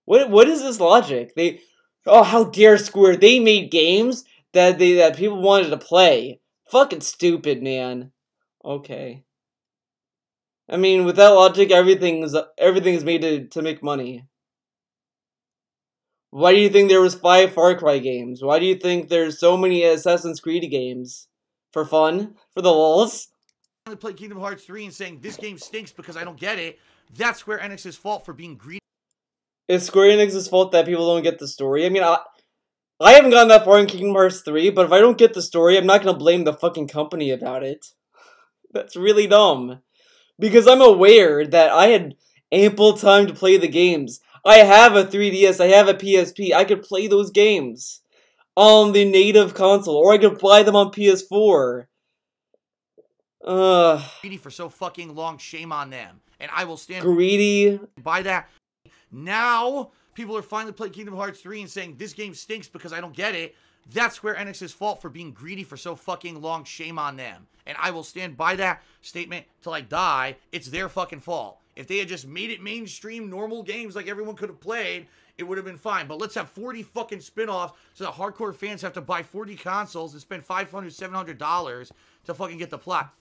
What is this logic? How dare Square? They made games that people wanted to play. Fucking stupid, man. Okay. I mean, with that logic, everything is made to make money. Why do you think there was 5 Far Cry games? Why do you think there's so many Assassin's Creed games? For fun? For the lulz? Play Kingdom Hearts 3 and saying this game stinks because I don't get it. That's Square Enix's fault for being greedy. It's Square Enix's fault that people don't get the story. I mean, I haven't gotten that far in Kingdom Hearts 3, but if I don't get the story, I'm not gonna blame the fucking company about it. That's really dumb. Because I'm aware that I had ample time to play the games. I have a 3DS, I have a PSP, I could play those games on the native console, or I could buy them on PS4. Greedy for so fucking long, shame on them. And I will stand greedy by that. Now, people are finally playing Kingdom Hearts 3 and saying, this game stinks because I don't get it. That's Square Enix's fault for being greedy for so fucking long, shame on them. And I will stand by that statement till I die. It's their fucking fault. If they had just made it mainstream, normal games like everyone could have played, it would have been fine. But let's have 40 fucking spin-offs so that hardcore fans have to buy 40 consoles and spend $500, $700 to fucking get the plot.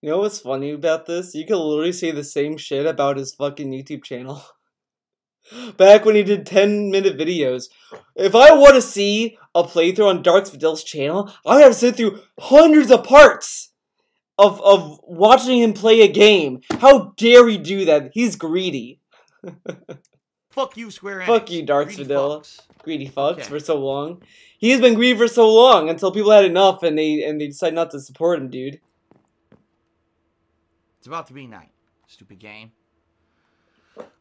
You know what's funny about this? You could literally say the same shit about his fucking YouTube channel. Back when he did 10-minute videos. If I want to see a playthrough on Darks Vidal's channel, I have to sit through hundreds of parts of watching him play a game. How dare he do that? He's greedy. Fuck you, Square Enix. Fuck you, Darks Greedy Vidal. fucks. Greedy fucks Okay. for so long. He's been greedy for so long until people had enough and they decided not to support him, dude. It's about to be night. Stupid game.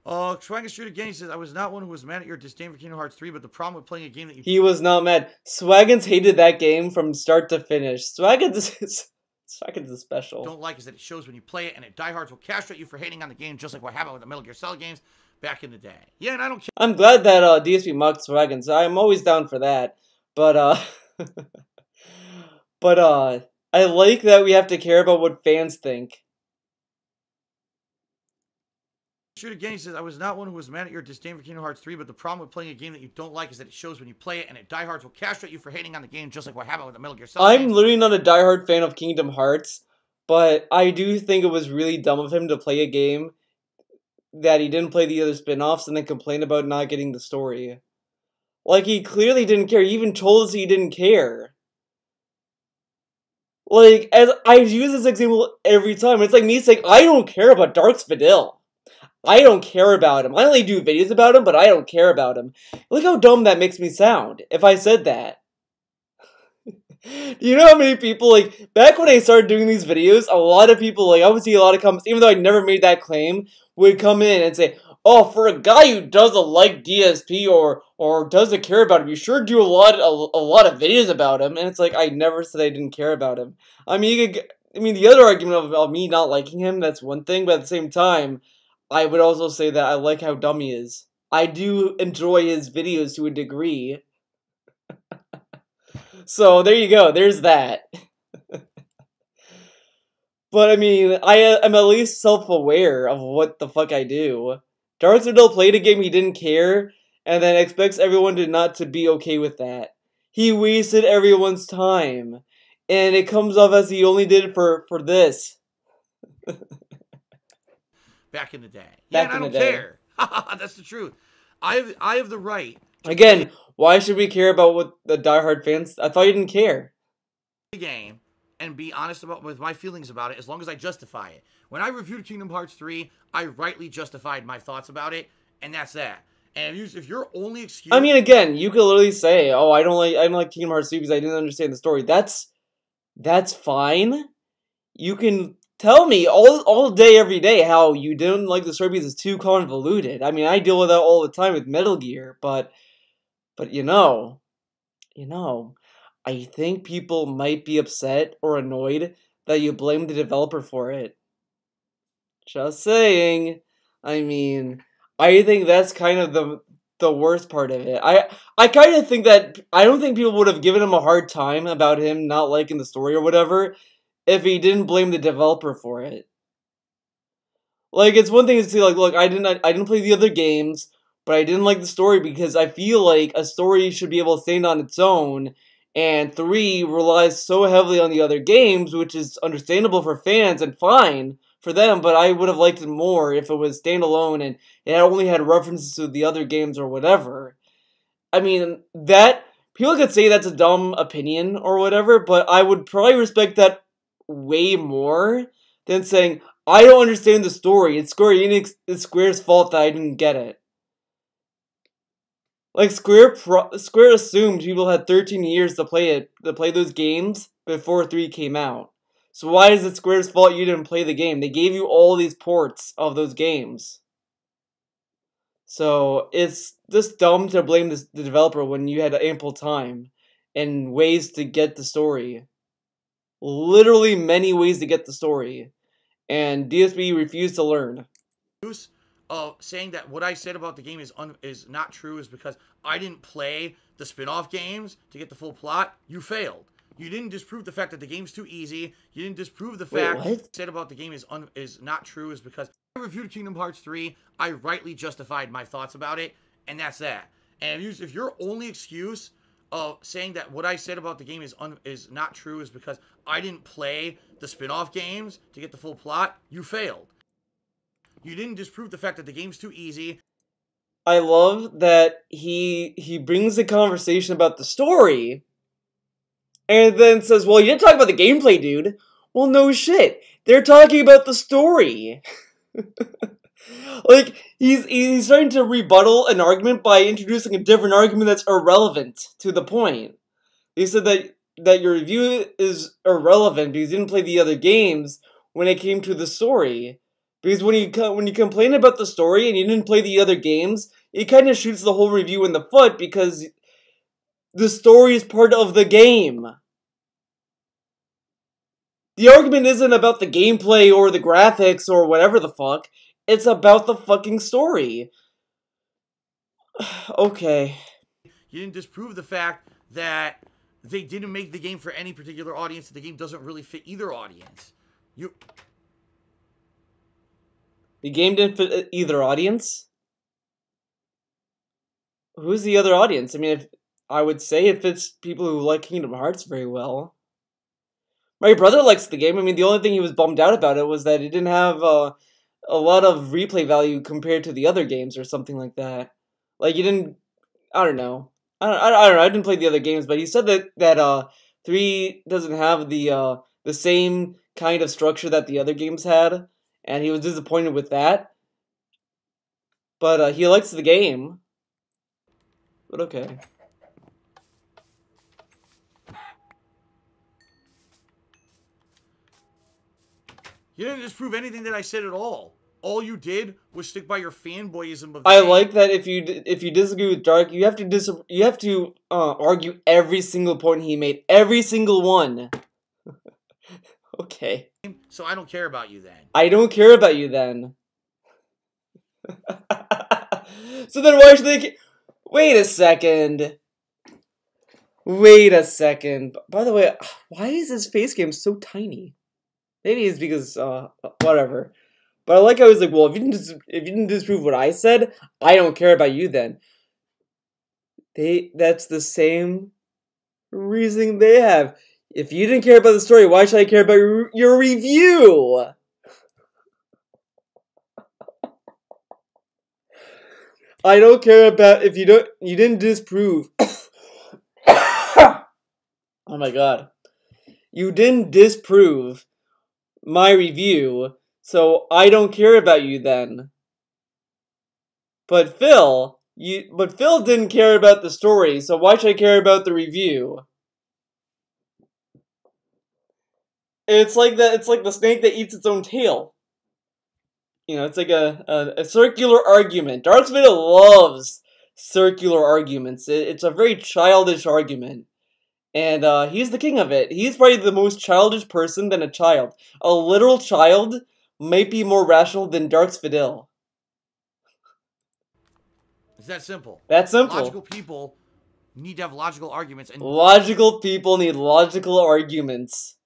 Swagger Shooter Game says, I was not one who was mad at your disdain for Kingdom Hearts 3, but the problem with playing a game that you... He was not mad. Swaggins hated that game from start to finish. Swaggins is special. don't like is that it shows when you play it, and it diehards will castrate you for hating on the game, just like what happened with the Metal Gear Solid games back in the day. Yeah, and I don't care. I'm glad that DSP mocked Swaggins. I'm always down for that. But I like that we have to care about what fans think. Shooter Game says, I was not one who was mad at your disdain for Kingdom Hearts 3, but the problem with playing a game that you don't like is that it shows when you play it, and it diehards will castrate you for hating on the game, just like what happened with the Metal Gear Solid I'm games. literally not a diehard fan of Kingdom Hearts, but I do think it was really dumb of him to play a game that he didn't play the other spin-offs and then complain about not getting the story. Like, he clearly didn't care. He even told us he didn't care. Like, as I use this example every time, it's like me saying, I don't care about Darks Vidal. I don't care about him. I only do videos about him, but I don't care about him. Look how dumb that makes me sound if I said that. You know how many people, like, back when I started doing these videos, a lot of people, like, I would see a lot of comments, even though I never made that claim, would come in and say, oh, for a guy who doesn't like DSP or doesn't care about him, you sure do a lot of videos about him. And it's like, I never said I didn't care about him. I mean, the other argument of me not liking him, that's one thing, but at the same time, I would also say that I like how dumb he is. I do enjoy his videos to a degree. So, there you go. There's that. But, I mean, I'm at least self-aware of what the fuck I do. Darks Vidal played a game he didn't care, and then expects everyone not to be okay with that. He wasted everyone's time. And it comes off as he only did it for this. Back in the day. Back yeah, and in I the don't day. care. That's the truth. I have the right. Again, why should we care about what the diehard fans... I thought you didn't care. The game and be honest with my feelings about it as long as I justify it. When I reviewed Kingdom Hearts 3, I rightly justified my thoughts about it, and that's that. And if you're only excuse... I mean, again, you could literally say, oh, I don't like Kingdom Hearts 3 because I didn't understand the story. That's fine. You can tell me all day, every day, how you didn't like the story because it's too convoluted. I mean, I deal with that all the time with Metal Gear, but you know, I think people might be upset or annoyed that you blame the developer for it. Just saying. I mean, I think that's kind of the worst part of it. I kind of think that I don't think people would have given him a hard time about him not liking the story or whatever if he didn't blame the developer for it. Like, it's one thing to say, like, look, I didn't play the other games, but I didn't like the story because I feel like a story should be able to stand on its own, and 3 relies so heavily on the other games, which is understandable for fans and fine for them, but I would have liked it more if it was standalone and it only had references to the other games or whatever. I mean, people could say that's a dumb opinion or whatever, but I would probably respect that way more than saying, I don't understand the story, it's Square's fault that I didn't get it. Like, Square assumed people had 13 years to play those games before 3 came out. So why is it Square's fault you didn't play the game? They gave you all these ports of those games. So it's just dumb to blame the developer when you had ample time and ways to get the story. literally many ways to get the story, and DSB refused to learn. Saying that what I said about the game is not true is because I didn't play the spin-off games to get the full plot. You failed. You didn't disprove the fact that the game's too easy. You didn't disprove the fact what? I said about the game is not true is because I reviewed Kingdom Hearts 3. I rightly justified my thoughts about it, and that's that. And if your only excuse of saying that what I said about the game is not true is because I didn't play the spin-off games to get the full plot, you failed. You didn't disprove the fact that the game's too easy. I love that he brings the conversation about the story, and then says, well, you didn't talk about the gameplay, dude. Well, no shit. They're talking about the story. Like, he's starting to rebuttal an argument by introducing a different argument that's irrelevant to the point. He said that your review is irrelevant because you didn't play the other games when it came to the story. Because when you complain about the story and you didn't play the other games, it kind of shoots the whole review in the foot because the story is part of the game. The argument isn't about the gameplay or the graphics or whatever the fuck. It's about the fucking story. Okay. You didn't disprove the fact that they didn't make the game for any particular audience. The game doesn't really fit either audience. The game didn't fit either audience? Who's the other audience? I mean, I would say it fits people who like Kingdom Hearts very well. My brother likes the game. I mean, the only thing he was bummed out about it was that it didn't have a lot of replay value compared to the other games or something like that. Like, you didn't... I don't know. I don't know. I didn't play the other games, but he said that 3 doesn't have the same kind of structure that the other games had, and he was disappointed with that. But he likes the game. But okay. You didn't disprove anything that I said at all. All you did was stick by your fanboyism of the I game. like that if you disagree with Dark, you have to argue every single point he made, every single one. Okay. So I don't care about you then. I don't care about you then. So then why should they... Wait a second. Wait a second. By the way, why is his face cam so tiny? Maybe it's because, whatever. But I like how he's like, well, if you didn't disprove what I said, I don't care about you then. That's the same reasoning they have. If you didn't care about the story, why should I care about your review? I don't care about if you didn't disprove. Oh my god. You didn't disprove my review, so I don't care about you then. But Phil didn't care about the story, so why should I care about the review? It's like the snake that eats its own tail. You know, it's like a circular argument. Darksville loves circular arguments. It's a very childish argument. And he's the king of it. He's probably the most childish person than a child. A literal child might be more rational than Darksville. It's that simple. That's simple. Logical people need to have logical arguments. And logical people need logical arguments.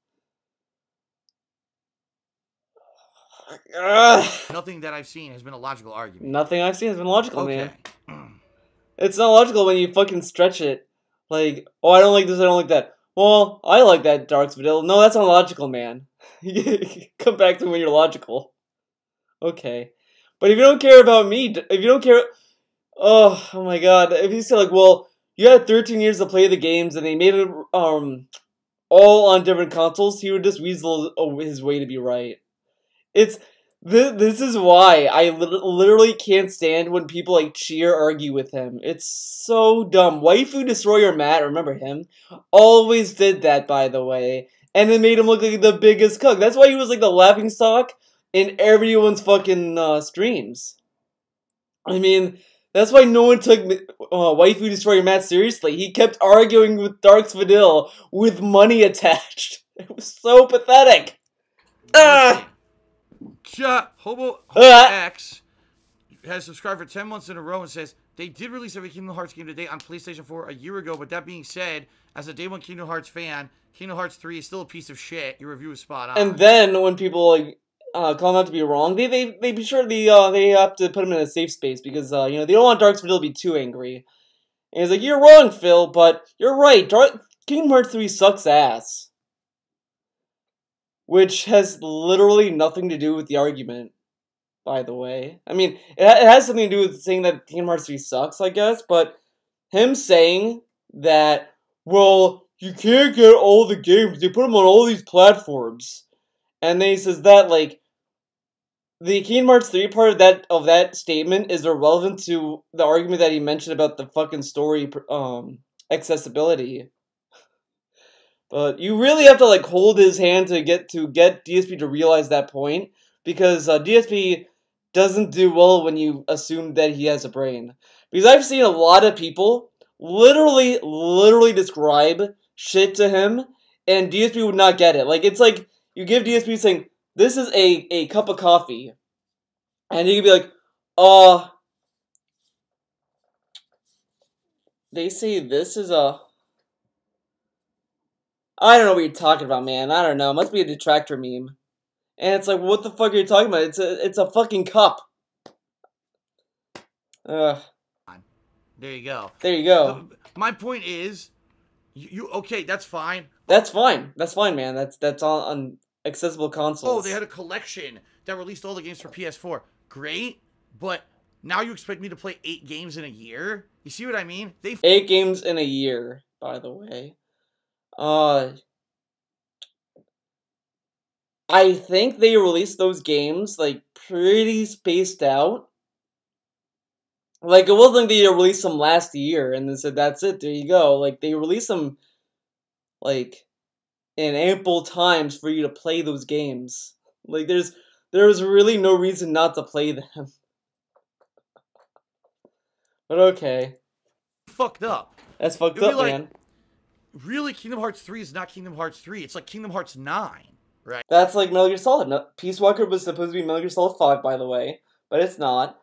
Nothing that I've seen has been a logical argument. Nothing I've seen has been logical, okay. Man. It's not logical when you fucking stretch it. Like, oh, I don't like this, I don't like that. Well, I like that, Darksville. No, that's not logical, man. Come back to when you're logical. Okay. But if you don't care about me, if you don't care... Oh my god. If you say, like, well, you had 13 years to play the games, and they made it, all on different consoles, he would just weasel his way to be right. This is why I literally can't stand when people like cheer argue with him. It's so dumb. Waifu Destroyer Matt, remember him? Always did that, by the way. And it made him look like the biggest cuck. That's why he was like the laughingstock in everyone's fucking streams. I mean, that's why no one took Waifu Destroyer Matt seriously. He kept arguing with Darksville with money attached. It was so pathetic. Ah! Hobo X has subscribed for 10 months in a row and says, they did release every Kingdom Hearts game today on PlayStation 4 a year ago, but that being said, as a day one Kingdom Hearts fan, Kingdom Hearts 3 is still a piece of shit. Your review is spot on. And then when people like call them out to be wrong, they be sure they have to put them in a safe space because you know, they don't want Dark Phil to be too angry. And he's like, you're wrong, Phil, but you're right. Kingdom Hearts 3 sucks ass. Which has literally nothing to do with the argument, by the way. I mean, it has something to do with saying that Kingdom Hearts 3 sucks, I guess, but him saying that, well, you can't get all the games, they put them on all these platforms. And then he says that, like, the Kingdom Hearts 3 part of that statement is irrelevant to the argument that he mentioned about the fucking story accessibility. But you really have to like hold his hand to get DSP to realize that point, because DSP doesn't do well when you assume that he has a brain. Because I've seen a lot of people literally describe shit to him, and DSP would not get it. Like, it's like you give DSP saying, this is a cup of coffee, and he could be like, they say this is a... I don't know what you're talking about, man. I don't know. It must be a detractor meme. And it's like, what the fuck are you talking about? It's a fucking cup. Ugh. There you go. There you go. My point is, okay, that's fine. That's fine. That's fine, man. That's on accessible consoles. Oh, they had a collection that released all the games for PS4. Great, but now you expect me to play 8 games in a year? You see what I mean? 8 games in a year, by the way. I think they released those games, like, pretty spaced out. Like, it wasn't like they released them last year and then said, that's it, there you go. Like, they released them, like, in ample times for you to play those games. Like, there's really no reason not to play them. But okay. Fucked up. That's fucked up, like, man. Really, Kingdom Hearts 3 is not Kingdom Hearts 3. It's like Kingdom Hearts 9, right? That's like Metal Gear Solid. No, Peace Walker was supposed to be Metal Gear Solid 5, by the way, but it's not.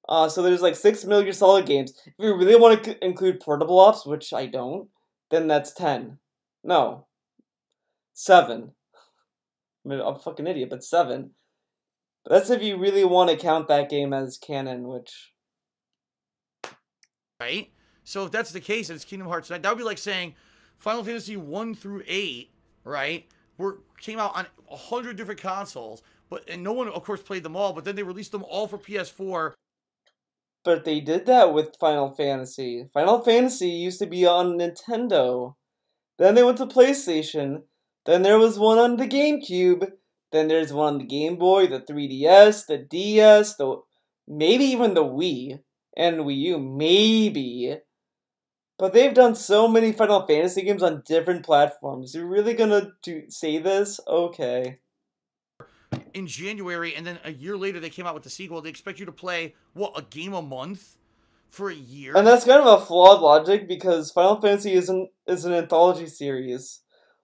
So there's like 6 Metal Gear Solid games. If you really want to include Portable Ops, which I don't, then that's 10. No. 7. I mean, I'm a fucking idiot, but 7. But that's if you really want to count that game as canon, which... Right? So if that's the case, and it's Kingdom Hearts 9, that would be like saying Final Fantasy 1 through 8, right, came out on 100 different consoles, and no one, of course, played them all, but then they released them all for PS4. But they did that with Final Fantasy. Final Fantasy used to be on Nintendo. Then they went to PlayStation. Then there was one on the GameCube. Then there's one on the Game Boy, the 3DS, the DS, maybe even the Wii and Wii U, maybe. But they've done so many Final Fantasy games on different platforms. You're really gonna say this? Okay. In January, and then a year later they came out with the sequel. They expect you to play, what, a game a month for a year? And that's kind of a flawed logic, because Final Fantasy is an anthology series.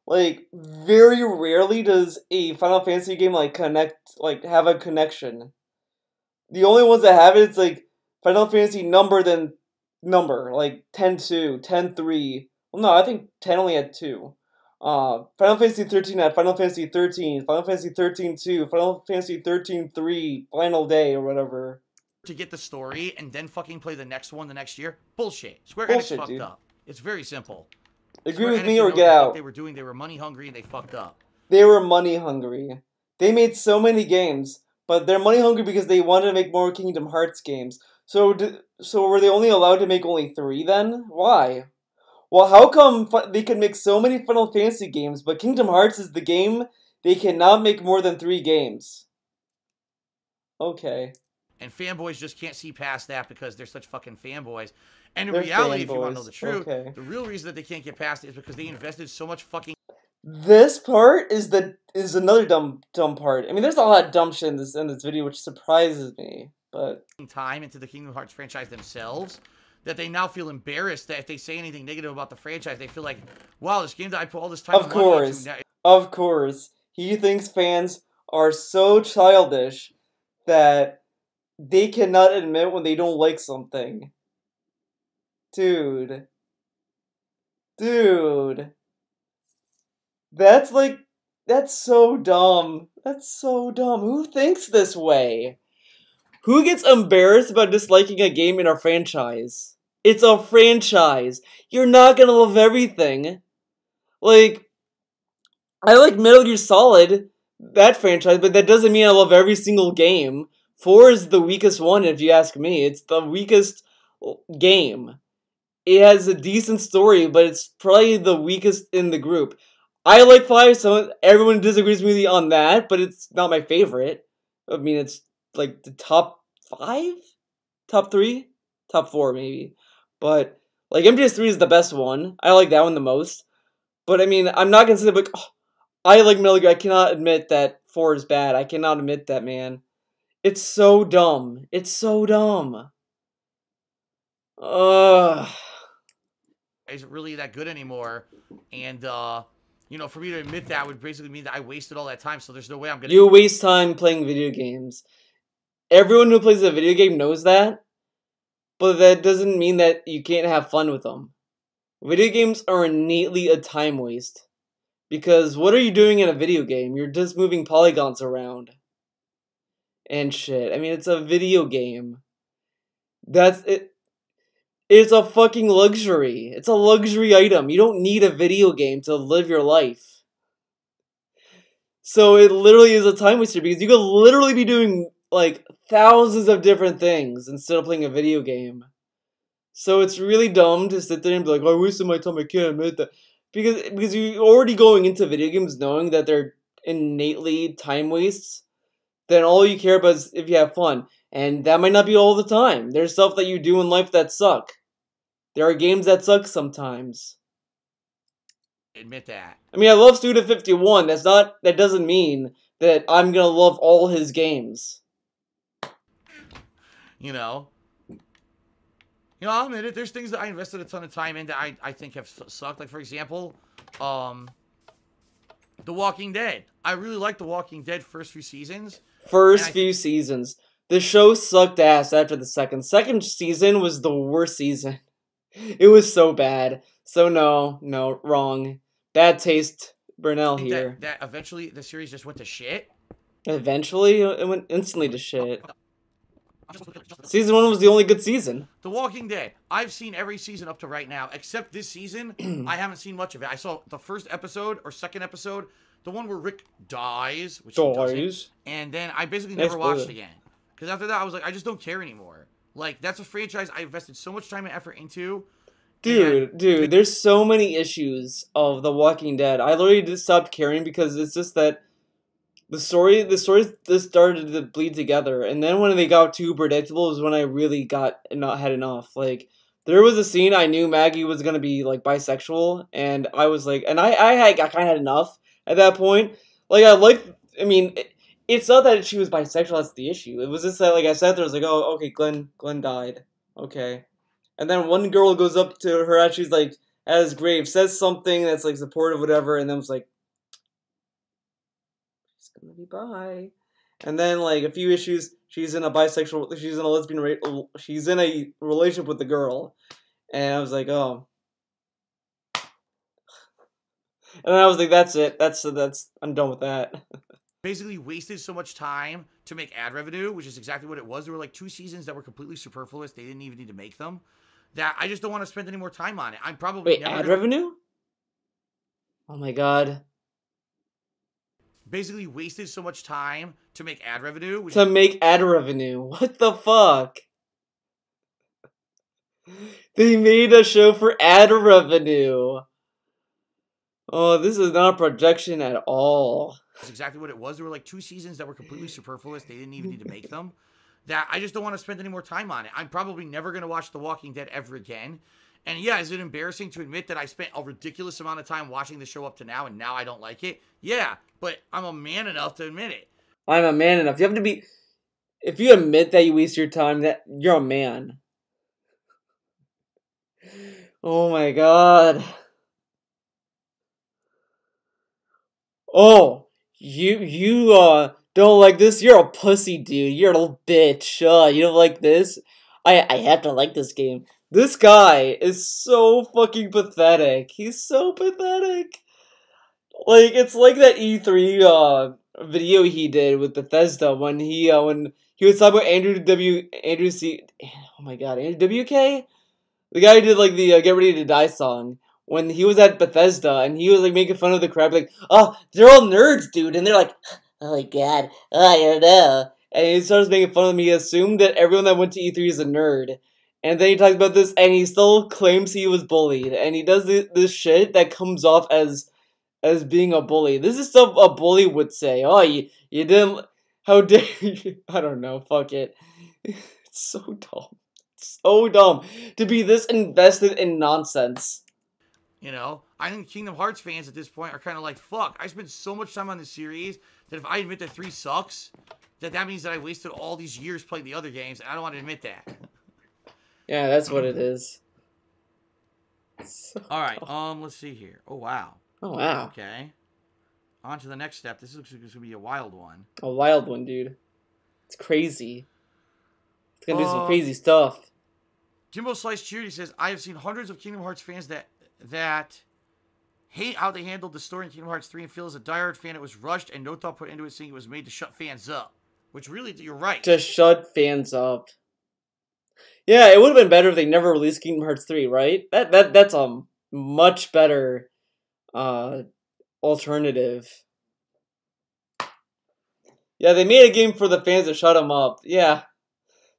Like, very rarely does a Final Fantasy game have a connection. The only ones that have it, it's like Final Fantasy number, like 10-2, 10-3. Well, no, I think 10 only had 2. Final Fantasy 13 had Final Fantasy 13, Final Fantasy 13-2, Final Fantasy 13-3, Final Day, or whatever. To get the story and then fucking play the next one the next year? Bullshit. Square Enix fucked up. It's very simple. Agree with me or get out. They were money hungry and they fucked up. They were money hungry. They made so many games, but they're money hungry because they wanted to make more Kingdom Hearts games. So were they only allowed to make only 3 then? Why? Well, how come they can make so many Final Fantasy games, but Kingdom Hearts is the game they cannot make more than 3 games? Okay. And fanboys just can't see past that because they're such fucking fanboys. And in reality, if you want to know the truth, the real reason that they can't get past it is because they invested so much fucking... This part is another dumb part. I mean, there's a lot of dumb shit in this video, which surprises me, but... time into the Kingdom Hearts franchise themselves, that they now feel embarrassed that if they say anything negative about the franchise, they feel like, wow, this game that I put all this time of course. Of course, he thinks fans are so childish that they cannot admit when they don't like something. Dude. Dude. That's like, that's so dumb. That's so dumb. Who thinks this way? Who gets embarrassed about disliking a game in a franchise? It's a franchise. You're not gonna love everything. Like, I like Metal Gear Solid, that franchise, but that doesn't mean I love every single game. 4 is the weakest one, if you ask me. It's the weakest game. It has a decent story, but it's probably the weakest in the group. I like 5, so everyone disagrees with me on that, but it's not my favorite. I mean, it's like the top 5? Top 3? Top 4, maybe. But, like, MGS3 is the best one. I like that one the most. But, I mean, I'm not gonna say, like, oh, I like Metal Gear. I cannot admit that 4 is bad. I cannot admit that, man. It's so dumb. It's so dumb. Ugh. Isn't really that good anymore, and you know, for me to admit that would basically mean that I wasted all that time. So there's no way I'm gonna. You waste time playing video games. Everyone who plays a video game knows that, but that doesn't mean that you can't have fun with them. Video games are innately a time waste. Because what are you doing in a video game? You're just moving polygons around. And shit. I mean, it's a video game. That's it. It's a fucking luxury. It's a luxury item. You don't need a video game to live your life. So it literally is a time waster because you could literally be doing like thousands of different things instead of playing a video game. So it's really dumb to sit there and be like, oh, I wasted my time, I can't admit that. Because you're already going into video games knowing that they're innately time wastes, then all you care about is if you have fun. And that might not be all the time. There's stuff that you do in life that suck. There are games that suck sometimes. Admit that. I mean, I love Suda51. That doesn't mean that I'm gonna love all his games. You know, I'll admit it. There's things that I invested a ton of time in that I think have sucked. Like, for example, The Walking Dead. I really liked The Walking Dead first few seasons. First few seasons. The show sucked ass after the second. Second season was the worst season. It was so bad. So no, wrong. Bad taste, Burnell here. That eventually the series just went to shit. Eventually? It went instantly to shit. Season 1 was the only good season. The Walking Dead. I've seen every season up to right now, except this season. I haven't seen much of it. I saw the first episode or second episode, the one where Rick dies, which he doesn't, and then I basically never watched it again. Because after that, I was like, I just don't care anymore. Like, that's a franchise I invested so much time and effort into. Dude, there's so many issues of The Walking Dead. I literally just stopped caring because it's just that the stories just started to bleed together, and then when they got too predictable is when I really had enough. Like, there was a scene I knew Maggie was gonna be like bisexual, and I was like, and I kind of had enough at that point. Like, I mean, it's not that she was bisexual. That's the issue. It was just that, like, I sat there, I was like, oh, okay, Glenn died, okay, and then one girl goes up to her as she's like at his grave, says something that's like supportive, whatever, and then was like, gonna be bi. And then, like, a few issues, she's in a relationship with the girl. And I was like, oh. And I was like, that's it. I'm done with that. Basically wasted so much time to make ad revenue, which is exactly what it was. There were like 2 seasons that were completely superfluous. They didn't even need to make them. That I just don't want to spend any more time on it. I'm probably revenue? Oh my god. Basically wasted so much time to make ad revenue. What the fuck? They made a show for ad revenue. Oh, this is not a projection at all. That's exactly what it was. There were like 2 seasons that were completely superfluous. They didn't even need to make them. That I just don't want to spend any more time on it. I'm probably never going to watch The Walking Dead ever again. And yeah, is it embarrassing to admit that I spent a ridiculous amount of time watching the show up to now and now I don't like it? Yeah, but I'm a man enough to admit it. I'm a man enough. You have to be... If you admit that you waste your time, that you're a man. Oh my god. oh, you don't like this? You're a pussy, dude. You're a little bitch. You don't like this? I have to like this game. This guy is so fucking pathetic. He's so pathetic. Like, it's like that E3 video he did with Bethesda when he was talking about Andrew C. Oh my god, Andrew WK? The guy who did like the Get Ready to Die song. When he was at Bethesda and he was like making fun of the crowd, like, oh, they're all nerds, dude, and they're like, oh my god, oh, I don't know. And he starts making fun of them. He assumed that everyone that went to E3 is a nerd. And then he talks about this, and he still claims he was bullied. And he does this shit that comes off as being a bully. This is stuff a bully would say. Oh, you didn't. How dare you? I don't know. Fuck it. It's so dumb. So dumb to be this invested in nonsense. You know, I think Kingdom Hearts fans at this point are kind of like, fuck, I spent so much time on this series that if I admit that 3 sucks, that means that I wasted all these years playing the other games, and I don't want to admit that. Yeah, that's what it is. So alright, let's see here. Oh, wow. Oh, wow. Okay. On to the next step. This looks like it's going to be a wild one. A wild one, dude. It's crazy. It's going to do some crazy stuff. Jimbo Slice Charity says, I have seen hundreds of Kingdom Hearts fans that hate how they handled the story in Kingdom Hearts 3 and feel as a diehard fan it was rushed and no thought put into it, saying it was made to shut fans up. Which really, you're right. To shut fans up. Yeah, it would have been better if they never released Kingdom Hearts 3, right? That's a much better alternative. Yeah, they made a game for the fans to shut them up. Yeah.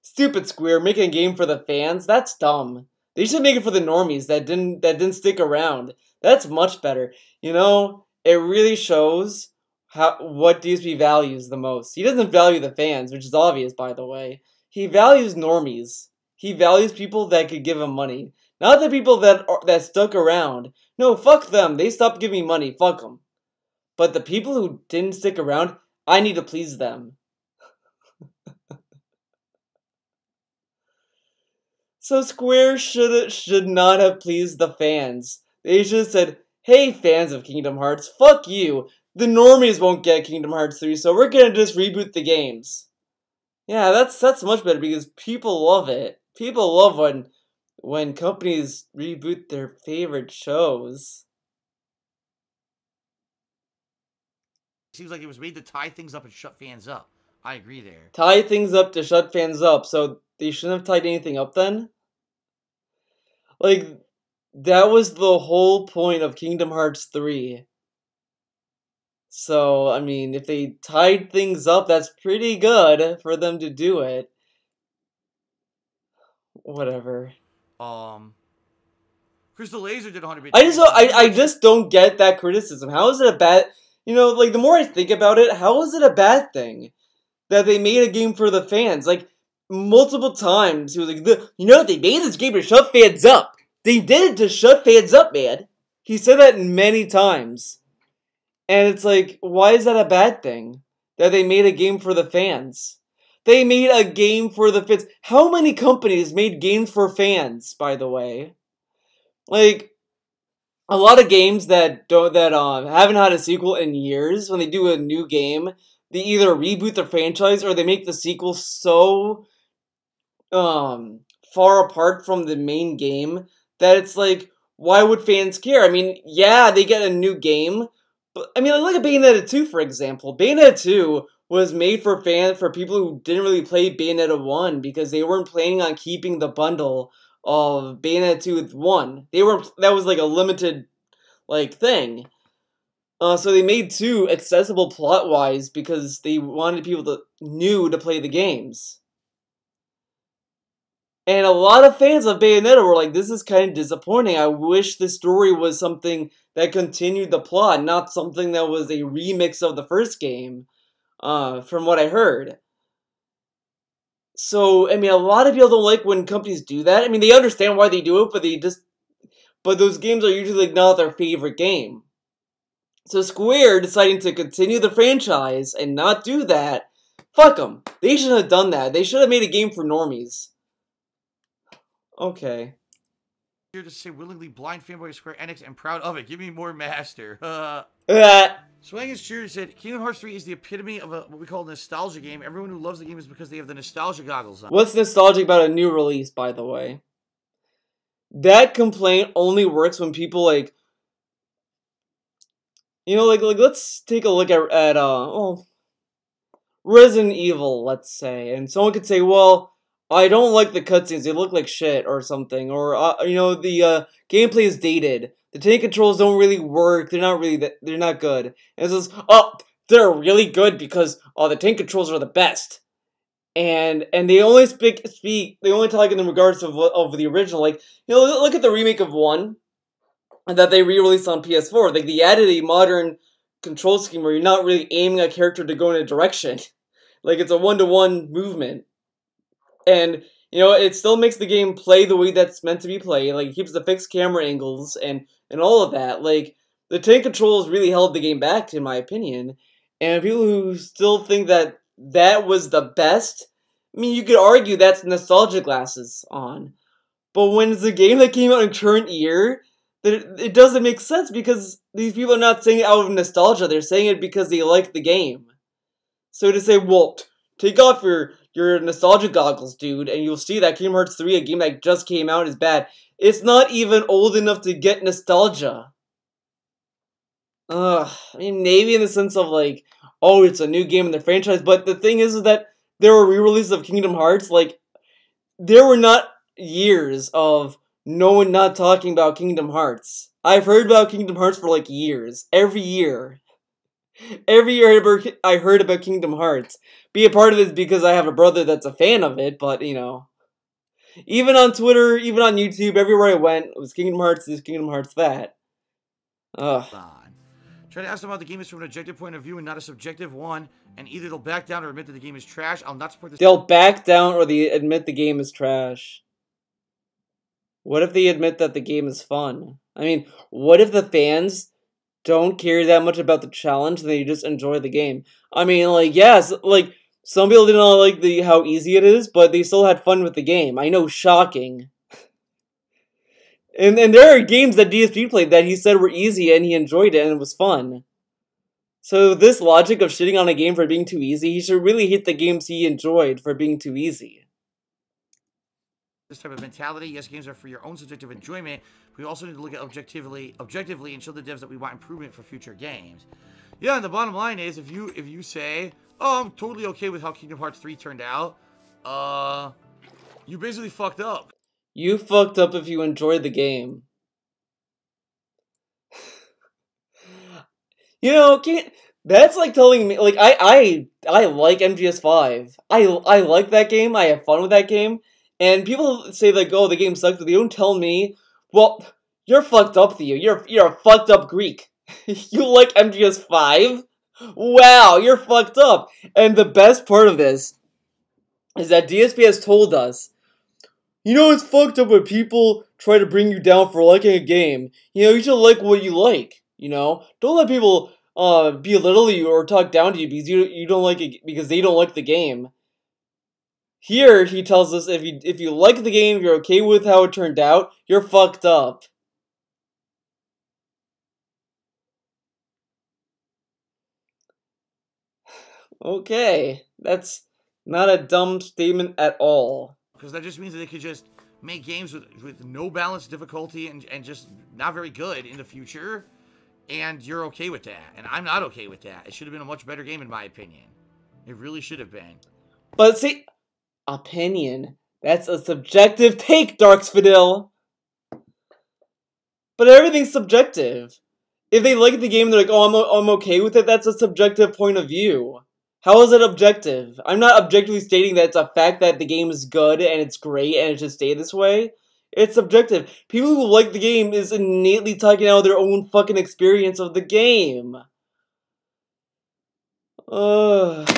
Stupid Square, making a game for the fans? That's dumb. They should make it for the normies that didn't stick around. That's much better. You know, it really shows what DSP values the most. He doesn't value the fans, which is obvious, by the way. He values normies. He values people that could give him money. Not the people that stuck around. No, fuck them. They stopped giving me money. Fuck them. But the people who didn't stick around, I need to please them. So Square should not have pleased the fans. They should have said, hey fans of Kingdom Hearts, fuck you. The normies won't get Kingdom Hearts 3, so we're gonna just reboot the games. Yeah, that's much better because people love it. People love when companies reboot their favorite shows. Seems like it was made to tie things up and shut fans up. I agree there. Tie things up to shut fans up, so they shouldn't have tied anything up then? Like, that was the whole point of Kingdom Hearts 3. So, I mean, if they tied things up, that's pretty good for them to do it. Whatever. Crystal Laser did 100 bit. I just don't get that criticism. How is it a bad... You know, like, the more I think about it, how is it a bad thing that they made a game for the fans? Like, multiple times, he was like, you know, they made this game to shut fans up. They did it to shut fans up, man. He said that many times. And it's like, why is that a bad thing? That they made a game for the fans. They made a game for the fans. How many companies made games for fans, by the way? Like, a lot of games that haven't had a sequel in years, when they do a new game, they either reboot the franchise or they make the sequel so far apart from the main game that it's like, why would fans care? I mean, yeah, they get a new game, but I mean, look at Bayonetta 2, for example. Bayonetta 2 was made for people who didn't really play Bayonetta 1 because they weren't planning on keeping the bundle of Bayonetta 2 with 1. That was like a limited thing. So they made 2 accessible plot-wise because they wanted people new to play the games. And a lot of fans of Bayonetta were like, this is kind of disappointing. I wish the story was something that continued the plot, not something that was a remix of the first game, from what I heard. So, I mean, a lot of people don't like when companies do that. I mean, they understand why they do it, but those games are usually like not their favorite game. So Square deciding to continue the franchise and not do that, fuck them. They shouldn't have done that. They should have made a game for normies. Okay. Here to say willingly blind fanboy of Square Enix and proud of it. Give me more master. Swang is Cheer said, Kingdom Hearts 3 is the epitome of what we call a nostalgia game. Everyone who loves the game is because they have the nostalgia goggles on. What's nostalgic about a new release, by the way? That complaint only works when people, like, you know, like let's take a look at well, Resident Evil, let's say, and someone could say, well, I don't like the cutscenes, they look like shit, or something, or, you know, the, gameplay is dated, the tank controls don't really work, they're not really, they're not good, and it says, oh, they're really good because, the tank controls are the best, and they only they only talk in regards of the original, like, you know, look at the remake of 1, that they re-released on PS4, like, they added a modern control scheme where you're not really aiming a character to go in a direction. Like, it's a one-to-one movement. And, you know, it still makes the game play the way that's meant to be played. Like, it keeps the fixed camera angles and all of that. Like, the tank controls really held the game back, in my opinion. And people who still think that that was the best, I mean, you could argue that's nostalgia glasses on. But when it's a game that came out in current year, it doesn't make sense because these people are not saying it out of nostalgia. They're saying it because they like the game. So to say, well, take off your nostalgia goggles, dude, and you'll see that Kingdom Hearts 3, a game that just came out, is bad. It's not even old enough to get nostalgia. I mean, maybe in the sense of, like, oh, it's a new game in the franchise, but the thing is that there were re-releases of Kingdom Hearts, like, there were not years of no one not talking about Kingdom Hearts. I've heard about Kingdom Hearts for, like, years. Every year. Every year I heard about Kingdom Hearts. Be a part of it because I have a brother that's a fan of it, but, you know. Even on Twitter, even on YouTube, everywhere I went, it was Kingdom Hearts this, Kingdom Hearts that. Ugh. Try to ask them how the game is from an objective point of view and not a subjective one, and either they'll back down or admit that the game is trash. I'll not support this. They'll back down or they admit the game is trash. What if they admit that the game is fun? I mean, what if the fans don't care that much about the challenge and they just enjoy the game? I mean, like, yes, like, some people did not like how easy it is, but they still had fun with the game. I know, shocking. And there are games that DSP played that he said were easy and he enjoyed it and it was fun. So this logic of shitting on a game for being too easy, he should really hate the games he enjoyed for being too easy. This type of mentality, yes, games are for your own subjective enjoyment, but we also need to look at objectively and show the devs that we want improvement for future games. Yeah, and the bottom line is, if you say, oh, I'm totally okay with how Kingdom Hearts 3 turned out, you basically fucked up. You fucked up if you enjoyed the game. You know, that's like telling me, like, I like MGS5. I like that game, I have fun with that game, and people say, like, oh, the game sucks, but they don't tell me, well, you're fucked up, Theo. You're a fucked up Greek. You like MGS5? Wow, you're fucked up. And the best part of this is that DSP has told us, you know, it's fucked up when people try to bring you down for liking a game. You know, you should like what you like, you know? Don't let people belittle you or talk down to you because you don't like it because they don't like the game. Here he tells us if you like the game, if you're okay with how it turned out, you're fucked up. Okay, that's not a dumb statement at all. Because that just means that they could just make games with no balanced difficulty and just not very good in the future, and you're okay with that. And I'm not okay with that. It should have been a much better game in my opinion. It really should have been. But see, opinion. That's a subjective take, Darksfidel. But everything's subjective. If they like the game, they're like, oh, I'm okay with it, that's a subjective point of view. How is it objective? I'm not objectively stating that it's a fact that the game is good and it's great and it should stay this way. It's subjective. People who like the game is innately talking out their own fucking experience of the game. Ugh.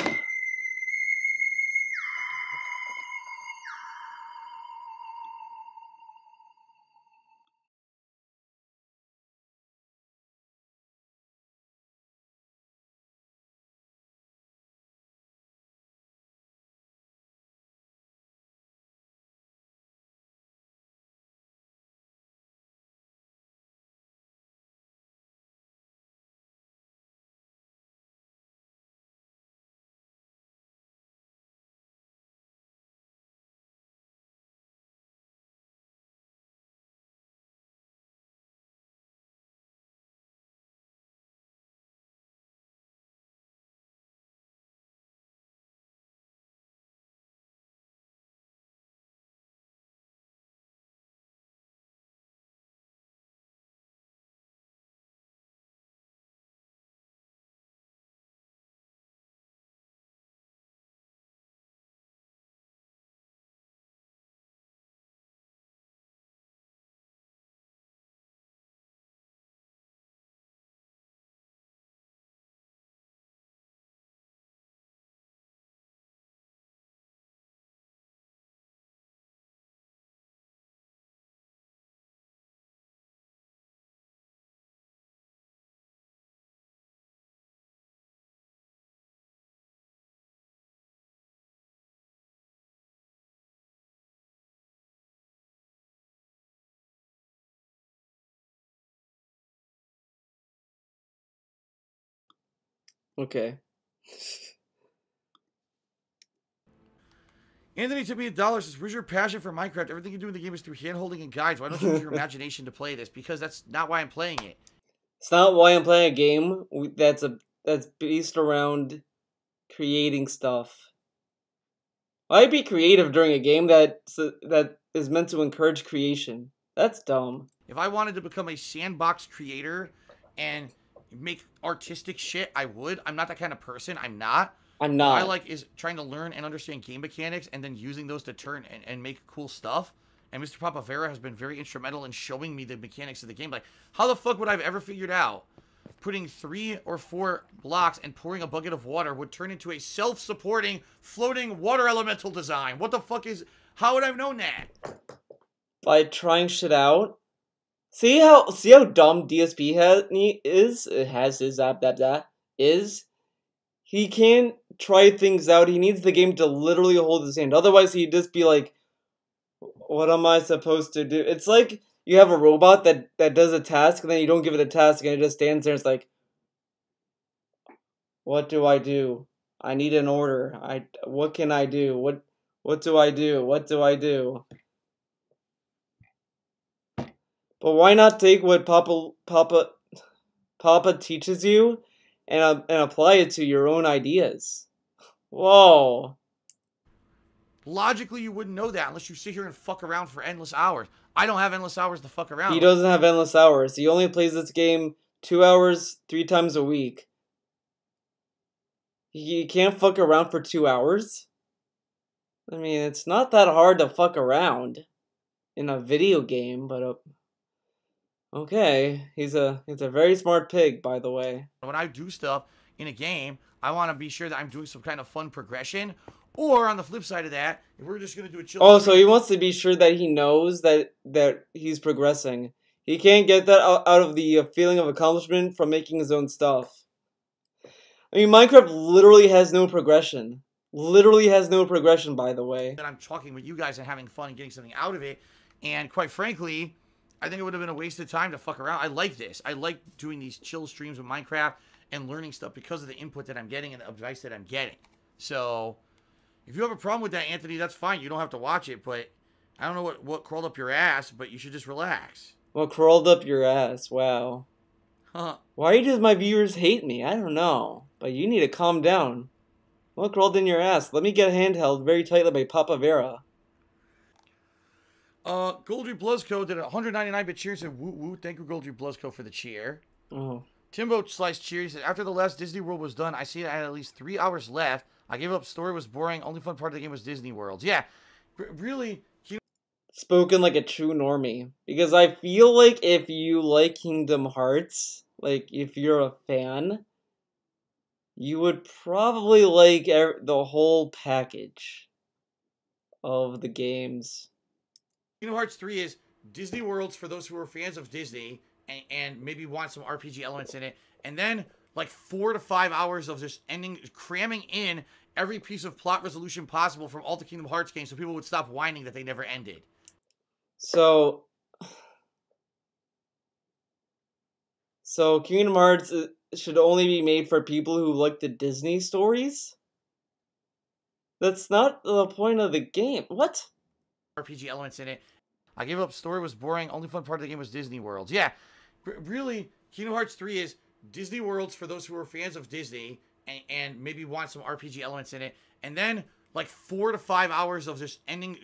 Okay. Anthony took me $1. Says, where's your passion for Minecraft? Everything you do in the game is through hand-holding and guides. Why don't you use your imagination to play this? Because that's not why I'm playing it. It's not why I'm playing a game that's based around creating stuff. Why be creative during a game that is meant to encourage creation? That's dumb. If I wanted to become a sandbox creator and make artistic shit, I would. I'm not that kind of person. I'm not. I'm What I not. like is trying to learn and understand game mechanics and then using those to turn and make cool stuff. And Mr. Papavera has been very instrumental in showing me the mechanics of the game. Like, how the fuck would I have ever figured out putting 3 or 4 blocks and pouring a bucket of water would turn into a self-supporting floating water elemental design? What the fuck is... How would I have known that? By trying shit out. See how dumb DSP is. He can't try things out. He needs the game to literally hold his hand. Otherwise, he'd just be like, "What am I supposed to do?" It's like you have a robot that does a task, and then you don't give it a task, and it just stands there. And it's like, "What do I do? I need an order. What can I do? What do I do? What do I do?" But why not take what Papa teaches you and apply it to your own ideas? Whoa. Logically, you wouldn't know that unless you sit here and fuck around for endless hours. I don't have endless hours to fuck around. He doesn't have endless hours. He only plays this game 2 hours, 3 times a week. He can't fuck around for 2 hours? I mean, it's not that hard to fuck around in a video game, but okay. He's a very smart pig, by the way. When I do stuff in a game, I want to be sure that I'm doing some kind of fun progression. Or on the flip side of that, if we're just going to do a chill... Oh, so he wants to be sure that he knows that he's progressing. He can't get that out of the feeling of accomplishment from making his own stuff. I mean, Minecraft literally has no progression. Literally has no progression, by the way. And I'm talking with you guys and having fun and getting something out of it. And quite frankly, I think it would have been a waste of time to fuck around. I like this. I like doing these chill streams with Minecraft and learning stuff because of the input that I'm getting and the advice that I'm getting. So, if you have a problem with that, Anthony, that's fine. You don't have to watch it, but I don't know what crawled up your ass, but you should just relax. What crawled up your ass? Wow. Huh. Why does my viewers hate me? I don't know. But you need to calm down. What crawled in your ass? Let me get handheld very tightly by Papa Vera. Goldry Bluzco did a 199-bit cheer and said, woo woo, thank you, Goldry Bluzco, for the cheer. Oh. Timbo sliced cheer. He said, after the last Disney World was done, I see I had at least 3 hours left. I gave up. Story was boring. Only fun part of the game was Disney World. Yeah, really. Spoken like a true normie. Because I feel like if you like Kingdom Hearts, like if you're a fan, you would probably like the whole package of the games. Kingdom Hearts 3 is Disney Worlds for those who are fans of Disney and maybe want some RPG elements in it. And then like 4 to 5 hours of just cramming in every piece of plot resolution possible from all the Kingdom Hearts games so people would stop whining that they never ended. So Kingdom Hearts should only be made for people who like the Disney stories? That's not the point of the game. What? RPG elements in it. I gave up. Story was boring. Only fun part of the game was Disney Worlds. Yeah, really, Kingdom Hearts 3 is Disney Worlds for those who are fans of Disney and maybe want some RPG elements in it. And then like 4 to 5 hours of just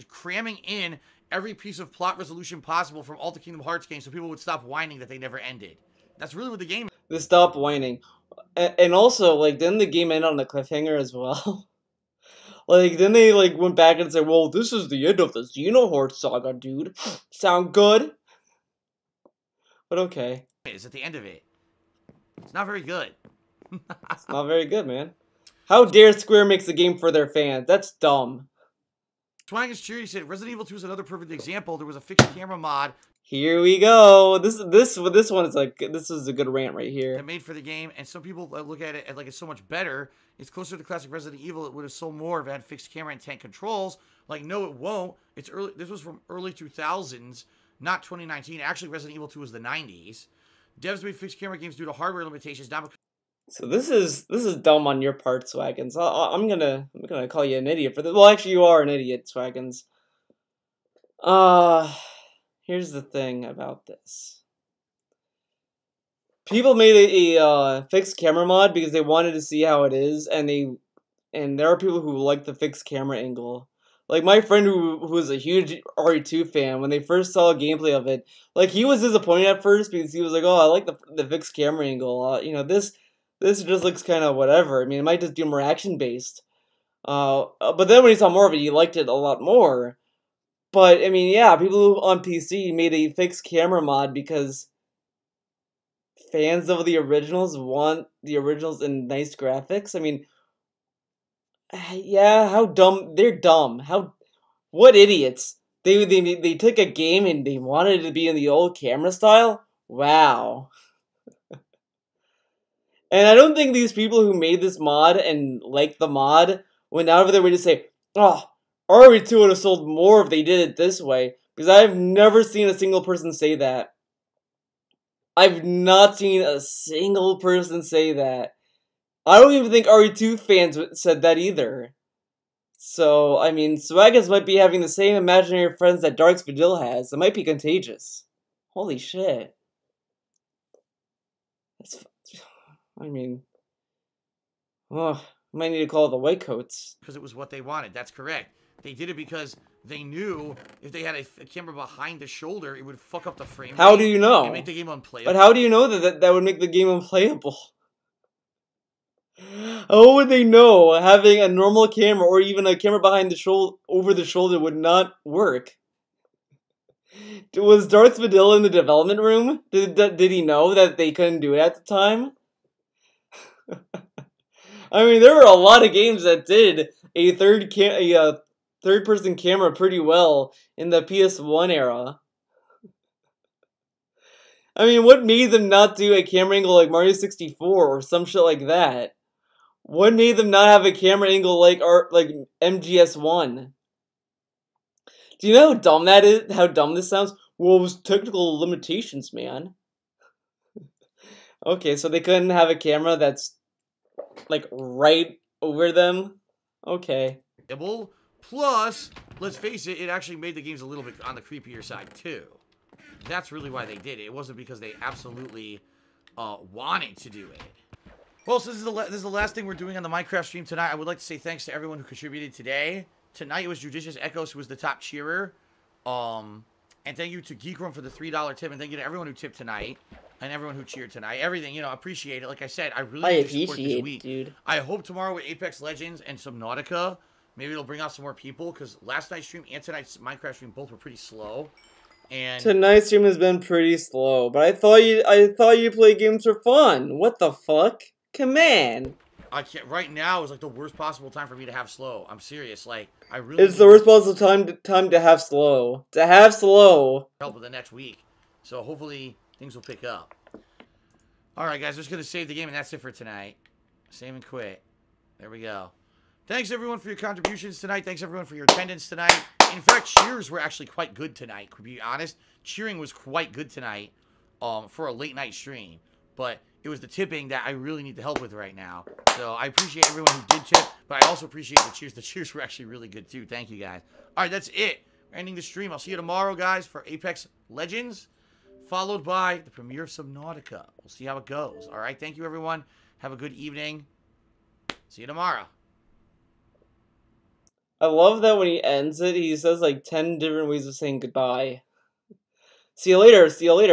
cramming in every piece of plot resolution possible from all the Kingdom Hearts games so people would stop whining that they never ended. That's really what the game is. They stop whining. And also, like, didn't the game end on a cliffhanger as well? Like, then they, like, went back and said, well, this is the end of the Xenoheart saga, dude. Sound good? But okay. It's at the end of it. It's not very good. It's not very good, man. How dare Square makes the game for their fans? That's dumb. Twang is cheery. Said Resident Evil 2 is another perfect example. There was a fixed camera mod. Here we go. This one is like, this is a good rant right here. That made for the game, and some people look at it as like it's so much better. It's closer to classic Resident Evil. It would have sold more if it had fixed camera and tank controls. Like, no, it won't. It's early. This was from early 2000s, not 2019. Actually, Resident Evil 2 was the 90s. Devs made fixed camera games due to hardware limitations, not because So this is dumb on your part, Swaggins. I'm gonna call you an idiot for this. Well, actually, you are an idiot, Swaggins. Here's the thing about this. People made a fixed camera mod because they wanted to see how it is, and there are people who like the fixed camera angle. Like my friend who was a huge RE2 fan, when they first saw gameplay of it, like he was disappointed at first because he was like, "Oh, I like the fixed camera angle. You know, this just looks kind of whatever. I mean, it might just do more action based." But then when he saw more of it, he liked it a lot more. But I mean, yeah, people on PC made a fixed camera mod because fans of the originals want the originals in nice graphics. I mean, yeah, how dumb. They're dumb. What idiots. They took a game and they wanted it to be in the old camera style? Wow. And I don't think these people who made this mod and liked the mod went out of their way to say, "Oh, RE2 would have sold more if they did it this way." Because I've never seen a single person say that. I've not seen a single person say that. I don't even think RE2 fans said that either. So, I mean, Swaggas might be having the same imaginary friends that Darks Vidil has. It might be contagious. Holy shit. I mean, I might need to call the White Coats. Because it was what they wanted. That's correct. They did it because they knew if they had a camera behind the shoulder, it would fuck up the frame rate. How do you know? And make the game unplayable. But how do you know that would make the game unplayable? How would they know having a normal camera or even a camera behind the shoulder, over the shoulder, would not work? Was Darth Vidil in the development room? Did he know that they couldn't do it at the time? I mean, there were a lot of games that did a third-person camera pretty well in the PS1 era. I mean, what made them not do a camera angle like Mario 64 or some shit like that? What made them not have a camera angle like MGS1? Do you know how dumb that is? How dumb this sounds? Well, it was technical limitations, man. Okay, so they couldn't have a camera that's like right over them? Okay. Plus, let's face it, it actually made the games a little bit on the creepier side too. That's really why they did it. It wasn't because they absolutely wanted to do it. Well, so this is the last thing we're doing on the Minecraft stream tonight. I would like to say thanks to everyone who contributed today. Tonight it was Judicious Echoes who was the top cheerer. And thank you to Geekroom for the $3 tip. And thank you to everyone who tipped tonight. And everyone who cheered tonight. Everything, you know, appreciate it. Like I said, I really need to support this week. Dude. I hope tomorrow with Apex Legends and Subnautica, maybe it'll bring out some more people. Because last night's stream and tonight's Minecraft stream both were pretty slow. And tonight's stream has been pretty slow. But I thought you play games for fun. What the fuck? Come on. I can't. Right now is like the worst possible time for me to have slow. I'm serious. Like I really. It's the worst possible time to have slow. To have slow. Help with the next week. So hopefully things will pick up. All right, guys. We're just gonna save the game, and that's it for tonight. Save and quit. There we go. Thanks everyone for your contributions tonight. Thanks everyone for your attendance tonight. In fact, cheers were actually quite good tonight. To be honest, cheering was quite good tonight. For a late night stream, but. It was the tipping that I really need the help with right now. So I appreciate everyone who did tip, but I also appreciate the cheers. The cheers were actually really good too. Thank you, guys. All right, that's it. We're ending the stream. I'll see you tomorrow, guys, for Apex Legends, followed by the premiere of Subnautica. We'll see how it goes. All right, thank you, everyone. Have a good evening. See you tomorrow. I love that when he ends it, he says like 10 different ways of saying goodbye. See you later,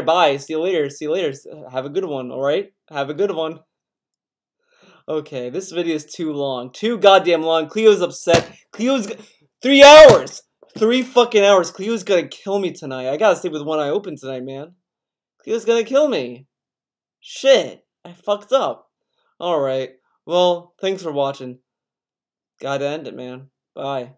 bye, see you later, have a good one, alright? Have a good one. Okay, this video is too long, too goddamn long. Cleo's upset. 3 hours! 3 fucking hours. Cleo's gonna kill me tonight. I gotta sleep with one eye open tonight, man. Cleo's gonna kill me. Shit, I fucked up. Alright, well, thanks for watching. Gotta end it, man. Bye.